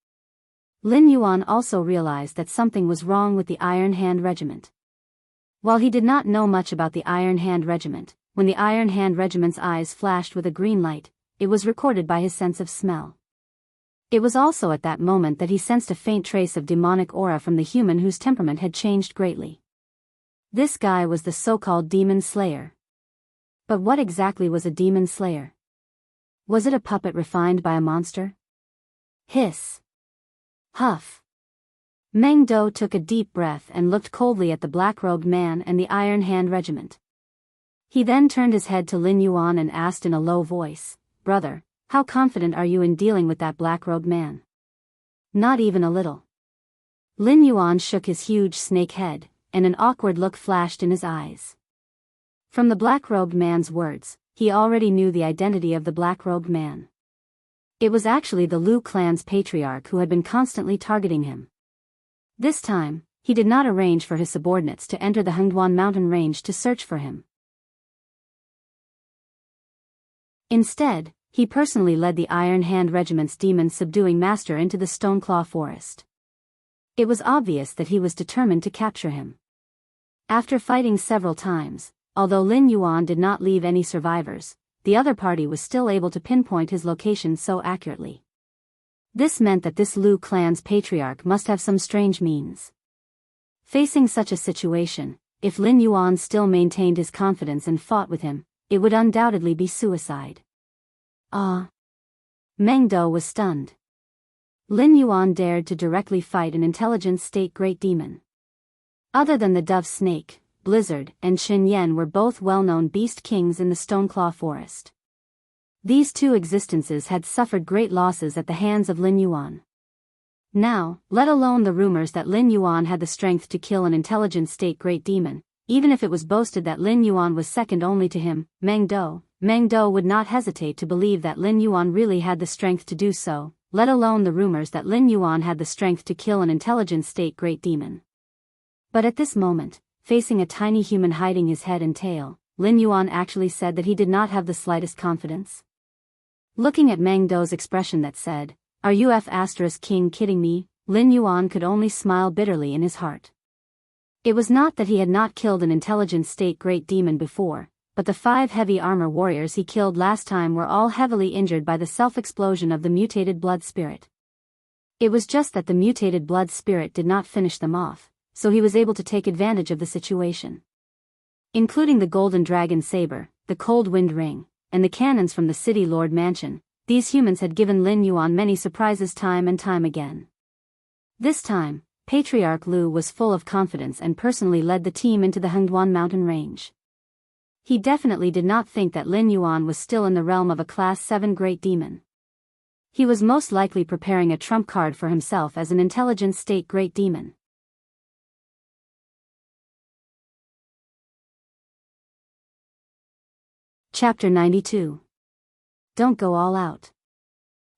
Lin Yuan also realized that something was wrong with the Iron Hand Regiment. While he did not know much about the Iron Hand Regiment, when the Iron Hand Regiment's eyes flashed with a green light, it was recorded by his sense of smell. It was also at that moment that he sensed a faint trace of demonic aura from the human whose temperament had changed greatly. This guy was the so-called Demon Slayer. But what exactly was a Demon Slayer? Was it a puppet refined by a monster? Hiss. Huff. Meng Do took a deep breath and looked coldly at the black-robed man and the Iron Hand Regiment. He then turned his head to Lin Yuan and asked in a low voice, "Brother, how confident are you in dealing with that black-robed man?" "Not even a little." Lin Yuan shook his huge snake head, and an awkward look flashed in his eyes. From the black-robed man's words, he already knew the identity of the black-robed man. It was actually the Lu clan's patriarch who had been constantly targeting him. This time, he did not arrange for his subordinates to enter the Hengduan mountain range to search for him. Instead, he personally led the Iron Hand Regiment's demon-subduing master into the Stoneclaw Forest. It was obvious that he was determined to capture him. After fighting several times, although Lin Yuan did not leave any survivors, the other party was still able to pinpoint his location so accurately. This meant that this Lu clan's patriarch must have some strange means. Facing such a situation, if Lin Yuan still maintained his confidence and fought with him, it would undoubtedly be suicide. Meng Do was stunned. Lin Yuan dared to directly fight an intelligent state great demon. Other than the Dove Snake, Blizzard, and Qin Yan were both well-known beast kings in the Stoneclaw Forest. These two existences had suffered great losses at the hands of Lin Yuan. Now, let alone the rumors that Lin Yuan had the strength to kill an intelligent state great demon, even if it was boasted that Lin Yuan was second only to him, Meng Do would not hesitate to believe that Lin Yuan really had the strength to do so, let alone the rumors that Lin Yuan had the strength to kill an intelligent state great demon. But at this moment, facing a tiny human hiding his head and tail, Lin Yuan actually said that he did not have the slightest confidence. Looking at Meng Do's expression that said, "Are you king kidding me?" Lin Yuan could only smile bitterly in his heart. It was not that he had not killed an intelligent state great demon before, but the 5 heavy armor warriors he killed last time were all heavily injured by the self-explosion of the mutated blood spirit. It was just that the mutated blood spirit did not finish them off, so he was able to take advantage of the situation. Including the golden dragon saber, the cold wind ring, and the cannons from the city lord mansion, these humans had given Lin Yuan many surprises time and time again. This time, Patriarch Lu was full of confidence and personally led the team into the Hengduan mountain range. He definitely did not think that Lin Yuan was still in the realm of a Class 7 great demon. He was most likely preparing a trump card for himself as an intelligent state great demon. Chapter 92. Don't go all out.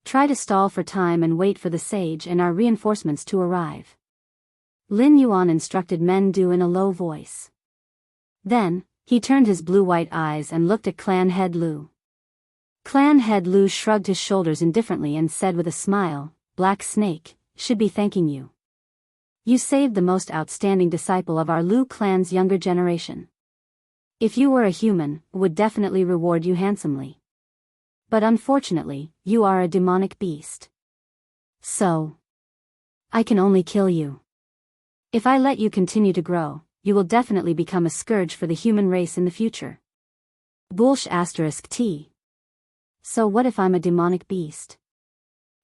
Try to stall for time and wait for the sage and our reinforcements to arrive. Lin Yuan instructed Meng Do in a low voice. Then, he turned his blue-white eyes and looked at clan head Lu. Clan head Lu shrugged his shoulders indifferently and said with a smile, Black Snake should be thanking you. You saved the most outstanding disciple of our Lu clan's younger generation. If you were a human, would definitely reward you handsomely. But unfortunately, you are a demonic beast. So, I can only kill you. If I let you continue to grow, you will definitely become a scourge for the human race in the future. Bullsh *T. So what if I'm a demonic beast?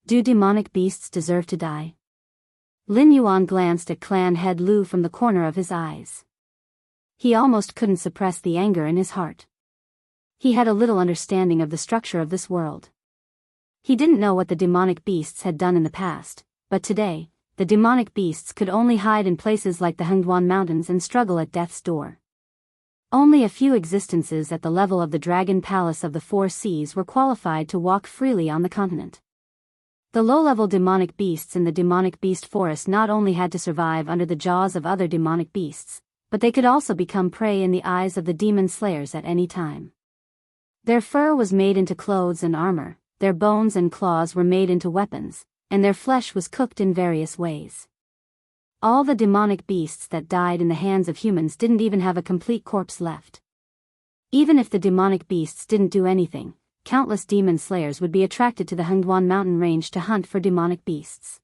Do demonic beasts deserve to die? Lin Yuan glanced at clan head Lu from the corner of his eyes. He almost couldn't suppress the anger in his heart. He had a little understanding of the structure of this world. He didn't know what the demonic beasts had done in the past, but today, the demonic beasts could only hide in places like the Hengduan Mountains and struggle at death's door. Only a few existences at the level of the Dragon Palace of the Four Seas were qualified to walk freely on the continent. The low-level demonic beasts in the demonic beast forest not only had to survive under the jaws of other demonic beasts, but they could also become prey in the eyes of the demon slayers at any time. Their fur was made into clothes and armor, their bones and claws were made into weapons, and their flesh was cooked in various ways. All the demonic beasts that died in the hands of humans didn't even have a complete corpse left. Even if the demonic beasts didn't do anything, countless demon slayers would be attracted to the Hengduan mountain range to hunt for demonic beasts.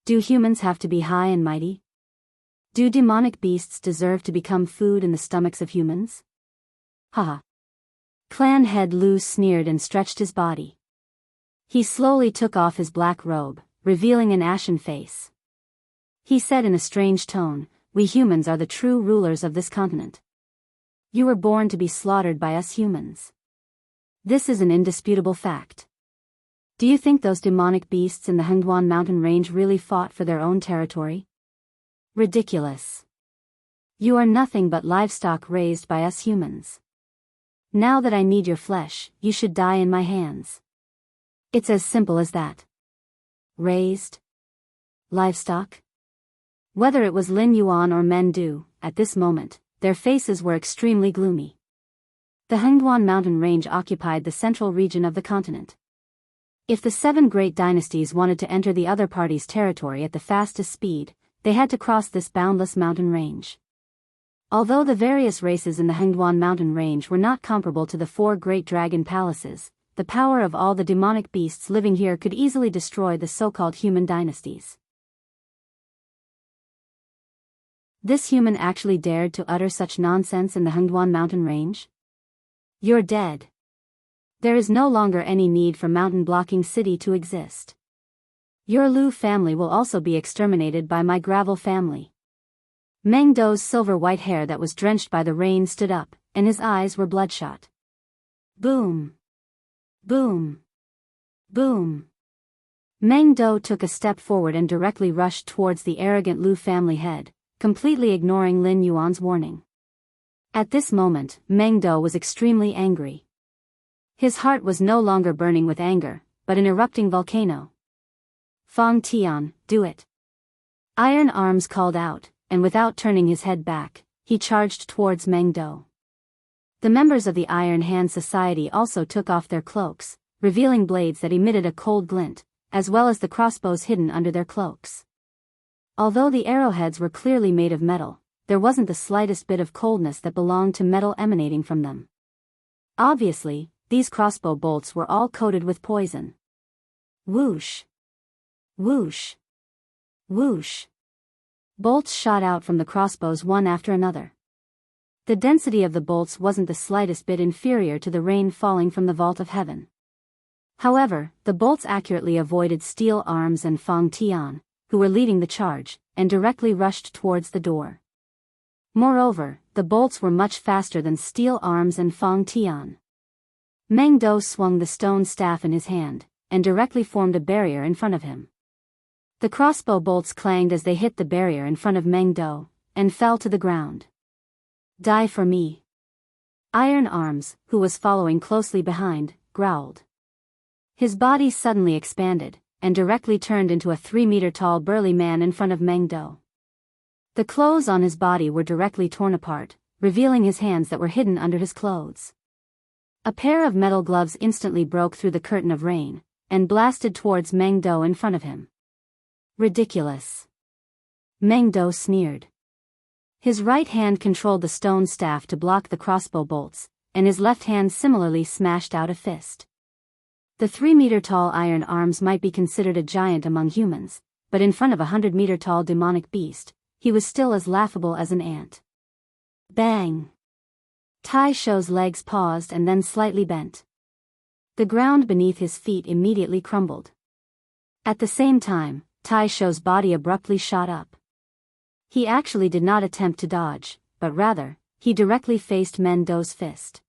Do humans have to be high and mighty? Do demonic beasts deserve to become food in the stomachs of humans? Haha. Clan head Lu sneered and stretched his body. He slowly took off his black robe, revealing an ashen face. He said in a strange tone, We humans are the true rulers of this continent. You were born to be slaughtered by us humans. This is an indisputable fact. Do you think those demonic beasts in the Hengduan mountain range really fought for their own territory? Ridiculous. You are nothing but livestock raised by us humans. Now that I need your flesh, you should die in my hands. It's as simple as that. Raised? Livestock? Whether it was Lin Yuan or Men Du, at this moment, their faces were extremely gloomy. The Hengduan mountain range occupied the central region of the continent. If the 7 great dynasties wanted to enter the other party's territory at the fastest speed, they had to cross this boundless mountain range. Although the various races in the Hengduan mountain range were not comparable to the 4 great dragon palaces, the power of all the demonic beasts living here could easily destroy the so-called human dynasties. This human actually dared to utter such nonsense in the Hengduan mountain range? You're dead. There is no longer any need for mountain-blocking city to exist. Your Lu family will also be exterminated by my gravel family. Meng Dou's silver-white hair that was drenched by the rain stood up, and his eyes were bloodshot. Boom. Boom. Boom. Meng Dou took a step forward and directly rushed towards the arrogant Lu family head, completely ignoring Lin Yuan's warning. At this moment, Meng Dou was extremely angry. His heart was no longer burning with anger, but an erupting volcano. Fang Tian, do it. Iron Arms called out, and without turning his head back, he charged towards Meng Dou. The members of the Iron Hand Society also took off their cloaks, revealing blades that emitted a cold glint, as well as the crossbows hidden under their cloaks. Although the arrowheads were clearly made of metal, there wasn't the slightest bit of coldness that belonged to metal emanating from them. Obviously, these crossbow bolts were all coated with poison. Whoosh! Whoosh! Whoosh! Bolts shot out from the crossbows one after another. The density of the bolts wasn't the slightest bit inferior to the rain falling from the vault of heaven. However, the bolts accurately avoided Steel Arms and Fang Tian, who were leading the charge, and directly rushed towards the door. Moreover, the bolts were much faster than Steel Arms and Fang Tian. Meng Dou swung the stone staff in his hand, and directly formed a barrier in front of him. The crossbow bolts clanged as they hit the barrier in front of Meng Dou, and fell to the ground. Die for me. Iron Arms, who was following closely behind, growled. His body suddenly expanded, and directly turned into a 3-meter-tall burly man in front of Meng Dou. The clothes on his body were directly torn apart, revealing his hands that were hidden under his clothes. A pair of metal gloves instantly broke through the curtain of rain, and blasted towards Meng Do in front of him. Ridiculous. Meng Do sneered. His right hand controlled the stone staff to block the crossbow bolts, and his left hand similarly smashed out a fist. The 3-meter-tall iron arms might be considered a giant among humans, but in front of a 100-meter-tall demonic beast, he was still as laughable as an ant. Bang! Tai Shou's legs paused and then slightly bent. The ground beneath his feet immediately crumbled. At the same time, Tai Shou's body abruptly shot up. He actually did not attempt to dodge, but rather, he directly faced Meng Do's fist.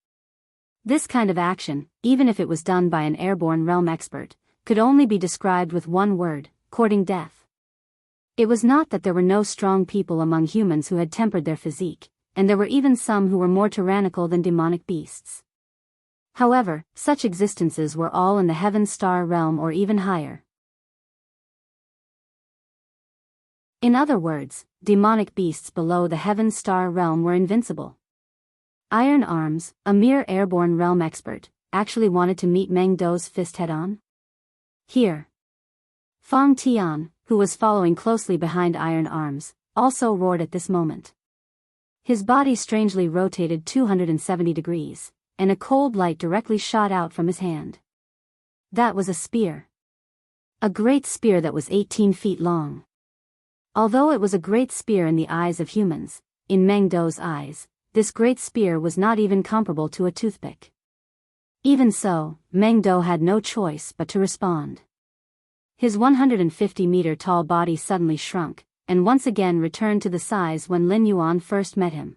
This kind of action, even if it was done by an airborne realm expert, could only be described with one word: courting death. It was not that there were no strong people among humans who had tempered their physique, and there were even some who were more tyrannical than demonic beasts. However, such existences were all in the Heaven Star realm or even higher. In other words, demonic beasts below the Heaven Star realm were invincible. Iron Arms, a mere airborne realm expert, actually wanted to meet Meng Do's fist head-on? Here. Fang Tian, who was following closely behind Iron Arms, also roared at this moment. His body strangely rotated 270 degrees, and a cold light directly shot out from his hand. That was a spear. A great spear that was 18 feet long. Although it was a great spear in the eyes of humans, in Meng Do's eyes, this great spear was not even comparable to a toothpick. Even so, Meng Do had no choice but to respond. His 150-meter-tall body suddenly shrunk, and once again returned to the size when Lin Yuan first met him.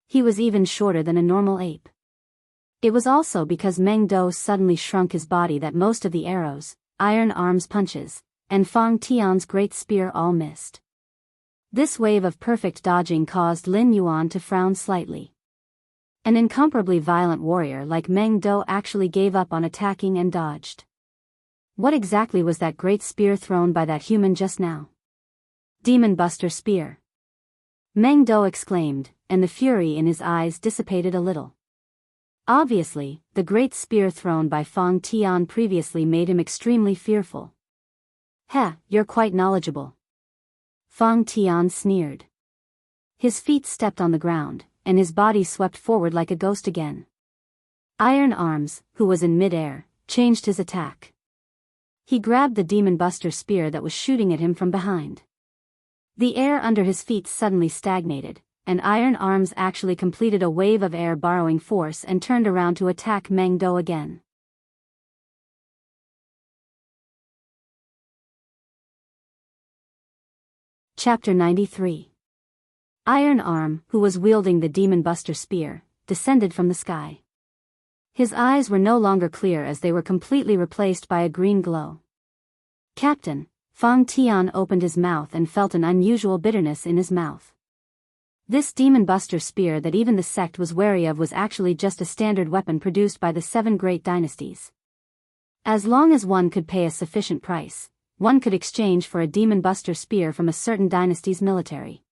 He was even shorter than a normal ape. It was also because Meng Do suddenly shrunk his body that most of the arrows, Iron Arms punches, and Fang Tian's great spear all missed. This wave of perfect dodging caused Lin Yuan to frown slightly. An incomparably violent warrior like Meng Do actually gave up on attacking and dodged. What exactly was that great spear thrown by that human just now? Demon Buster Spear. Meng Do exclaimed, and the fury in his eyes dissipated a little. Obviously, the great spear thrown by Fang Tian previously made him extremely fearful. Heh, you're quite knowledgeable. Fang Tian sneered. His feet stepped on the ground, and his body swept forward like a ghost again. Iron Arms, who was in mid-air, changed his attack. He grabbed the Demon Buster Spear that was shooting at him from behind. The air under his feet suddenly stagnated, and Iron Arms actually completed a wave of air borrowing force and turned around to attack Meng Do again. Chapter 93. Iron Arm, who was wielding the Demon Buster Spear, descended from the sky. His eyes were no longer clear as they were completely replaced by a green glow. Captain, Fang Tian opened his mouth and felt an unusual bitterness in his mouth. This Demon Buster Spear that even the sect was wary of was actually just a standard weapon produced by the 7 great dynasties. As long as one could pay a sufficient price, one could exchange for a Demon Buster Spear from a certain dynasty's military.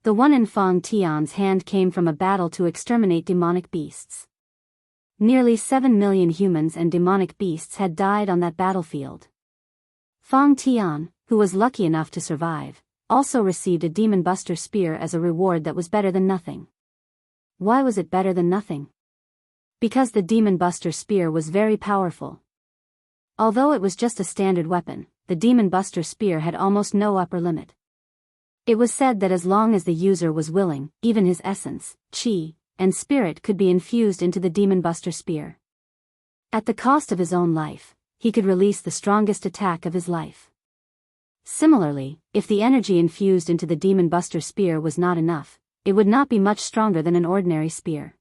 The one in Fang Tian's hand came from a battle to exterminate demonic beasts. Nearly 7 million humans and demonic beasts had died on that battlefield. Fang Tian, who was lucky enough to survive, also received a Demon Buster Spear as a reward that was better than nothing. Why was it better than nothing? Because the Demon Buster Spear was very powerful. Although it was just a standard weapon, the Demon Buster Spear had almost no upper limit. It was said that as long as the user was willing, even his essence, chi, and spirit could be infused into the Demon Buster Spear. At the cost of his own life, he could release the strongest attack of his life. Similarly, if the energy infused into the Demon Buster Spear was not enough, it would not be much stronger than an ordinary spear.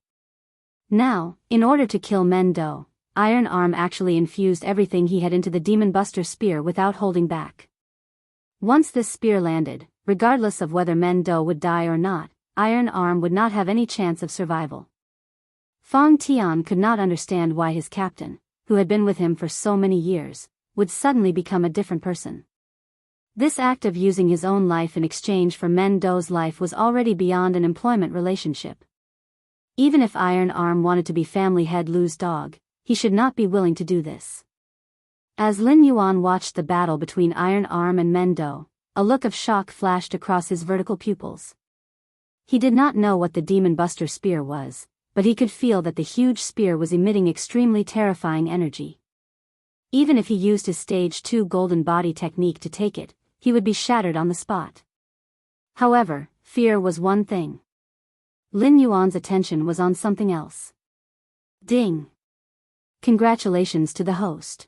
Now, in order to kill Meng Do, Iron Arm actually infused everything he had into the Demon Buster Spear without holding back. Once this spear landed, regardless of whether Meng Do would die or not, Iron Arm would not have any chance of survival. Fang Tian could not understand why his captain, who had been with him for so many years, would suddenly become a different person. This act of using his own life in exchange for Meng Do's life was already beyond an employment relationship. Even if Iron Arm wanted to be family head Lu's dog, he should not be willing to do this. As Lin Yuan watched the battle between Iron Arm and Mendo, a look of shock flashed across his vertical pupils. He did not know what the Demon Buster Spear was, but he could feel that the huge spear was emitting extremely terrifying energy. Even if he used his Stage 2 Golden Body technique to take it, he would be shattered on the spot. However, fear was one thing. Lin Yuan's attention was on something else. Ding! Congratulations to the host.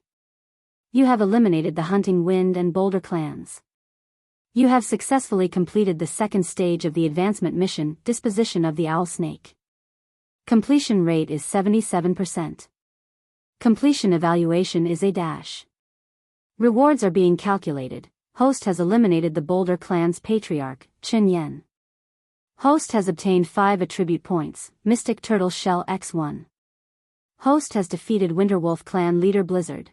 You have eliminated the Hunting Wind and Boulder clans. You have successfully completed the second stage of the advancement mission, Disposition of the Owl Snake. Completion rate is 77%. Completion evaluation is A-. Rewards are being calculated. Host has eliminated the Boulder clan's patriarch, Chen Yan. Host has obtained 5 attribute points, Mystic Turtle Shell X1. Host has defeated Winterwolf clan leader Blizzard.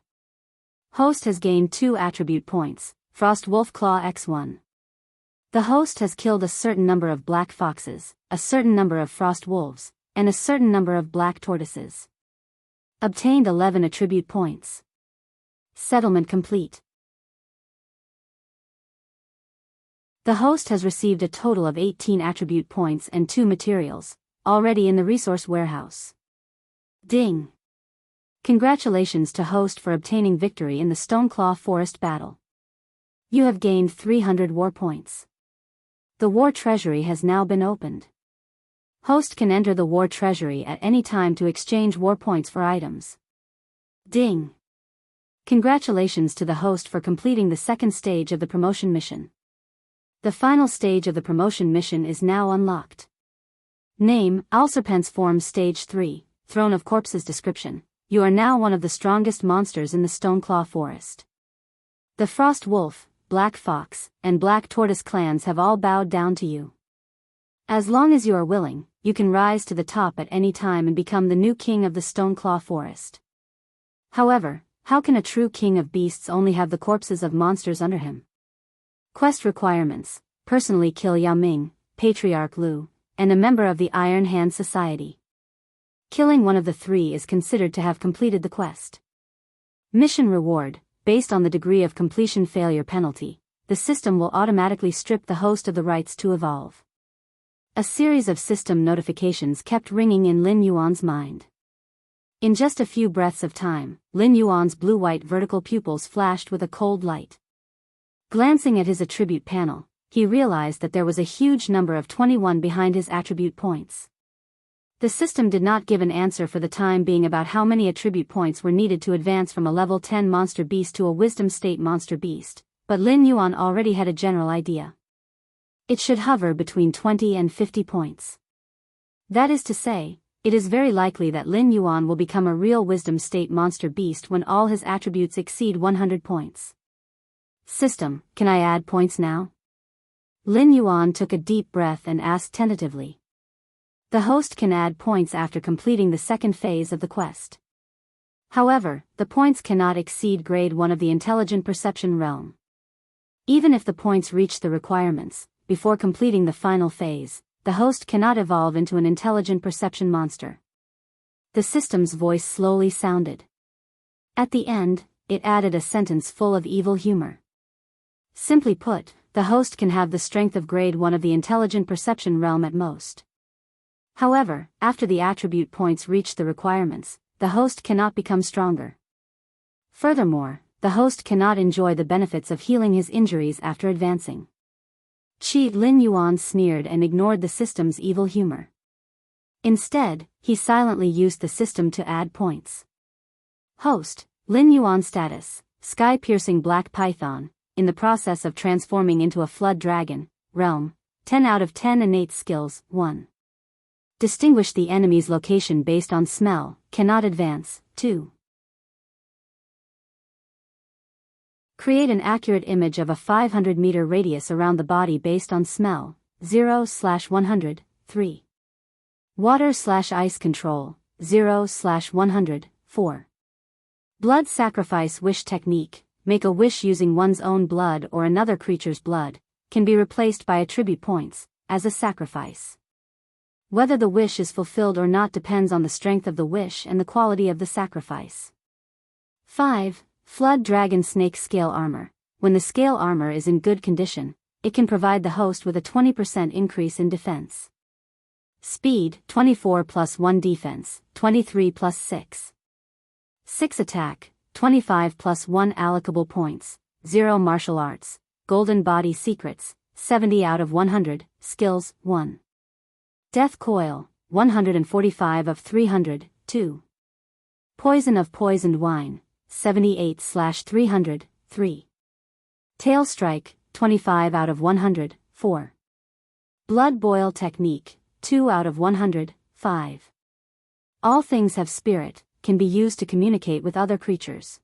Host has gained 2 attribute points, Frost Wolf Claw X1. The host has killed a certain number of black foxes, a certain number of frost wolves, and a certain number of black tortoises. Obtained 11 attribute points. Settlement complete. The host has received a total of 18 attribute points and 2 materials, already in the resource warehouse. Ding! Congratulations to host for obtaining victory in the Stoneclaw Forest battle. You have gained 300 war points. The war treasury has now been opened. Host can enter the war treasury at any time to exchange war points for items. Ding! Congratulations to the host for completing the second stage of the promotion mission. The final stage of the promotion mission is now unlocked. Name, Owlserpent's Form Stage 3, Throne of Corpses. Description: you are now one of the strongest monsters in the Stoneclaw Forest. The Frost Wolf, Black Fox, and Black Tortoise clans have all bowed down to you. As long as you are willing, you can rise to the top at any time and become the new king of the Stoneclaw Forest. However, how can a true king of beasts only have the corpses of monsters under him? Quest requirements: personally kill Yao Ming, Patriarch Lu, and a member of the Iron Hand Society. Killing one of the 3 is considered to have completed the quest. Mission reward: based on the degree of completion failure penalty, the system will automatically strip the host of the rights to evolve. A series of system notifications kept ringing in Lin Yuan's mind. In just a few breaths of time, Lin Yuan's blue-white vertical pupils flashed with a cold light. Glancing at his attribute panel, he realized that there was a huge number of 21 behind his attribute points. The system did not give an answer for the time being about how many attribute points were needed to advance from a level 10 monster beast to a wisdom state monster beast, but Lin Yuan already had a general idea. It should hover between 20 and 50 points. That is to say, it is very likely that Lin Yuan will become a real wisdom state monster beast when all his attributes exceed 100 points. System, can I add points now? Lin Yuan took a deep breath and asked tentatively. The host can add points after completing the second phase of the quest. However, the points cannot exceed grade 1 of the intelligent perception realm. Even if the points reach the requirements, before completing the final phase, the host cannot evolve into an intelligent perception monster. The system's voice slowly sounded. At the end, it added a sentence full of evil humor. Simply put, the host can have the strength of grade 1 of the intelligent perception realm at most. However, after the attribute points reach the requirements, the host cannot become stronger. Furthermore, the host cannot enjoy the benefits of healing his injuries after advancing. Lin Yuan sneered and ignored the system's evil humor. Instead, he silently used the system to add points. Host, Lin Yuan status, Sky-Piercing Black Python, in the process of transforming into a Flood Dragon, realm, 10 out of 10 innate skills, 1. Distinguish the enemy's location based on smell, cannot advance, 2. Create an accurate image of a 500-meter radius around the body based on smell, 0/100, 3. Water/ice control, 0/100, 4. Blood sacrifice wish technique, make a wish using one's own blood or another creature's blood, can be replaced by attribute points, as a sacrifice. Whether the wish is fulfilled or not depends on the strength of the wish and the quality of the sacrifice. 5. Flood Dragon Snake Scale Armor. When the scale armor is in good condition, it can provide the host with a 20% increase in defense. Speed, 24 plus 1 defense, 23 plus 6. 6 attack, 25 plus 1 allocable points, 0 martial arts, golden body secrets, 70 out of 100, skills, 1. Death Coil, 145 of 300, 2. Poison of Poisoned Wine, 78/300, 3. Tail Strike, 25 out of 100, 4. Blood Boil Technique, 2 out of 100, 5. All Things Have Spirit, can be used to communicate with other creatures.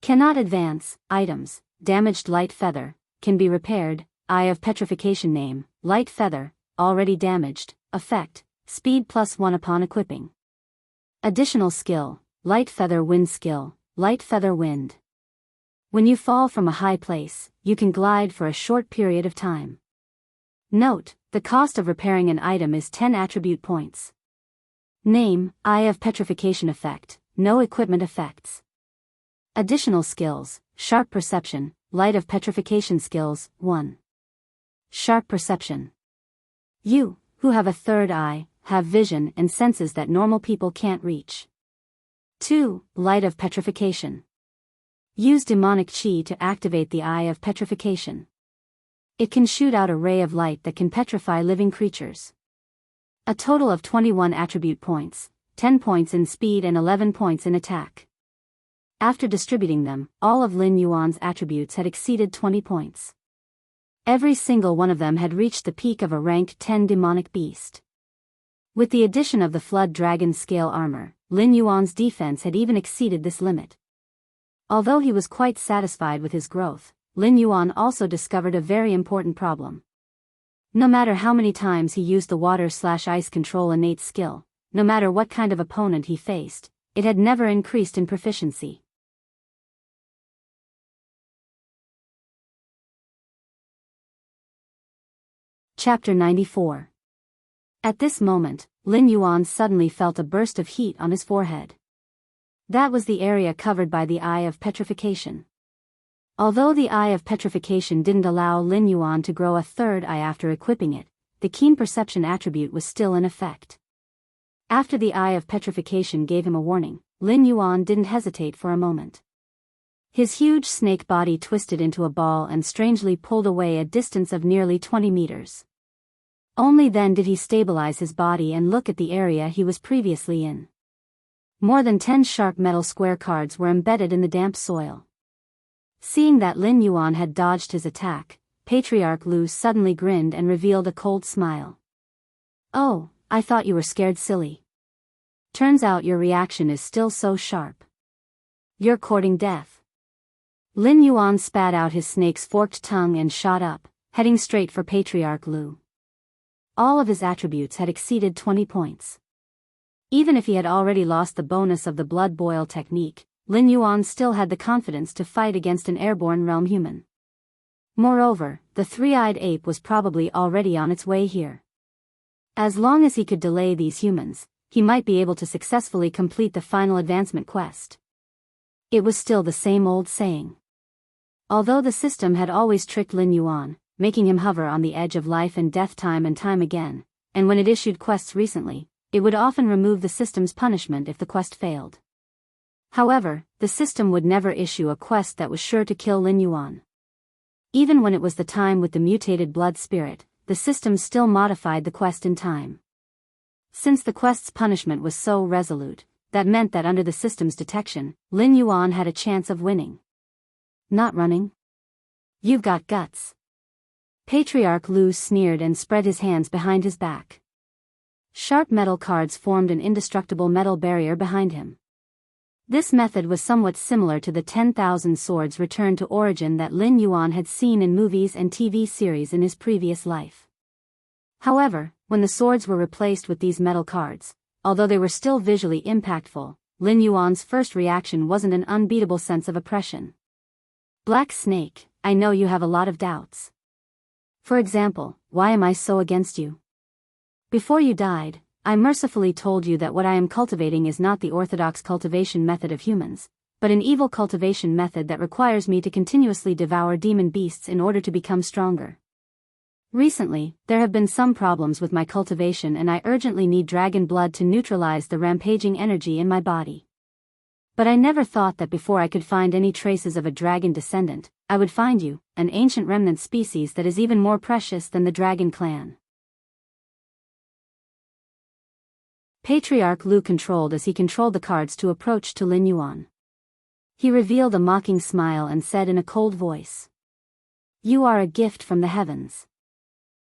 Cannot advance, items, damaged light feather, can be repaired, Eye of Petrification name, light feather, already damaged, effect, speed +1 upon equipping. Additional skill, light feather wind skill, light feather wind. When you fall from a high place, you can glide for a short period of time. Note, the cost of repairing an item is 10 attribute points. Name, Eye of Petrification effect, no equipment effects. Additional skills, Sharp Perception, Light of Petrification skills, 1. Sharp Perception. You, who have a third eye, have vision and senses that normal people can't reach. 2. Light of Petrification. Use demonic chi to activate the Eye of Petrification. It can shoot out a ray of light that can petrify living creatures. A total of 21 attribute points, 10 points in speed and 11 points in attack. After distributing them, all of Lin Yuan's attributes had exceeded 20 points. Every single one of them had reached the peak of a rank 10 demonic beast. With the addition of the Flood Dragon Scale Armor, Lin Yuan's defense had even exceeded this limit. Although he was quite satisfied with his growth, Lin Yuan also discovered a very important problem. No matter how many times he used the water/ice control innate skill, no matter what kind of opponent he faced, it had never increased in proficiency. Chapter 94. At this moment, Lin Yuan suddenly felt a burst of heat on his forehead. That was the area covered by the Eye of Petrification. Although the Eye of Petrification didn't allow Lin Yuan to grow a third eye after equipping it, the keen perception attribute was still in effect. After the Eye of Petrification gave him a warning, Lin Yuan didn't hesitate for a moment. His huge snake body twisted into a ball and strangely pulled away a distance of nearly 20 meters. Only then did he stabilize his body and look at the area he was previously in. More than 10 sharp metal square cards were embedded in the damp soil. Seeing that Lin Yuan had dodged his attack, Patriarch Lu suddenly grinned and revealed a cold smile. "Oh, I thought you were scared silly. Turns out your reaction is still so sharp. You're courting death." Lin Yuan spat out his snake's forked tongue and shot up, heading straight for Patriarch Lu. All of his attributes had exceeded 20 points. Even if he had already lost the bonus of the blood boil technique, Lin Yuan still had the confidence to fight against an airborne realm human. Moreover, the three-eyed ape was probably already on its way here. As long as he could delay these humans, he might be able to successfully complete the final advancement quest. It was still the same old saying. Although the system had always tricked Lin Yuan, making him hover on the edge of life and death time and time again, and when it issued quests recently, it would often remove the system's punishment if the quest failed. However, the system would never issue a quest that was sure to kill Lin Yuan. Even when it was the time with the mutated blood spirit, the system still modified the quest in time. Since the quest's punishment was so resolute, that meant that under the system's detection, Lin Yuan had a chance of winning. Not running? You've got guts. Patriarch Lu sneered and spread his hands behind his back. Sharp metal cards formed an indestructible metal barrier behind him. This method was somewhat similar to the 10,000 swords return to origin that Lin Yuan had seen in movies and TV series in his previous life. However, when the swords were replaced with these metal cards, although they were still visually impactful, Lin Yuan's first reaction wasn't an unbeatable sense of oppression. "Black Snake, I know you have a lot of doubts. For example, why am I so against you? Before you died, I mercifully told you that what I am cultivating is not the orthodox cultivation method of humans, but an evil cultivation method that requires me to continuously devour demon beasts in order to become stronger. Recently, there have been some problems with my cultivation and I urgently need dragon blood to neutralize the rampaging energy in my body. But I never thought that before I could find any traces of a dragon descendant, I would find you, an ancient remnant species that is even more precious than the dragon clan. Patriarch Lu controlled as he controlled the cards to approach to Lin Yuan. He revealed a mocking smile and said in a cold voice, "You are a gift from the heavens.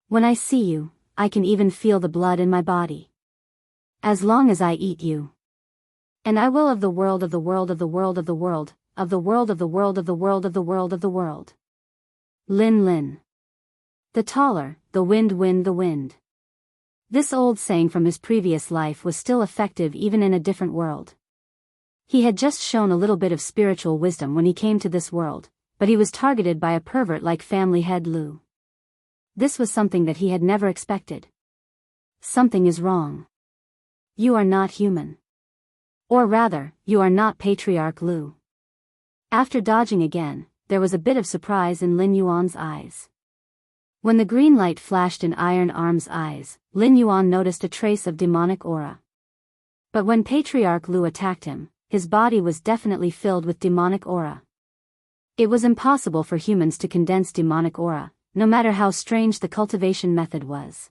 When I see you, I can even feel the blood in my body. As long as I eat you. And I will of the world of the world of the world of the world, of the world of the world of the world of the world of the world. Lin Lin. The taller, the wind wind the wind." This old saying from his previous life was still effective even in a different world. He had just shown a little bit of spiritual wisdom when he came to this world, but he was targeted by a pervert like family head Lu. This was something that he had never expected. Something is wrong. You are not human. Or rather, you are not Patriarch Lu. After dodging again, there was a bit of surprise in Lin Yuan's eyes. When the green light flashed in Iron Arm's eyes, Lin Yuan noticed a trace of demonic aura. But when Patriarch Lu attacked him, his body was definitely filled with demonic aura. It was impossible for humans to condense demonic aura, no matter how strange the cultivation method was.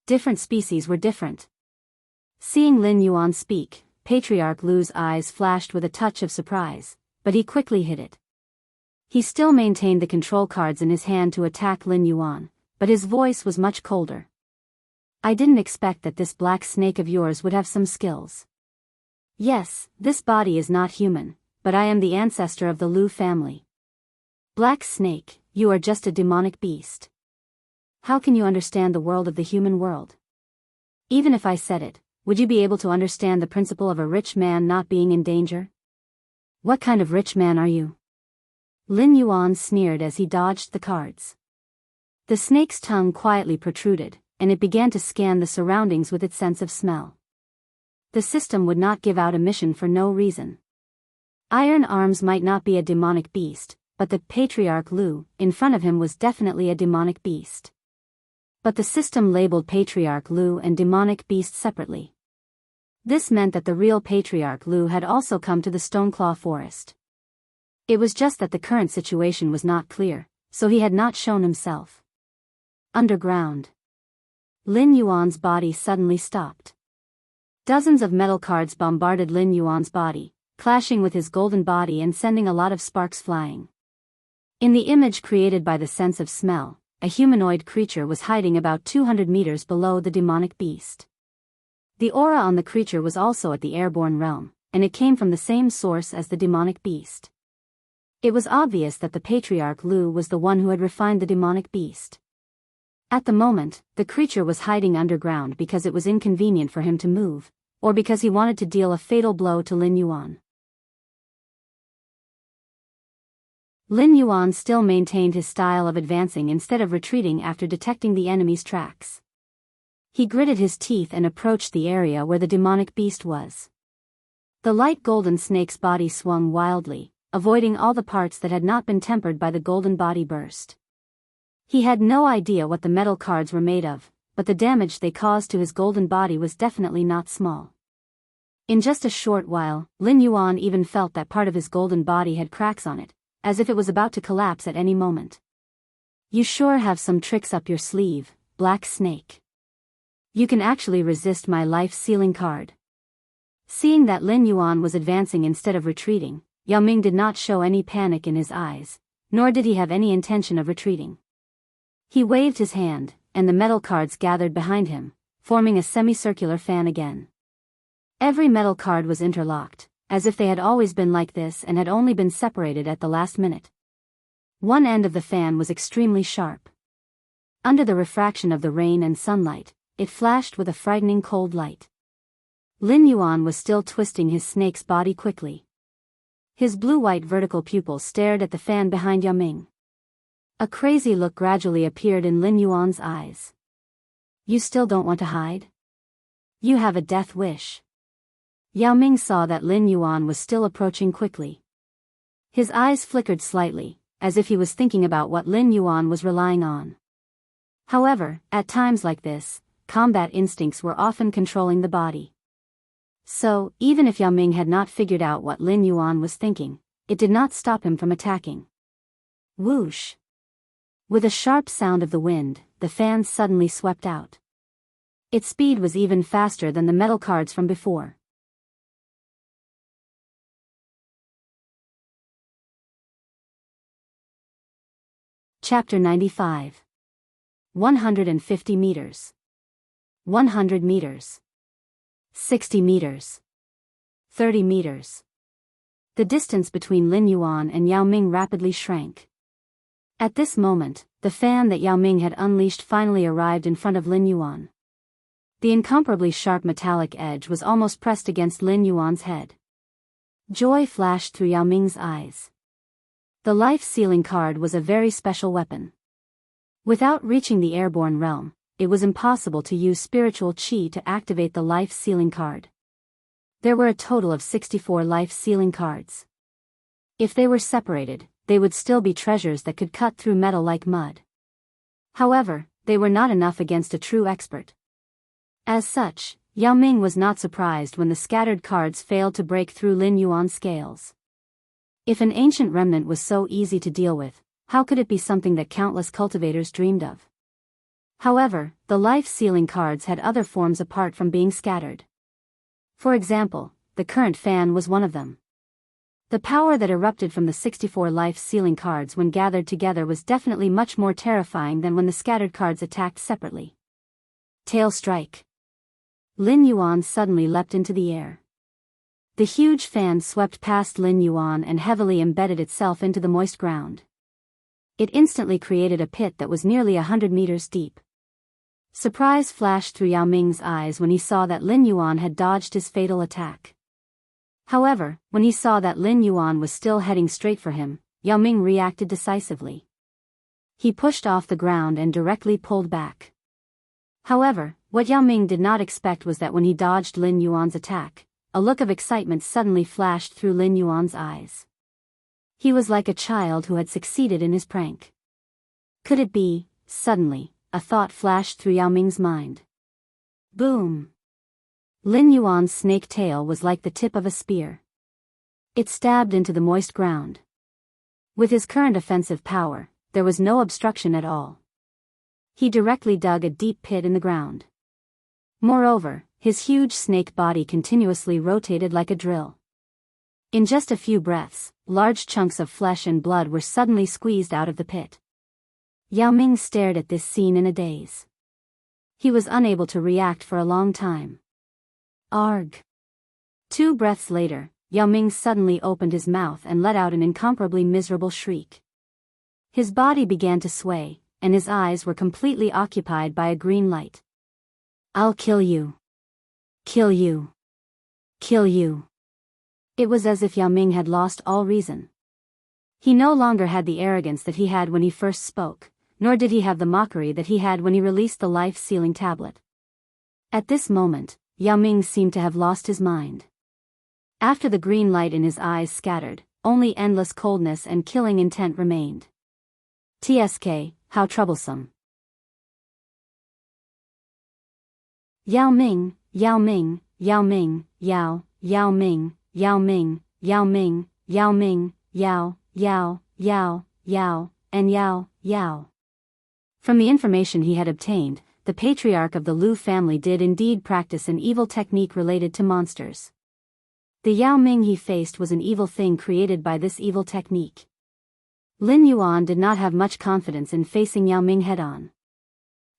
Different species were different. Seeing Lin Yuan speak, Patriarch Lu's eyes flashed with a touch of surprise, but he quickly hid it. He still maintained the control cards in his hand to attack Lin Yuan, but his voice was much colder. "I didn't expect that this black snake of yours would have some skills. Yes, this body is not human, but I am the ancestor of the Lu family. Black snake, you are just a demonic beast. How can you understand the world of the human world? Even if I said it, would you be able to understand the principle of a rich man not being in danger? What kind of rich man are you?" Lin Yuan sneered as he dodged the cards. The snake's tongue quietly protruded, and it began to scan the surroundings with its sense of smell. The system would not give out a mission for no reason. Iron Arms might not be a demonic beast, but the Patriarch Lu, in front of him, was definitely a demonic beast. But the system labeled Patriarch Lu and demonic beast separately. This meant that the real Patriarch Lu had also come to the Stoneclaw Forest. It was just that the current situation was not clear, so he had not shown himself. Underground. Lin Yuan's body suddenly stopped. Dozens of metal cards bombarded Lin Yuan's body, clashing with his golden body and sending a lot of sparks flying. In the image created by the sense of smell, a humanoid creature was hiding about 200 meters below the demonic beast. The aura on the creature was also at the airborne realm, and it came from the same source as the demonic beast. It was obvious that the Patriarch Lu was the one who had refined the demonic beast. At the moment, the creature was hiding underground because it was inconvenient for him to move, or because he wanted to deal a fatal blow to Lin Yuan. Lin Yuan still maintained his style of advancing instead of retreating after detecting the enemy's tracks. He gritted his teeth and approached the area where the demonic beast was. The light golden snake's body swung wildly, avoiding all the parts that had not been tempered by the golden body burst. He had no idea what the metal cards were made of, but the damage they caused to his golden body was definitely not small. In just a short while, Lin Yuan even felt that part of his golden body had cracks on it, as if it was about to collapse at any moment. "You sure have some tricks up your sleeve, Black Snake. You can actually resist my life-sealing card." Seeing that Lin Yuan was advancing instead of retreating, Yao Ming did not show any panic in his eyes, nor did he have any intention of retreating. He waved his hand, and the metal cards gathered behind him, forming a semicircular fan again. Every metal card was interlocked, as if they had always been like this and had only been separated at the last minute. One end of the fan was extremely sharp. Under the refraction of the rain and sunlight, it flashed with a frightening cold light. Lin Yuan was still twisting his snake's body quickly. His blue-white vertical pupils stared at the fan behind Yao Ming. A crazy look gradually appeared in Lin Yuan's eyes. You still don't want to hide? You have a death wish. Yao Ming saw that Lin Yuan was still approaching quickly. His eyes flickered slightly, as if he was thinking about what Lin Yuan was relying on. However, at times like this, combat instincts were often controlling the body. So, even if Yao Ming had not figured out what Lin Yuan was thinking, it did not stop him from attacking. Whoosh! With a sharp sound of the wind, the fan suddenly swept out. Its speed was even faster than the metal cards from before. Chapter 95. 150 meters. 100 meters. 60 meters. 30 meters. The distance between Lin Yuan and Yao Ming rapidly shrank. At this moment, the fan that Yao Ming had unleashed finally arrived in front of Lin Yuan. The incomparably sharp metallic edge was almost pressed against Lin Yuan's head. Joy flashed through Yao Ming's eyes. The life-sealing card was a very special weapon. Without reaching the airborne realm, it was impossible to use spiritual qi to activate the life-sealing card. There were a total of 64 life-sealing cards. If they were separated, they would still be treasures that could cut through metal like mud. However, they were not enough against a true expert. As such, Yao Ming was not surprised when the scattered cards failed to break through Lin Yuan's scales. If an ancient remnant was so easy to deal with, how could it be something that countless cultivators dreamed of? However, the life-sealing cards had other forms apart from being scattered. For example, the current fan was one of them. The power that erupted from the 64 life-sealing cards when gathered together was definitely much more terrifying than when the scattered cards attacked separately. Tail strike. Lin Yuan suddenly leapt into the air. The huge fan swept past Lin Yuan and heavily embedded itself into the moist ground. It instantly created a pit that was nearly 100 meters deep. Surprise flashed through Yao Ming's eyes when he saw that Lin Yuan had dodged his fatal attack. However, when he saw that Lin Yuan was still heading straight for him, Yao Ming reacted decisively. He pushed off the ground and directly pulled back. However, what Yao Ming did not expect was that when he dodged Lin Yuan's attack, a look of excitement suddenly flashed through Lin Yuan's eyes. He was like a child who had succeeded in his prank. Could it be? Suddenly, a thought flashed through Yao Ming's mind. Boom! Lin Yuan's snake tail was like the tip of a spear. It stabbed into the moist ground. With his current offensive power, there was no obstruction at all. He directly dug a deep pit in the ground. Moreover, his huge snake body continuously rotated like a drill. In just a few breaths, large chunks of flesh and blood were suddenly squeezed out of the pit. Yao Ming stared at this scene in a daze. He was unable to react for a long time. Arg! 2 breaths later, Yao Ming suddenly opened his mouth and let out an incomparably miserable shriek. His body began to sway, and his eyes were completely occupied by a green light. I'll kill you. Kill you. Kill you. It was as if Yao Ming had lost all reason. He no longer had the arrogance that he had when he first spoke, nor did he have the mockery that he had when he released the life-sealing tablet. At this moment, Yao Ming seemed to have lost his mind. After the green light in his eyes scattered, only endless coldness and killing intent remained. TSK, how troublesome. Yao Ming, Yao Ming, Yao Ming, Yao, Yao Ming, Yao Ming, Yao Ming, Yao Ming, Yao, Yao, Yao, Yao, and Yao, Yao. From the information he had obtained, the patriarch of the Lu family did indeed practice an evil technique related to monsters. The Yao Ming he faced was an evil thing created by this evil technique. Lin Yuan did not have much confidence in facing Yao Ming head-on.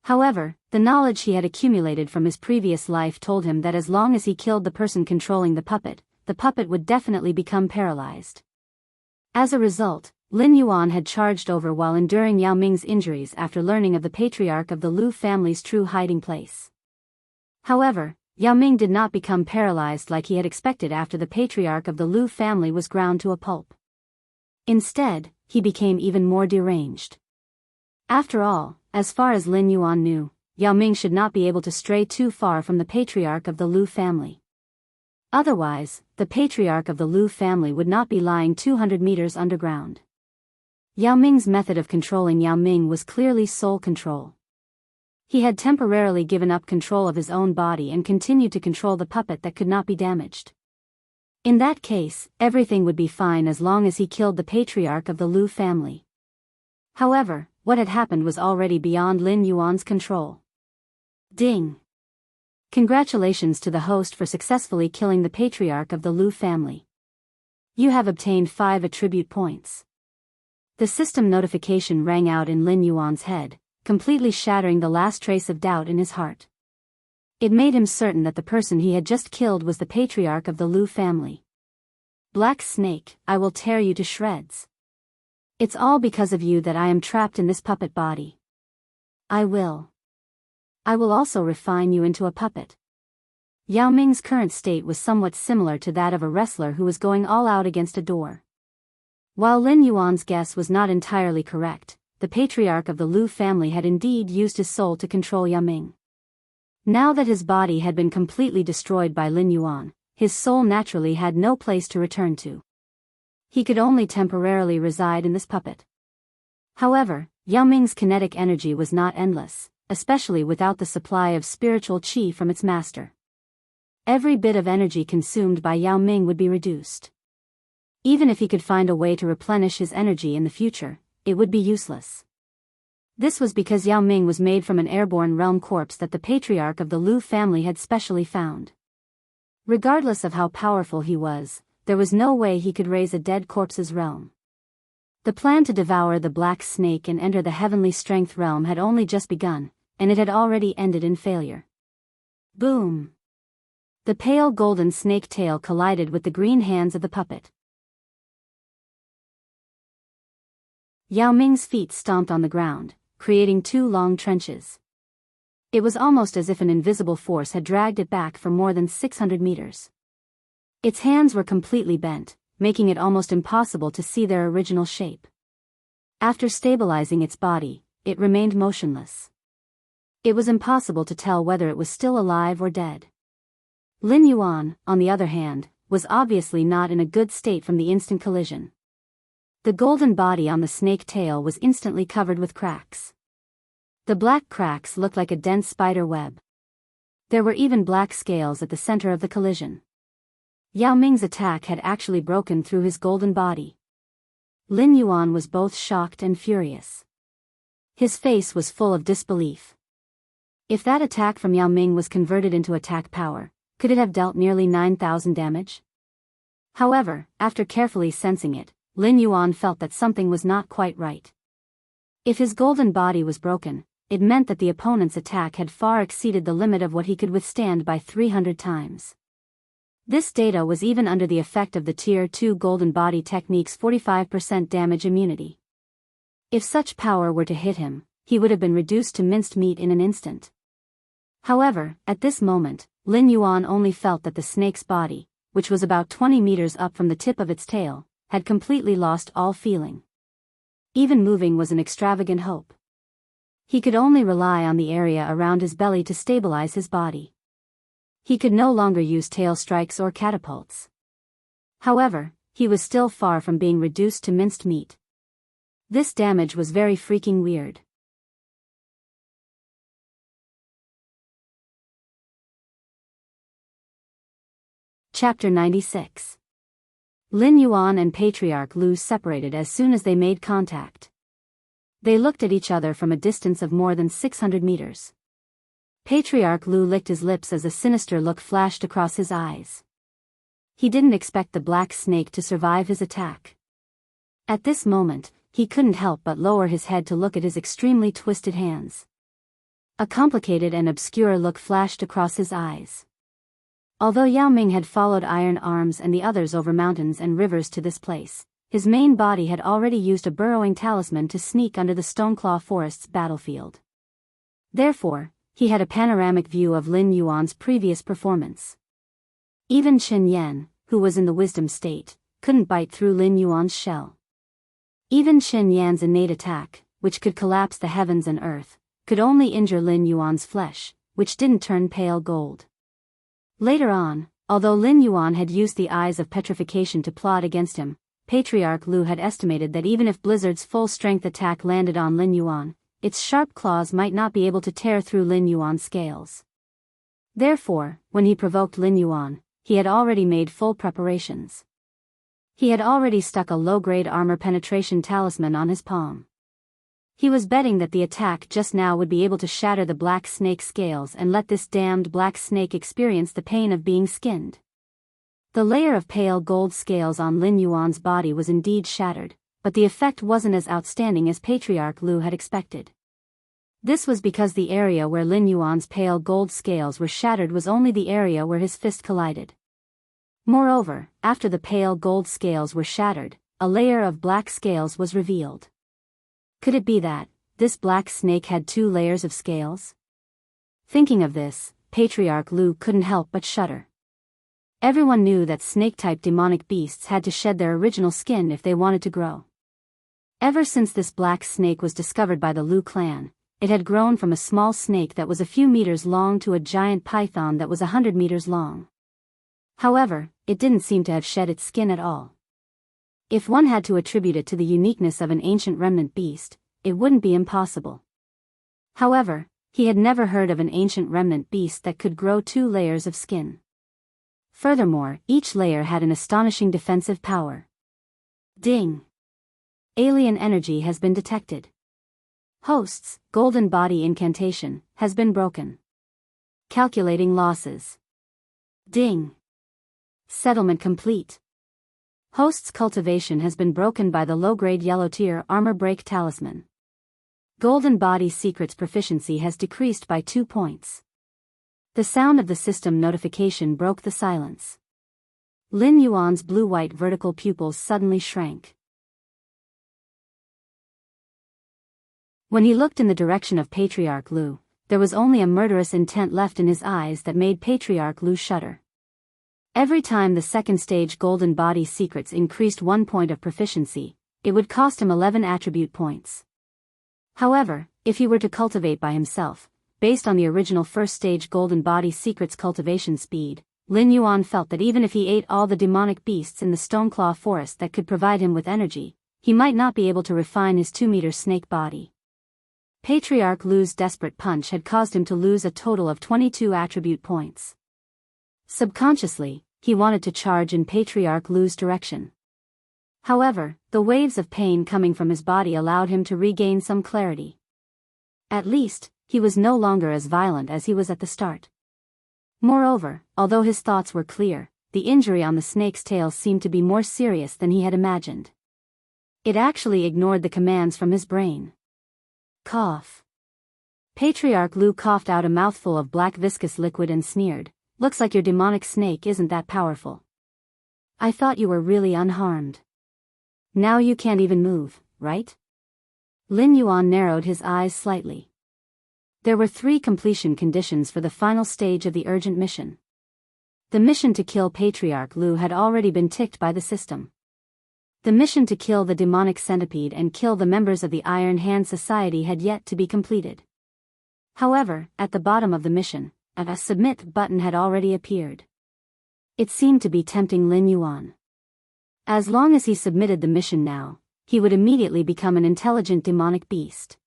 However, the knowledge he had accumulated from his previous life told him that as long as he killed the person controlling the puppet would definitely become paralyzed. As a result, Lin Yuan had charged over while enduring Yao Ming's injuries after learning of the patriarch of the Lu family's true hiding place. However, Yao Ming did not become paralyzed like he had expected after the patriarch of the Lu family was ground to a pulp. Instead, he became even more deranged. After all, as far as Lin Yuan knew, Yao Ming should not be able to stray too far from the patriarch of the Lu family. Otherwise, the patriarch of the Lu family would not be lying 200 meters underground. Yao Ming's method of controlling Yao Ming was clearly soul control. He had temporarily given up control of his own body and continued to control the puppet that could not be damaged. In that case, everything would be fine as long as he killed the patriarch of the Lu family. However, what had happened was already beyond Lin Yuan's control. Ding! Congratulations to the host for successfully killing the patriarch of the Lu family. You have obtained 5 attribute points. The system notification rang out in Lin Yuan's head, completely shattering the last trace of doubt in his heart. It made him certain that the person he had just killed was the patriarch of the Lu family. Black Snake, I will tear you to shreds. It's all because of you that I am trapped in this puppet body. I will also refine you into a puppet. Yao Ming's current state was somewhat similar to that of a wrestler who was going all out against a door. While Lin Yuan's guess was not entirely correct, the patriarch of the Lu family had indeed used his soul to control Yao Ming. Now that his body had been completely destroyed by Lin Yuan, his soul naturally had no place to return to. He could only temporarily reside in this puppet. However, Yao Ming's kinetic energy was not endless, especially without the supply of spiritual qi from its master. Every bit of energy consumed by Yao Ming would be reduced. Even if he could find a way to replenish his energy in the future, it would be useless. This was because Yao Ming was made from an airborne realm corpse that the patriarch of the Lu family had specially found. Regardless of how powerful he was, there was no way he could raise a dead corpse's realm. The plan to devour the black snake and enter the heavenly strength realm had only just begun, and it had already ended in failure. Boom! The pale golden snake tail collided with the green hands of the puppet. Yao Ming's feet stomped on the ground, creating 2 long trenches. It was almost as if an invisible force had dragged it back for more than 600 meters. Its hands were completely bent, making it almost impossible to see their original shape. After stabilizing its body, it remained motionless. It was impossible to tell whether it was still alive or dead. Lin Yuan, on the other hand, was obviously not in a good state from the instant collision. The golden body on the snake tail was instantly covered with cracks. The black cracks looked like a dense spider web. There were even black scales at the center of the collision. Yao Ming's attack had actually broken through his golden body. Lin Yuan was both shocked and furious. His face was full of disbelief. If that attack from Yao Ming was converted into attack power, could it have dealt nearly 9,000 damage? However, after carefully sensing it, Lin Yuan felt that something was not quite right. If his golden body was broken, it meant that the opponent's attack had far exceeded the limit of what he could withstand by 300 times. This data was even under the effect of the Tier 2 Golden Body Technique's 45% damage immunity. If such power were to hit him, he would have been reduced to minced meat in an instant. However, at this moment, Lin Yuan only felt that the snake's body, which was about 20 meters up from the tip of its tail, had completely lost all feeling. Even moving was an extravagant hope. He could only rely on the area around his belly to stabilize his body. He could no longer use tail strikes or catapults. However, he was still far from being reduced to minced meat. This damage was very freaking weird. Chapter 96. Lin Yuan and Patriarch Lu separated as soon as they made contact. They looked at each other from a distance of more than 600 meters. Patriarch Lu licked his lips as a sinister look flashed across his eyes. He didn't expect the black snake to survive his attack. At this moment, he couldn't help but lower his head to look at his extremely twisted hands. A complicated and obscure look flashed across his eyes. Although Yao Ming had followed Iron Arms and the others over mountains and rivers to this place, his main body had already used a burrowing talisman to sneak under the Stoneclaw Forest's battlefield. Therefore, he had a panoramic view of Lin Yuan's previous performance. Even Chen Yan, who was in the wisdom state, couldn't bite through Lin Yuan's shell. Even Chen Yan's innate attack, which could collapse the heavens and earth, could only injure Lin Yuan's flesh, which didn't turn pale gold. Later on, although Lin Yuan had used the eyes of petrification to plot against him, Patriarch Lu had estimated that even if Blizzard's full-strength attack landed on Lin Yuan, its sharp claws might not be able to tear through Lin Yuan's scales. Therefore, when he provoked Lin Yuan, he had already made full preparations. He had already stuck a low-grade armor penetration talisman on his palm. He was betting that the attack just now would be able to shatter the black snake's scales and let this damned black snake experience the pain of being skinned. The layer of pale gold scales on Lin Yuan's body was indeed shattered, but the effect wasn't as outstanding as Patriarch Lu had expected. This was because the area where Lin Yuan's pale gold scales were shattered was only the area where his fist collided. Moreover, after the pale gold scales were shattered, a layer of black scales was revealed. Could it be that this black snake had 2 layers of scales? Thinking of this, Patriarch Lu couldn't help but shudder. Everyone knew that snake-type demonic beasts had to shed their original skin if they wanted to grow. Ever since this black snake was discovered by the Lu clan, it had grown from a small snake that was a few meters long to a giant python that was 100 meters long. However, it didn't seem to have shed its skin at all. If one had to attribute it to the uniqueness of an ancient remnant beast, it wouldn't be impossible. However, he had never heard of an ancient remnant beast that could grow 2 layers of skin. Furthermore, each layer had an astonishing defensive power. Ding! Alien energy has been detected. Host's golden body incantation has been broken. Calculating losses. Ding! Settlement complete. Host's cultivation has been broken by the low-grade yellow tier armor break talisman. Golden body secrets proficiency has decreased by 2 points. The sound of the system notification broke the silence. Lin Yuan's blue-white vertical pupils suddenly shrank. When he looked in the direction of Patriarch Lu, there was only a murderous intent left in his eyes that made Patriarch Lu shudder. Every time the second stage golden body secrets increased 1 point of proficiency, it would cost him 11 attribute points. However, if he were to cultivate by himself, based on the original first stage golden body secrets cultivation speed, Lin Yuan felt that even if he ate all the demonic beasts in the Stoneclaw forest that could provide him with energy, he might not be able to refine his 2-meter snake body. Patriarch Lu's desperate punch had caused him to lose a total of 22 attribute points. Subconsciously, he wanted to charge in Patriarch Lu's direction. However, the waves of pain coming from his body allowed him to regain some clarity. At least, he was no longer as violent as he was at the start. Moreover, although his thoughts were clear, the injury on the snake's tail seemed to be more serious than he had imagined. It actually ignored the commands from his brain. Cough. Patriarch Lu coughed out a mouthful of black viscous liquid and sneered, "Looks like your demonic snake isn't that powerful. I thought you were really unharmed. Now you can't even move, right?" Lin Yuan narrowed his eyes slightly. There were 3 completion conditions for the final stage of the urgent mission. The mission to kill Patriarch Lu had already been ticked by the system. The mission to kill the demonic centipede and kill the members of the Iron Hand Society had yet to be completed. However, at the bottom of the mission, a submit button had already appeared. It seemed to be tempting Lin Yuan. As long as he submitted the mission now, he would immediately become an intelligent demonic beast.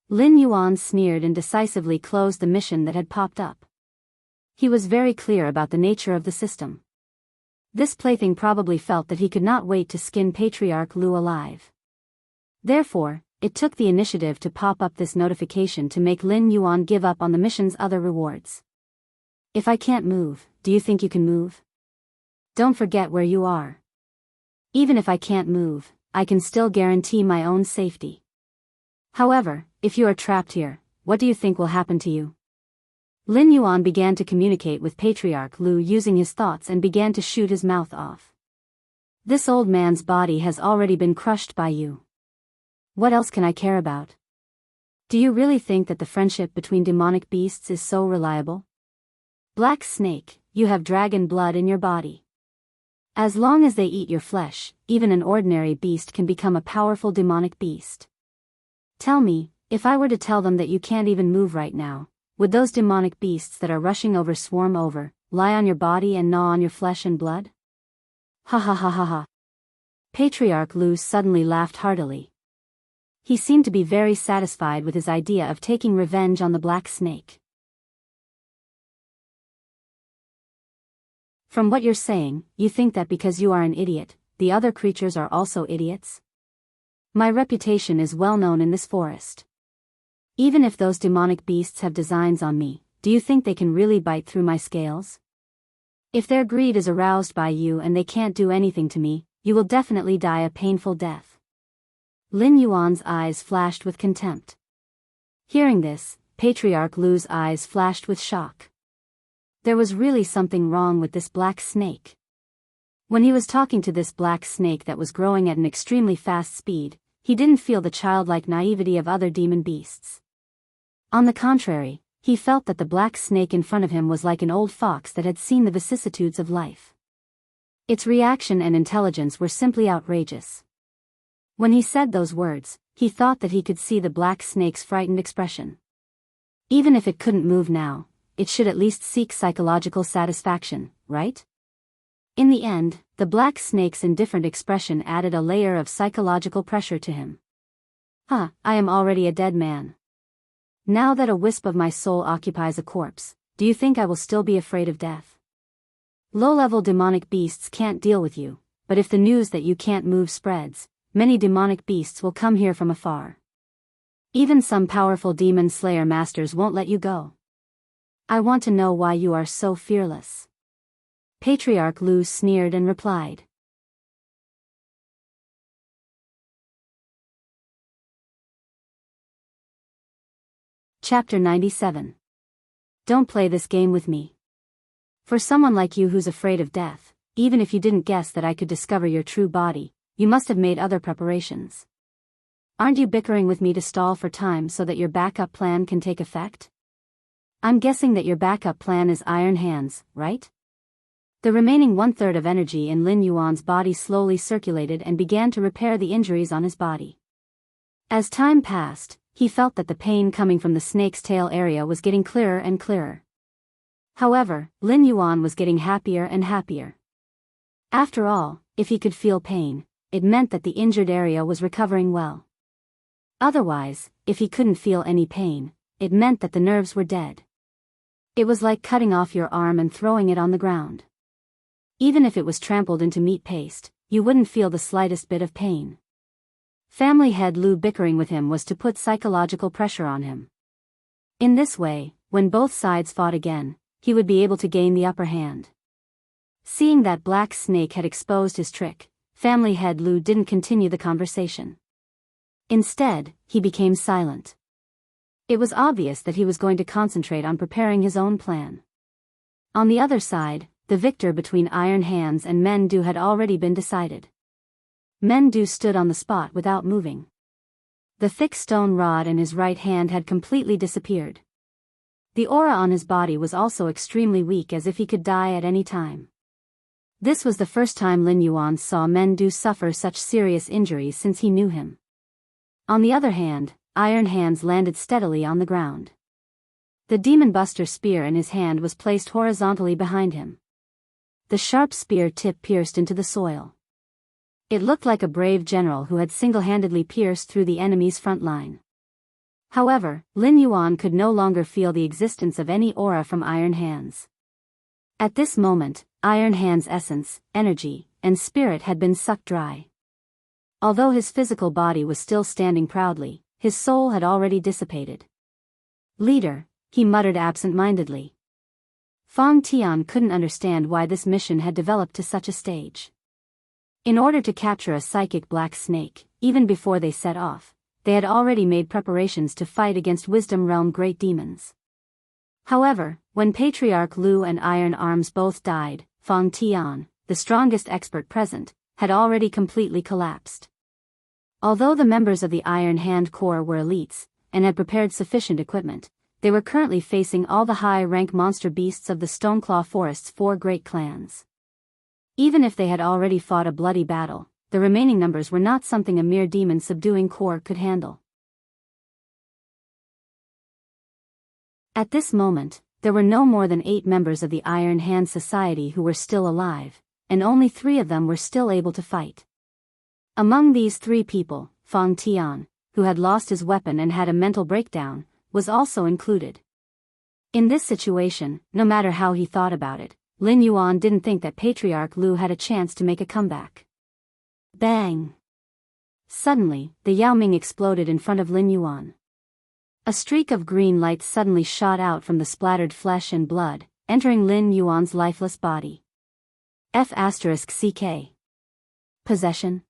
Lin Yuan sneered and decisively closed the mission that had popped up. He was very clear about the nature of the system. This plaything probably felt that he could not wait to skin Patriarch Lu alive. Therefore, it took the initiative to pop up this notification to make Lin Yuan give up on the mission's other rewards. "If I can't move, do you think you can move? Don't forget where you are. Even if I can't move, I can still guarantee my own safety. However, if you are trapped here, what do you think will happen to you?" Lin Yuan began to communicate with Patriarch Lu using his thoughts and began to shoot his mouth off. "This old man's body has already been crushed by you. What else can I care about? Do you really think that the friendship between demonic beasts is so reliable? Black Snake, you have dragon blood in your body. As long as they eat your flesh, even an ordinary beast can become a powerful demonic beast. Tell me, If I were to tell them that you can't even move right now, would those demonic beasts that are rushing over swarm over, lie on your body and gnaw on your flesh and blood? Ha ha ha ha ha. Patriarch Lu suddenly laughed heartily. He seemed to be very satisfied with his idea of taking revenge on the black snake. From what you're saying, you think that because you are an idiot, the other creatures are also idiots? My reputation is well known in this forest. Even if those demonic beasts have designs on me, do you think they can really bite through my scales? If their greed is aroused by you and they can't do anything to me, you will definitely die a painful death. Lin Yuan's eyes flashed with contempt. Hearing this, Patriarch Lu's eyes flashed with shock. There was really something wrong with this black snake. When he was talking to this black snake that was growing at an extremely fast speed, he didn't feel the childlike naivety of other demon beasts. On the contrary, he felt that the black snake in front of him was like an old fox that had seen the vicissitudes of life. Its reaction and intelligence were simply outrageous. When he said those words, he thought that he could see the black snake's frightened expression. Even if it couldn't move now, it should at least seek psychological satisfaction, right? In the end, the black snake's indifferent expression added a layer of psychological pressure to him. I am already a dead man. Now that a wisp of my soul occupies a corpse, do you think I will still be afraid of death? Low-level demonic beasts can't deal with you, but if the news that you can't move spreads, many demonic beasts will come here from afar. Even some powerful demon slayer masters won't let you go. I want to know why you are so fearless. Patriarch Lu sneered and replied. Chapter 97. Don't play this game with me. For someone like you who's afraid of death, even if you didn't guess that I could discover your true body, you must have made other preparations. Aren't you bickering with me to stall for time so that your backup plan can take effect? I'm guessing that your backup plan is Iron Hands, right? The remaining one-third of energy in Lin Yuan's body slowly circulated and began to repair the injuries on his body. As time passed, he felt that the pain coming from the snake's tail area was getting clearer and clearer. However, Lin Yuan was getting happier and happier. After all, if he could feel pain, it meant that the injured area was recovering well. Otherwise, if he couldn't feel any pain, it meant that the nerves were dead. It was like cutting off your arm and throwing it on the ground. Even if it was trampled into meat paste, you wouldn't feel the slightest bit of pain. Family head Lu bickering with him was to put psychological pressure on him. In this way, when both sides fought again, he would be able to gain the upper hand. Seeing that black snake had exposed his trick, family head Lu didn't continue the conversation. Instead, he became silent. It was obvious that he was going to concentrate on preparing his own plan. On the other side, the victor between Iron Hands and Mendu had already been decided. Mendu stood on the spot without moving. The thick stone rod in his right hand had completely disappeared. The aura on his body was also extremely weak, as if he could die at any time. This was the first time Lin Yuan saw Mendu suffer such serious injuries since he knew him. On the other hand, Iron Hands landed steadily on the ground. The Demon Buster spear in his hand was placed horizontally behind him. The sharp spear tip pierced into the soil. It looked like a brave general who had single-handedly pierced through the enemy's front line. However, Lin Yuan could no longer feel the existence of any aura from Iron Hands. At this moment, Iron Hands' essence, energy, and spirit had been sucked dry. Although his physical body was still standing proudly, his soul had already dissipated. "Leader," he muttered absent-mindedly. Fang Tian couldn't understand why this mission had developed to such a stage. In order to capture a psychic black snake, even before they set off, they had already made preparations to fight against Wisdom Realm great demons. However, when Patriarch Lu and Iron Arms both died, Fang Tian, the strongest expert present, had already completely collapsed. Although the members of the Iron Hand Corps were elites, and had prepared sufficient equipment, they were currently facing all the high-rank monster beasts of the Stoneclaw Forest's 4 great clans. Even if they had already fought a bloody battle, the remaining numbers were not something a mere demon-subduing corps could handle. At this moment, there were no more than 8 members of the Iron Hand Society who were still alive, and only 3 of them were still able to fight. Among these 3 people, Fang Tian, who had lost his weapon and had a mental breakdown, was also included. In this situation, no matter how he thought about it, Lin Yuan didn't think that Patriarch Lu had a chance to make a comeback. Bang! Suddenly, the Yao Ming exploded in front of Lin Yuan. A streak of green light suddenly shot out from the splattered flesh and blood, entering Lin Yuan's lifeless body. F***CK. Possession?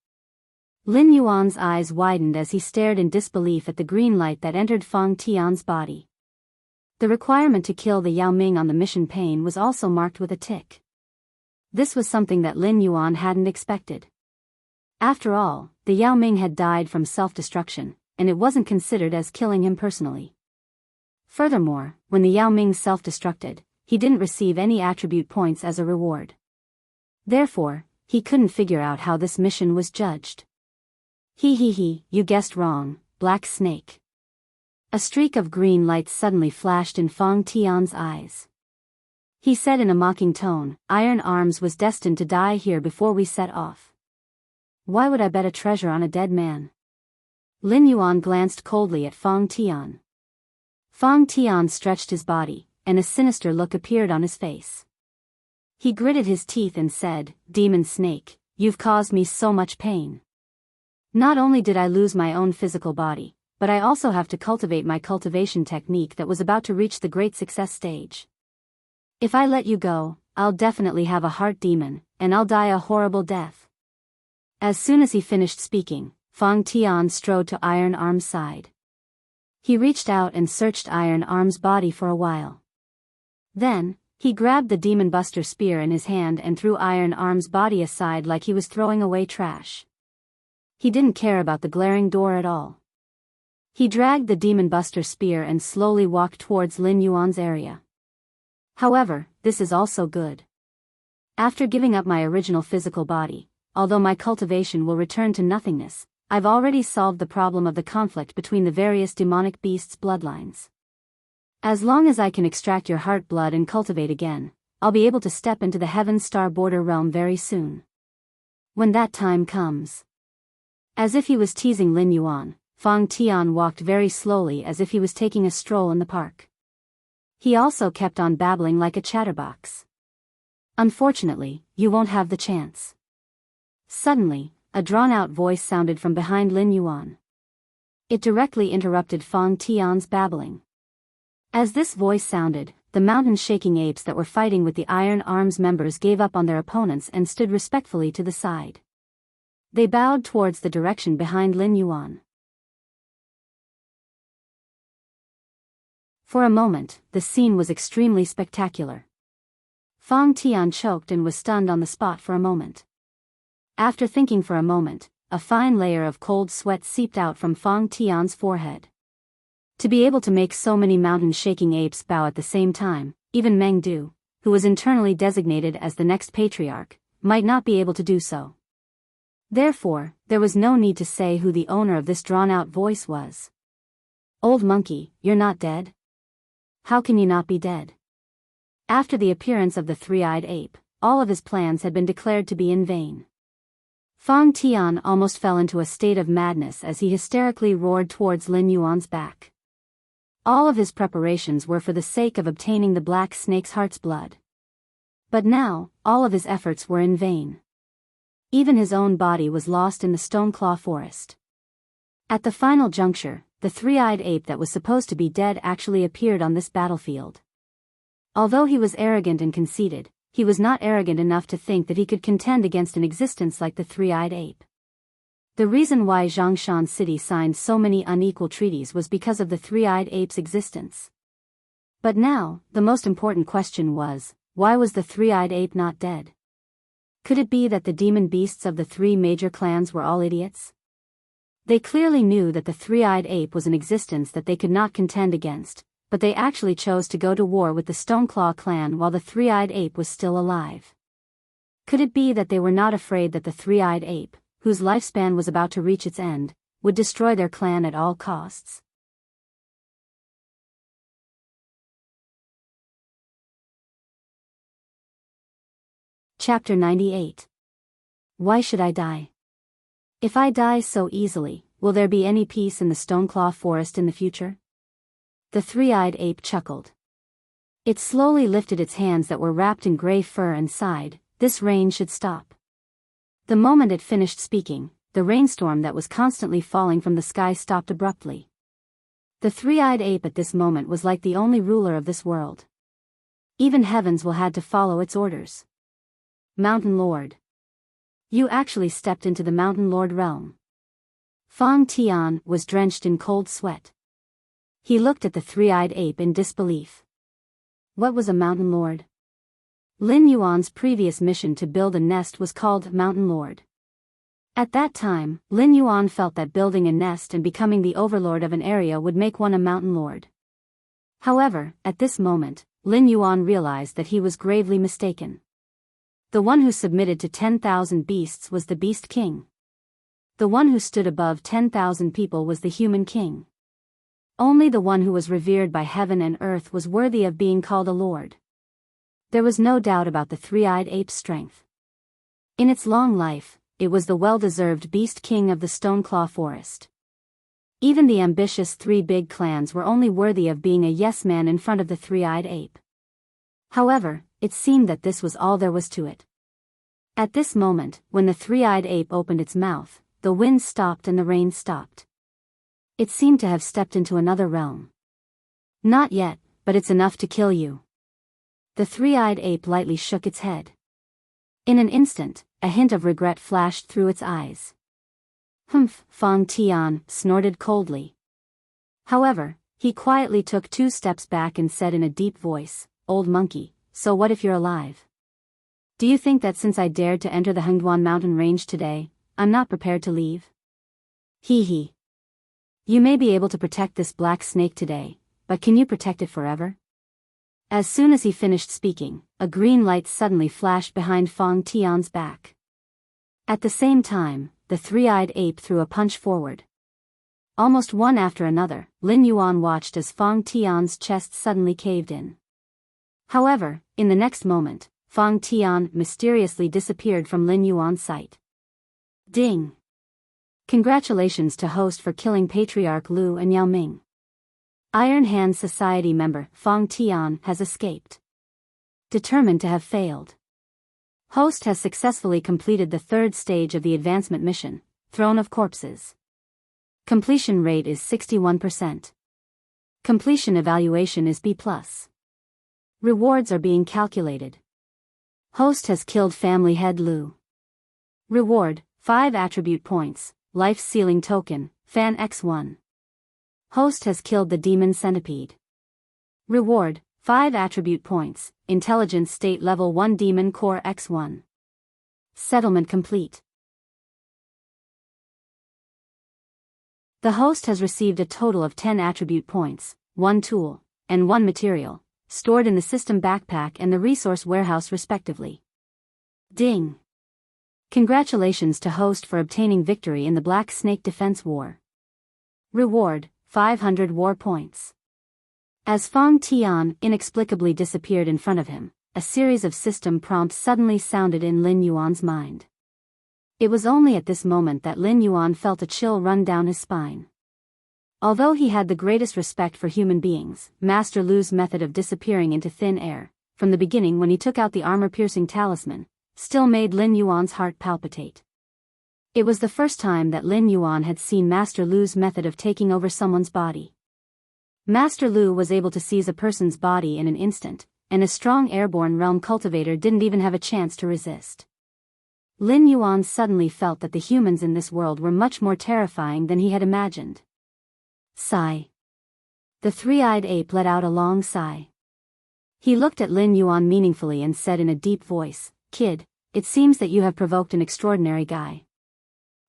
Lin Yuan's eyes widened as he stared in disbelief at the green light that entered Fang Tian's body. The requirement to kill the Yao Ming on the mission pane was also marked with a tick. This was something that Lin Yuan hadn't expected. After all, the Yao Ming had died from self-destruction, and it wasn't considered as killing him personally. Furthermore, when the Yao Ming self-destructed, he didn't receive any attribute points as a reward. Therefore, he couldn't figure out how this mission was judged. You guessed wrong, Black Snake. A streak of green light suddenly flashed in Fang Tian's eyes. He said in a mocking tone, Iron Arms was destined to die here before we set off. Why would I bet a treasure on a dead man? Lin Yuan glanced coldly at Fang Tian. Fang Tian stretched his body, and a sinister look appeared on his face. He gritted his teeth and said, Demon Snake, you've caused me so much pain. Not only did I lose my own physical body, but I also have to cultivate my cultivation technique that was about to reach the great success stage. If I let you go, I'll definitely have a heart demon, and I'll die a horrible death. As soon as he finished speaking, Fang Tian strode to Iron Arm's side. He reached out and searched Iron Arm's body for a while. Then, he grabbed the Demon Buster spear in his hand and threw Iron Arm's body aside like he was throwing away trash. He didn't care about the glaring door at all. He dragged the Demon Buster spear and slowly walked towards Lin Yuan's area. However, this is also good. After giving up my original physical body, although my cultivation will return to nothingness, I've already solved the problem of the conflict between the various demonic beasts' bloodlines. As long as I can extract your heart blood and cultivate again, I'll be able to step into the Heaven Star border realm very soon. When that time comes. As if he was teasing Lin Yuan, Fang Tian walked very slowly as if he was taking a stroll in the park. He also kept on babbling like a chatterbox. Unfortunately, you won't have the chance. Suddenly, a drawn-out voice sounded from behind Lin Yuan. It directly interrupted Fang Tian's babbling. As this voice sounded, the mountain-shaking apes that were fighting with the Iron Arms members gave up on their opponents and stood respectfully to the side. They bowed towards the direction behind Lin Yuan. For a moment, the scene was extremely spectacular. Fang Tian choked and was stunned on the spot for a moment. After thinking for a moment, a fine layer of cold sweat seeped out from Fang Tian's forehead. To be able to make so many mountain-shaking apes bow at the same time, even Meng Du, who was internally designated as the next patriarch, might not be able to do so. Therefore, there was no need to say who the owner of this drawn-out voice was. Old monkey, you're not dead? How can you not be dead? After the appearance of the three-eyed ape, all of his plans had been declared to be in vain. Fang Tian almost fell into a state of madness as he hysterically roared towards Lin Yuan's back. All of his preparations were for the sake of obtaining the black snake's heart's blood. But now, all of his efforts were in vain. Even his own body was lost in the Stoneclaw forest. At the final juncture, the three-eyed ape that was supposed to be dead actually appeared on this battlefield. Although he was arrogant and conceited, he was not arrogant enough to think that he could contend against an existence like the three-eyed ape. The reason why Zhongshan City signed so many unequal treaties was because of the three-eyed ape's existence. But now, the most important question was, why was the three-eyed ape not dead? Could it be that the demon beasts of the 3 major clans were all idiots? They clearly knew that the three-eyed ape was an existence that they could not contend against, but they actually chose to go to war with the Stoneclaw clan while the three-eyed ape was still alive. Could it be that they were not afraid that the three-eyed ape, whose lifespan was about to reach its end, would destroy their clan at all costs? Chapter 98. Why should I die? If I die so easily, will there be any peace in the Stoneclaw Forest in the future? The three-eyed ape chuckled. It slowly lifted its hands that were wrapped in gray fur and sighed, "This rain should stop." The moment it finished speaking, the rainstorm that was constantly falling from the sky stopped abruptly. The three-eyed ape at this moment was like the only ruler of this world. Even heavens will had to follow its orders. Mountain Lord. You actually stepped into the Mountain Lord realm. Fong Tian was drenched in cold sweat. He looked at the three-eyed ape in disbelief. What was a Mountain Lord? Lin Yuan's previous mission to build a nest was called Mountain Lord. At that time, Lin Yuan felt that building a nest and becoming the overlord of an area would make one a Mountain Lord. However, at this moment, Lin Yuan realized that he was gravely mistaken. The one who submitted to 10,000 beasts was the Beast King. The one who stood above 10,000 people was the Human King. Only the one who was revered by heaven and earth was worthy of being called a lord. There was no doubt about the three-eyed ape's strength. In its long life, it was the well-deserved Beast King of the Stoneclaw Forest. Even the ambitious three big clans were only worthy of being a yes-man in front of the three-eyed ape. However, it seemed that this was all there was to it. At this moment, when the three-eyed ape opened its mouth, the wind stopped and the rain stopped. It seemed to have stepped into another realm. Not yet, but it's enough to kill you. The three-eyed ape lightly shook its head. In an instant, a hint of regret flashed through its eyes. Humph, Fong Tian snorted coldly. However, he quietly took 2 steps back and said in a deep voice, "Old monkey, so what if you're alive? Do you think that since I dared to enter the Hengduan mountain range today, I'm not prepared to leave? Hee hee. You may be able to protect this black snake today, but can you protect it forever?" As soon as he finished speaking, a green light suddenly flashed behind Fong Tian's back. At the same time, the three-eyed ape threw a punch forward. Almost one after another, Lin Yuan watched as Fong Tian's chest suddenly caved in. However, in the next moment, Fong Tian mysteriously disappeared from Lin Yuan's sight. Ding! Congratulations to host for killing Patriarch Lu and Yao Ming. Iron Hand Society member Fong Tian has escaped. Determined to have failed. Host has successfully completed the 3rd stage of the advancement mission, Throne of Corpses. Completion rate is 61%. Completion evaluation is B+. Rewards are being calculated. Host has killed family head Lu. Reward, 5 attribute points, life sealing token, Fan X1. Host has killed the demon centipede. Reward, 5 attribute points, intelligence state level 1 demon core X1. Settlement complete. The host has received a total of 10 attribute points, 1 tool, and 1 material, stored in the system backpack and the resource warehouse respectively. Ding! Congratulations to host for obtaining victory in the Black Snake Defense War. Reward, 500 war points. As Fong Tian inexplicably disappeared in front of him, a series of system prompts suddenly sounded in Lin Yuan's mind. It was only at this moment that Lin Yuan felt a chill run down his spine. Although he had the greatest respect for human beings, Master Lu's method of disappearing into thin air, from the beginning when he took out the armor-piercing talisman, still made Lin Yuan's heart palpitate. It was the first time that Lin Yuan had seen Master Lu's method of taking over someone's body. Master Lu was able to seize a person's body in an instant, and a strong airborne realm cultivator didn't even have a chance to resist. Lin Yuan suddenly felt that the humans in this world were much more terrifying than he had imagined. Sigh. The three-eyed ape let out a long sigh. He looked at Lin Yuan meaningfully and said in a deep voice, "Kid, it seems that you have provoked an extraordinary guy.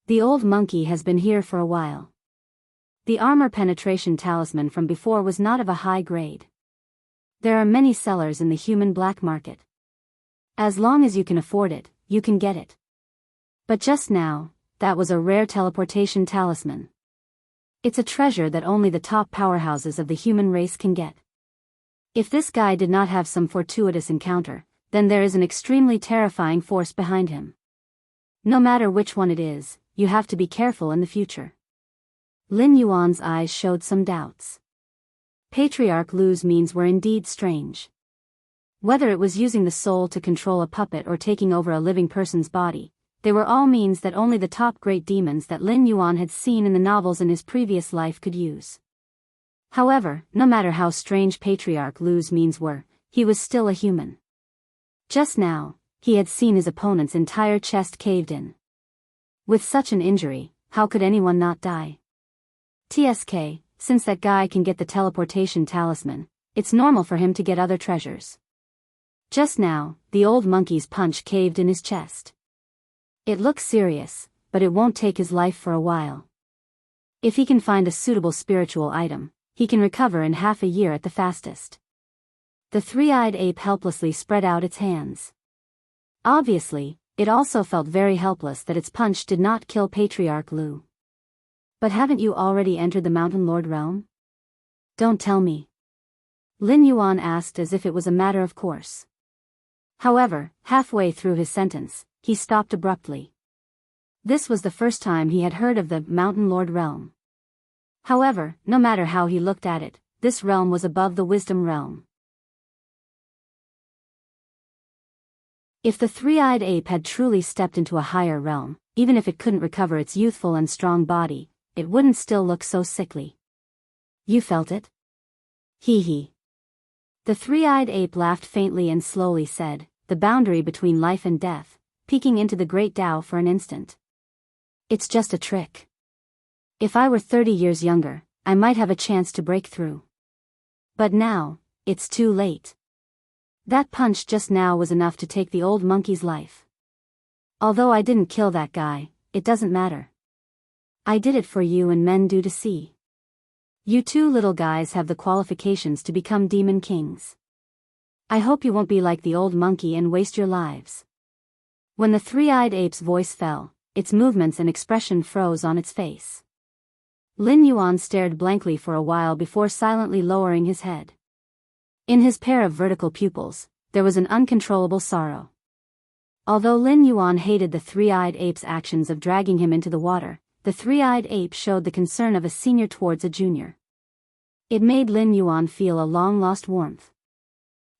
The old monkey has been here for a while. The armor penetration talisman from before was not of a high grade. There are many sellers in the human black market. As long as you can afford it, you can get it. But just now, that was a rare teleportation talisman. It's a treasure that only the top powerhouses of the human race can get. If this guy did not have some fortuitous encounter, then there is an extremely terrifying force behind him. No matter which one it is, you have to be careful in the future. Lin Yuan's eyes showed some doubts. Patriarch Lu's means were indeed strange. Whether it was using the soul to control a puppet or taking over a living person's body, they were all means that only the top great demons that Lin Yuan had seen in the novels in his previous life could use. However, no matter how strange Patriarch Lu's means were, he was still a human. Just now, he had seen his opponent's entire chest caved in. With such an injury, how could anyone not die? TSK, since that guy can get the teleportation talisman, it's normal for him to get other treasures. Just now, the old monkey's punch caved in his chest. It looks serious, but it won't take his life for a while. If he can find a suitable spiritual item, he can recover in half a year at the fastest. The three-eyed ape helplessly spread out its hands. Obviously, it also felt very helpless that its punch did not kill Patriarch Lu. But haven't you already entered the Mountain Lord realm? Don't tell me. Lin Yuan asked as if it was a matter of course. However, halfway through his sentence, he stopped abruptly. This was the first time he had heard of the Mountain Lord realm. However, no matter how he looked at it, this realm was above the wisdom realm. If the three-eyed ape had truly stepped into a higher realm, even if it couldn't recover its youthful and strong body, it wouldn't still look so sickly. You felt it? Hee hee. The three-eyed ape laughed faintly and slowly said, the boundary between life and death, peeking into the great Tao for an instant. It's just a trick. If I were 30 years younger, I might have a chance to break through. But now, it's too late. That punch just now was enough to take the old monkey's life. Although I didn't kill that guy, it doesn't matter. I did it for you and men due to see. You two little guys have the qualifications to become demon kings. I hope you won't be like the old monkey and waste your lives. When the three-eyed ape's voice fell, its movements and expression froze on its face. Lin Yuan stared blankly for a while before silently lowering his head. In his pair of vertical pupils, there was an uncontrollable sorrow. Although Lin Yuan hated the three-eyed ape's actions of dragging him into the water, the three-eyed ape showed the concern of a senior towards a junior. It made Lin Yuan feel a long-lost warmth.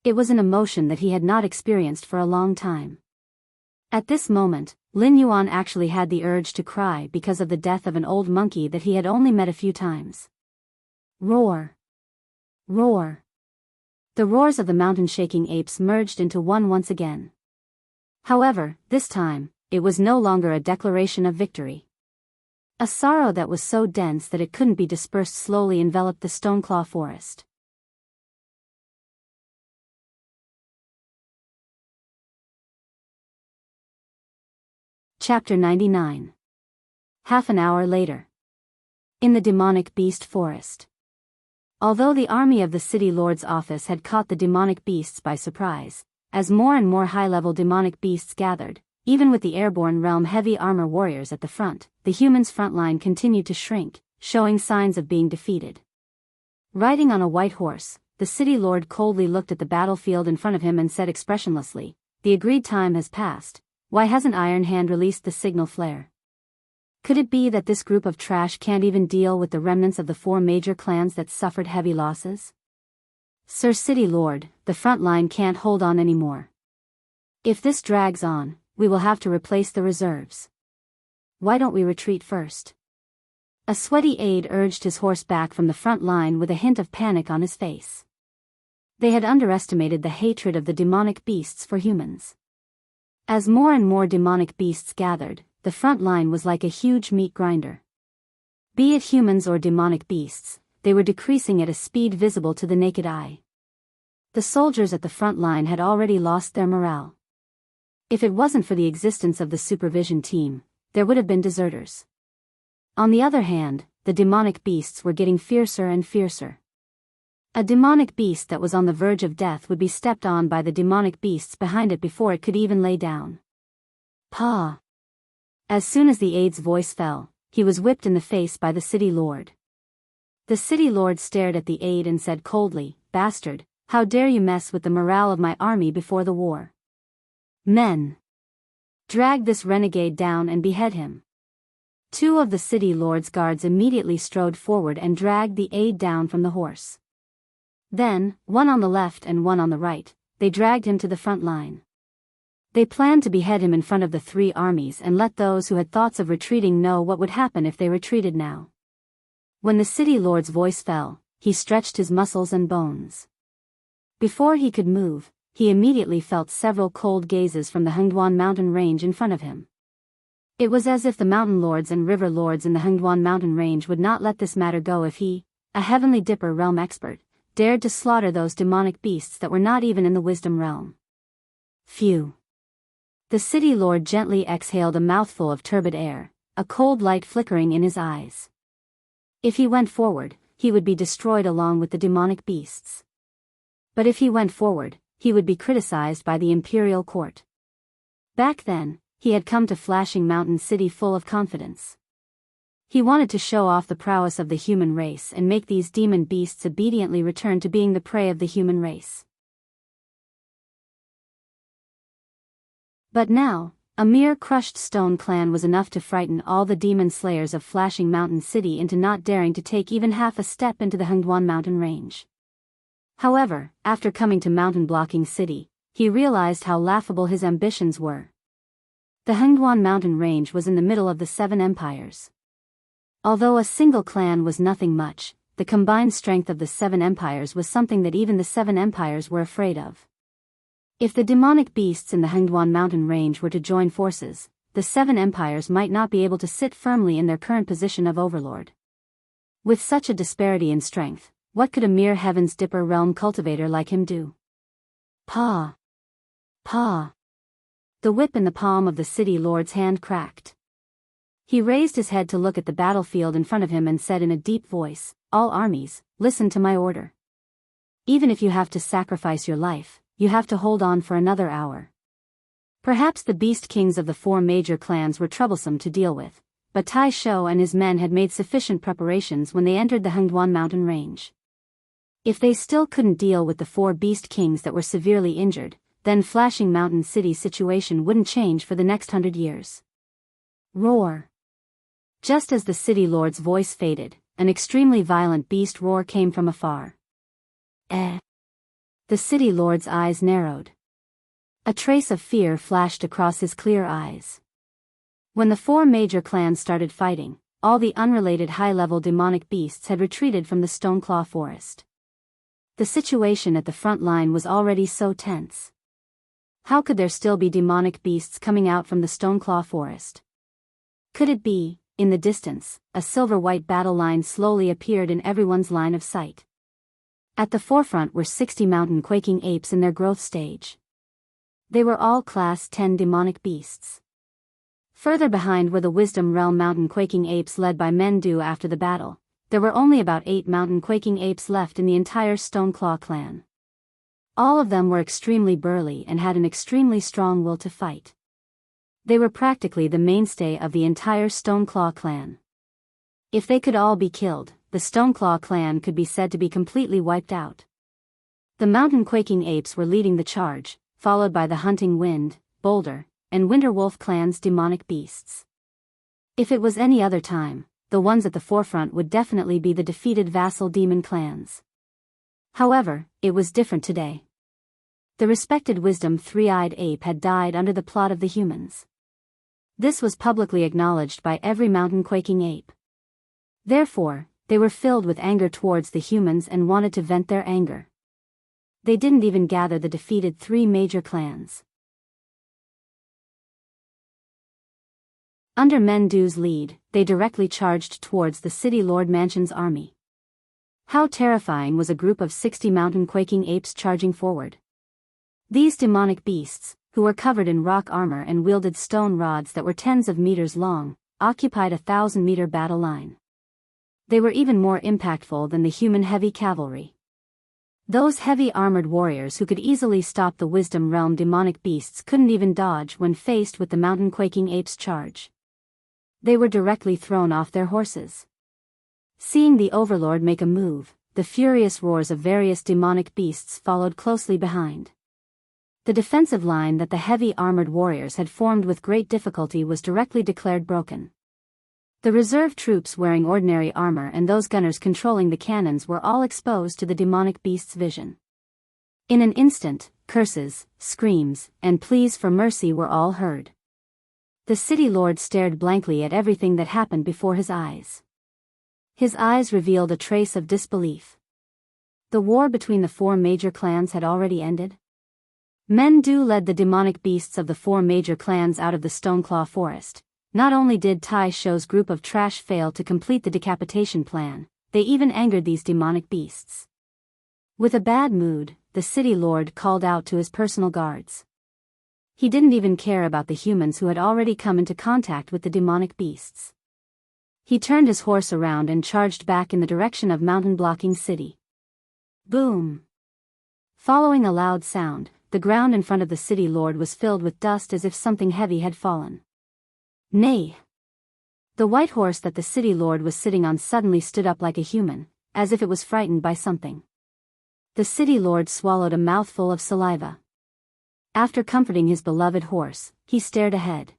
It was an emotion that he had not experienced for a long time. At this moment, Lin Yuan actually had the urge to cry because of the death of an old monkey that he had only met a few times. Roar! Roar! The roars of the mountain-shaking apes merged into one once again. However, this time, it was no longer a declaration of victory. A sorrow that was so dense that it couldn't be dispersed slowly enveloped the Stoneclaw forest. Chapter 99. Half an hour later. In the demonic beast forest. Although the army of the city lord's office had caught the demonic beasts by surprise, as more and more high-level demonic beasts gathered, even with the airborne realm heavy armor warriors at the front, the humans' front line continued to shrink, showing signs of being defeated. Riding on a white horse, the city lord coldly looked at the battlefield in front of him and said expressionlessly, "The agreed time has passed. Why hasn't Iron Hand released the signal flare? Could it be that this group of trash can't even deal with the remnants of the 4 major clans that suffered heavy losses? Sir City Lord, the front line can't hold on anymore. If this drags on, we will have to replace the reserves. Why don't we retreat first?" A sweaty aide urged his horse back from the front line with a hint of panic on his face. They had underestimated the hatred of the demonic beasts for humans. As more and more demonic beasts gathered, the front line was like a huge meat grinder. Be it humans or demonic beasts, they were decreasing at a speed visible to the naked eye. The soldiers at the front line had already lost their morale. If it wasn't for the existence of the supervision team, there would have been deserters. On the other hand, the demonic beasts were getting fiercer and fiercer. A demonic beast that was on the verge of death would be stepped on by the demonic beasts behind it before it could even lay down. "Paw!" As soon as the aide's voice fell, he was whipped in the face by the city lord. The city lord stared at the aide and said coldly, "Bastard, how dare you mess with the morale of my army before the war? Men! Drag this renegade down and behead him. Two of the city lord's guards immediately strode forward and dragged the aide down from the horse. Then, one on the left and one on the right, they dragged him to the front line. They planned to behead him in front of the three armies and let those who had thoughts of retreating know what would happen if they retreated now. When the city lord's voice fell, he stretched his muscles and bones. Before he could move, he immediately felt several cold gazes from the Hengduan mountain range in front of him. It was as if the mountain lords and river lords in the Hengduan mountain range would not let this matter go if he, a heavenly dipper realm expert, dared to slaughter those demonic beasts that were not even in the wisdom realm. Phew. The city lord gently exhaled a mouthful of turbid air, a cold light flickering in his eyes. If he went forward, he would be destroyed along with the demonic beasts. But if he went forward, he would be criticized by the imperial court. Back then, he had come to Flashing Mountain City full of confidence. He wanted to show off the prowess of the human race and make these demon beasts obediently return to being the prey of the human race. But now, a mere crushed stone clan was enough to frighten all the demon slayers of Flashing Mountain City into not daring to take even half a step into the Hengduan mountain range. However, after coming to Mountain Blocking City, he realized how laughable his ambitions were. The Hengduan mountain range was in the middle of the Seven Empires. Although a single clan was nothing much, the combined strength of the Seven Empires was something that even the Seven Empires were afraid of. If the demonic beasts in the Hengduan mountain range were to join forces, the Seven Empires might not be able to sit firmly in their current position of overlord. With such a disparity in strength, what could a mere Heaven's Dipper realm cultivator like him do? Paw! Paw! The whip in the palm of the city lord's hand cracked. He raised his head to look at the battlefield in front of him and said in a deep voice, "All armies, listen to my order. Even if you have to sacrifice your life, you have to hold on for another hour." Perhaps the beast kings of the four major clans were troublesome to deal with, but Tai Shou and his men had made sufficient preparations when they entered the Hengduan mountain range. If they still couldn't deal with the four beast kings that were severely injured, then Flashing Mountain City's situation wouldn't change for the next 100 years. Roar! Just as the city lord's voice faded, an extremely violent beast roar came from afar. Eh! The city lord's eyes narrowed. A trace of fear flashed across his clear eyes. When the four major clans started fighting, all the unrelated high-level demonic beasts had retreated from the Stoneclaw Forest. The situation at the front line was already so tense. How could there still be demonic beasts coming out from the Stoneclaw Forest? Could it be, in the distance, a silver-white battle line slowly appeared in everyone's line of sight? At the forefront were 60 mountain quaking apes in their growth stage. They were all Class 10 demonic beasts. Further behind were the Wisdom Realm mountain quaking apes led by Mendu. After the battle, there were only about 8 mountain quaking apes left in the entire Stoneclaw clan. All of them were extremely burly and had an extremely strong will to fight. They were practically the mainstay of the entire Stoneclaw clan. If they could all be killed, the Stoneclaw clan could be said to be completely wiped out. The mountain quaking apes were leading the charge, followed by the Hunting Wind, Boulder, and Winterwolf clans' demonic beasts. If it was any other time, the ones at the forefront would definitely be the defeated vassal demon clans. However, it was different today. The respected Wisdom Three-Eyed Ape had died under the plot of the humans. This was publicly acknowledged by every mountain quaking ape. Therefore, they were filled with anger towards the humans and wanted to vent their anger. They didn't even gather the defeated 3 major clans. Under Mendu's lead, they directly charged towards the City Lord Mansion's army. How terrifying was a group of 60 mountain quaking apes charging forward. These demonic beasts, who were covered in rock armor and wielded stone rods that were tens of meters long, occupied a 1,000-meter battle line. They were even more impactful than the human heavy cavalry. Those heavy armored warriors who could easily stop the Wisdom Realm demonic beasts couldn't even dodge when faced with the mountain quaking apes' charge. They were directly thrown off their horses. Seeing the overlord make a move, the furious roars of various demonic beasts followed closely behind. The defensive line that the heavy armored warriors had formed with great difficulty was directly declared broken. The reserve troops wearing ordinary armor and those gunners controlling the cannons were all exposed to the demonic beast's vision. In an instant, curses, screams, and pleas for mercy were all heard. The city lord stared blankly at everything that happened before his eyes. His eyes revealed a trace of disbelief. The war between the four major clans had already ended. Mendu led the demonic beasts of the four major clans out of the Stoneclaw forest. Not only did Tai Shou's group of trash fail to complete the decapitation plan, they even angered these demonic beasts. With a bad mood, the city lord called out to his personal guards. He didn't even care about the humans who had already come into contact with the demonic beasts. He turned his horse around and charged back in the direction of mountain-blocking city. Boom! Following a loud sound, the ground in front of the city lord was filled with dust as if something heavy had fallen. Nay! The white horse that the city lord was sitting on suddenly stood up like a human, as if it was frightened by something. The city lord swallowed a mouthful of saliva. After comforting his beloved horse, he stared ahead.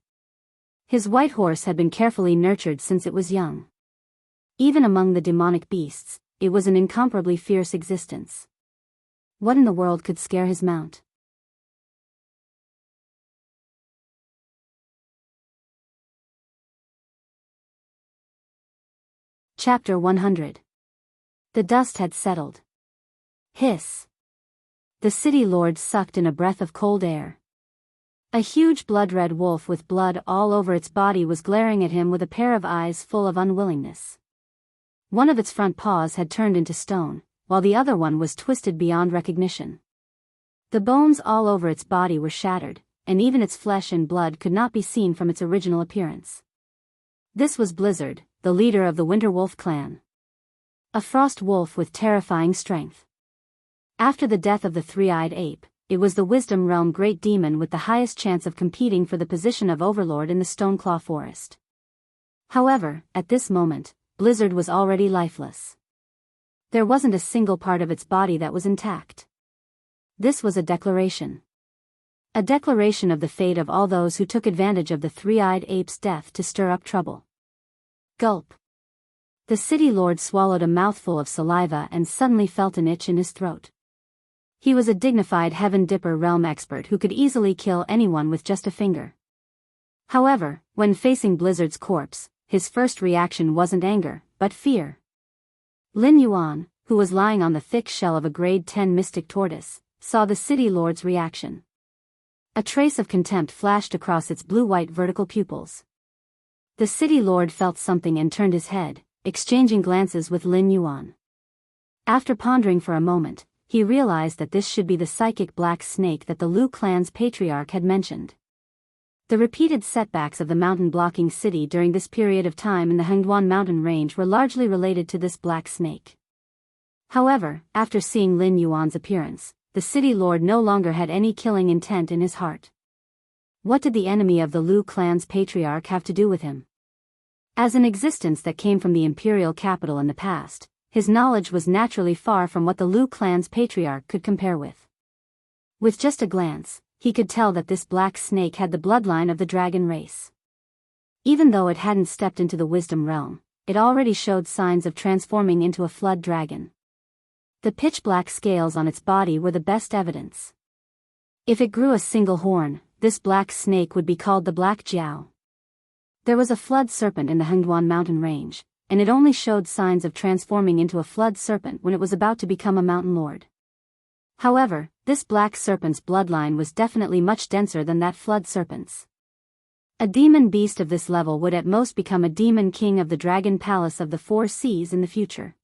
His white horse had been carefully nurtured since it was young. Even among the demonic beasts, it was an incomparably fierce existence. What in the world could scare his mount? Chapter 100. The dust had settled. Hiss. The city lord sucked in a breath of cold air. A huge blood-red wolf with blood all over its body was glaring at him with a pair of eyes full of unwillingness. One of its front paws had turned into stone, while the other one was twisted beyond recognition. The bones all over its body were shattered, and even its flesh and blood could not be seen from its original appearance. This was Blizzard, the leader of the Winter Wolf clan. A frost wolf with terrifying strength. After the death of the three-eyed ape, it was the Wisdom Realm Great Demon with the highest chance of competing for the position of Overlord in the Stoneclaw Forest. However, at this moment, Blizzard was already lifeless. There wasn't a single part of its body that was intact. This was a declaration. A declaration of the fate of all those who took advantage of the three-eyed ape's death to stir up trouble. Gulp. The city lord swallowed a mouthful of saliva and suddenly felt an itch in his throat. He was a dignified Heaven Dipper realm expert who could easily kill anyone with just a finger. However, when facing Blizzard's corpse, his first reaction wasn't anger, but fear. Lin Yuan, who was lying on the thick shell of a grade 10 mystic tortoise, saw the city lord's reaction. A trace of contempt flashed across its blue-white vertical pupils. The city lord felt something and turned his head, exchanging glances with Lin Yuan. After pondering for a moment, he realized that this should be the psychic black snake that the Lu clan's patriarch had mentioned. The repeated setbacks of the mountain-blocking city during this period of time in the Hengduan mountain range were largely related to this black snake. However, after seeing Lin Yuan's appearance, the city lord no longer had any killing intent in his heart. What did the enemy of the Lu clan's patriarch have to do with him? As an existence that came from the imperial capital in the past, his knowledge was naturally far from what the Lu clan's patriarch could compare with. With just a glance, he could tell that this black snake had the bloodline of the dragon race. Even though it hadn't stepped into the wisdom realm, it already showed signs of transforming into a flood dragon. The pitch-black scales on its body were the best evidence. If it grew a single horn, this black snake would be called the Black Jiao. There was a flood serpent in the Hengduan mountain range, and it only showed signs of transforming into a flood serpent when it was about to become a mountain lord. However, this black serpent's bloodline was definitely much denser than that flood serpent's. A demon beast of this level would at most become a demon king of the dragon palace of the four seas in the future.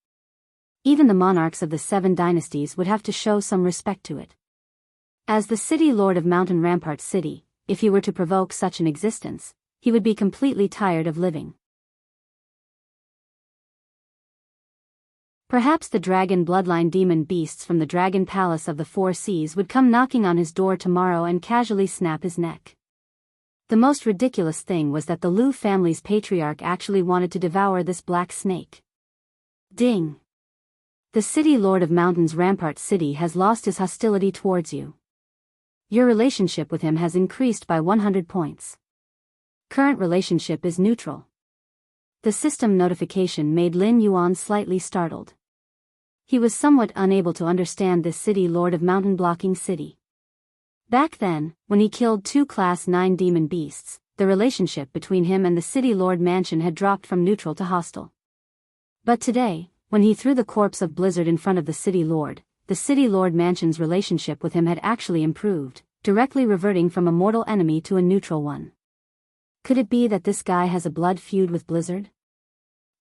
Even the monarchs of the 7 dynasties would have to show some respect to it. As the city lord of Mountain Rampart City, if he were to provoke such an existence, he would be completely tired of living. Perhaps the dragon bloodline demon beasts from the dragon palace of the four seas would come knocking on his door tomorrow and casually snap his neck. The most ridiculous thing was that the Lu family's patriarch actually wanted to devour this black snake. Ding! The city lord of Mountain's Rampart City has lost his hostility towards you. Your relationship with him has increased by 100 points. Current relationship is neutral. The system notification made Lin Yuan slightly startled. He was somewhat unable to understand this city lord of mountain blocking city. Back then, when he killed 2 Class 9 demon beasts, the relationship between him and the city lord mansion had dropped from neutral to hostile. But today, when he threw the corpse of Blizzard in front of the city lord mansion's relationship with him had actually improved, directly reverting from a mortal enemy to a neutral one. Could it be that this guy has a blood feud with Blizzard?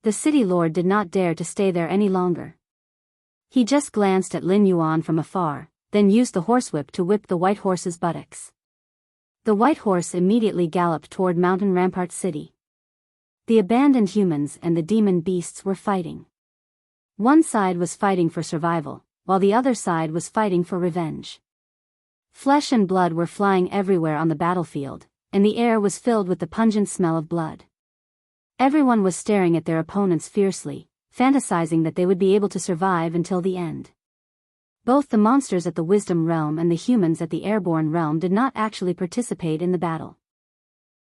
The city lord did not dare to stay there any longer. He just glanced at Lin Yuan from afar, then used the horsewhip to whip the white horse's buttocks. The white horse immediately galloped toward Mountain Rampart City. The abandoned humans and the demon beasts were fighting. One side was fighting for survival, while the other side was fighting for revenge. Flesh and blood were flying everywhere on the battlefield, and the air was filled with the pungent smell of blood. Everyone was staring at their opponents fiercely, fantasizing that they would be able to survive until the end. Both the monsters at the Wisdom Realm and the humans at the Airborne Realm did not actually participate in the battle.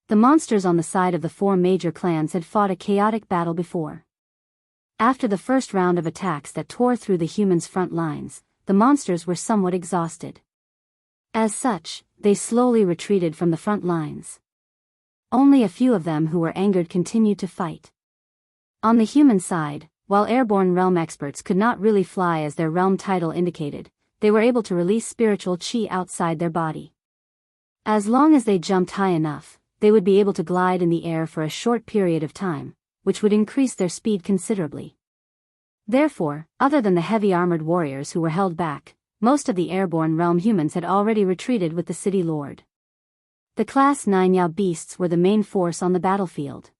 The monsters on the side of the 4 major clans had fought a chaotic battle before. After the first round of attacks that tore through the humans' front lines, the monsters were somewhat exhausted. As such, they slowly retreated from the front lines. Only a few of them who were angered continued to fight. On the human side, while Airborne Realm experts could not really fly as their realm title indicated, they were able to release spiritual chi outside their body. As long as they jumped high enough, they would be able to glide in the air for a short period of time, which would increase their speed considerably. Therefore, other than the heavy armored warriors who were held back, most of the Airborne Realm humans had already retreated with the city lord. The Class 9 Yao beasts were the main force on the battlefield.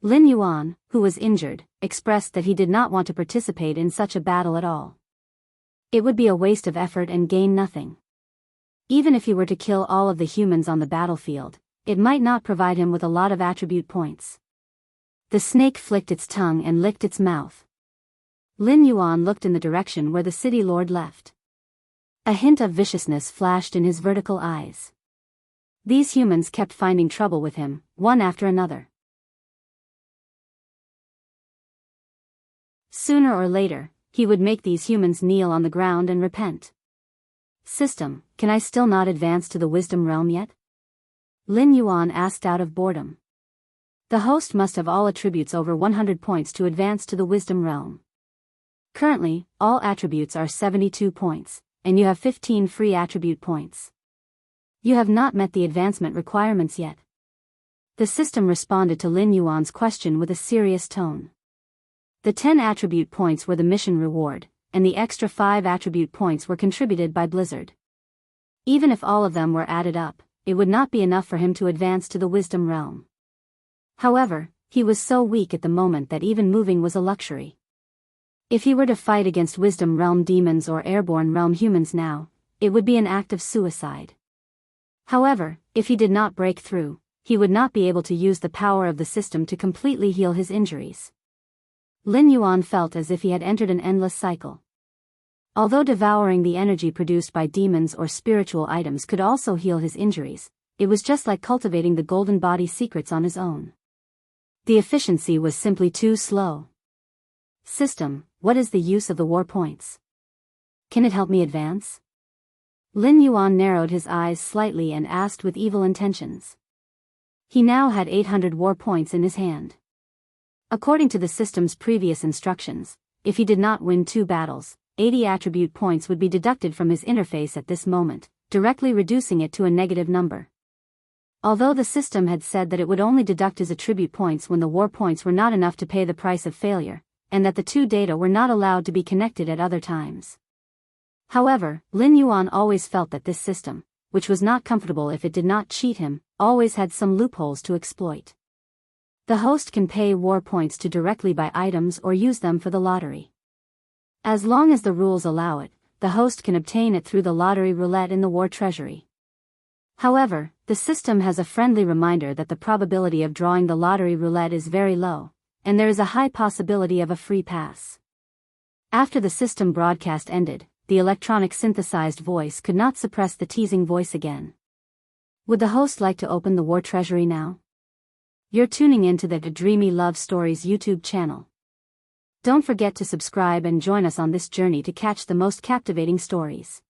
Lin Yuan, who was injured, expressed that he did not want to participate in such a battle at all. It would be a waste of effort and gain nothing. Even if he were to kill all of the humans on the battlefield, it might not provide him with a lot of attribute points. The snake flicked its tongue and licked its mouth. Lin Yuan looked in the direction where the city lord left. A hint of viciousness flashed in his vertical eyes. These humans kept finding trouble with him, one after another. Sooner or later, he would make these humans kneel on the ground and repent. System, can I still not advance to the Wisdom Realm yet? Lin Yuan asked out of boredom. The host must have all attributes over 100 points to advance to the Wisdom Realm. Currently, all attributes are 72 points, and you have 15 free attribute points. You have not met the advancement requirements yet. The system responded to Lin Yuan's question with a serious tone. The 10 attribute points were the mission reward, and the extra 5 attribute points were contributed by Blizzard. Even if all of them were added up, it would not be enough for him to advance to the Wisdom Realm. However, he was so weak at the moment that even moving was a luxury. If he were to fight against Wisdom Realm demons or Airborne Realm humans now, it would be an act of suicide. However, if he did not break through, he would not be able to use the power of the system to completely heal his injuries. Lin Yuan felt as if he had entered an endless cycle. Although devouring the energy produced by demons or spiritual items could also heal his injuries, it was just like cultivating the golden body secrets on his own. The efficiency was simply too slow. System, what is the use of the war points? Can it help me advance? Lin Yuan narrowed his eyes slightly and asked with evil intentions. He now had 800 war points in his hand. According to the system's previous instructions, if he did not win 2 battles, 80 attribute points would be deducted from his interface at this moment, directly reducing it to a negative number. Although the system had said that it would only deduct his attribute points when the war points were not enough to pay the price of failure, and that the 2 data were not allowed to be connected at other times. However, Lin Yuan always felt that this system, which was not comfortable if it did not cheat him, always had some loopholes to exploit. The host can pay war points to directly buy items or use them for the lottery. As long as the rules allow it, the host can obtain it through the lottery roulette in the war treasury. However, the system has a friendly reminder that the probability of drawing the lottery roulette is very low, and there is a high possibility of a free pass. After the system broadcast ended, the electronic synthesized voice could not suppress the teasing voice again. Would the host like to open the war treasury now? You're tuning into the Dreamy Love Stories YouTube channel. Don't forget to subscribe and join us on this journey to catch the most captivating stories.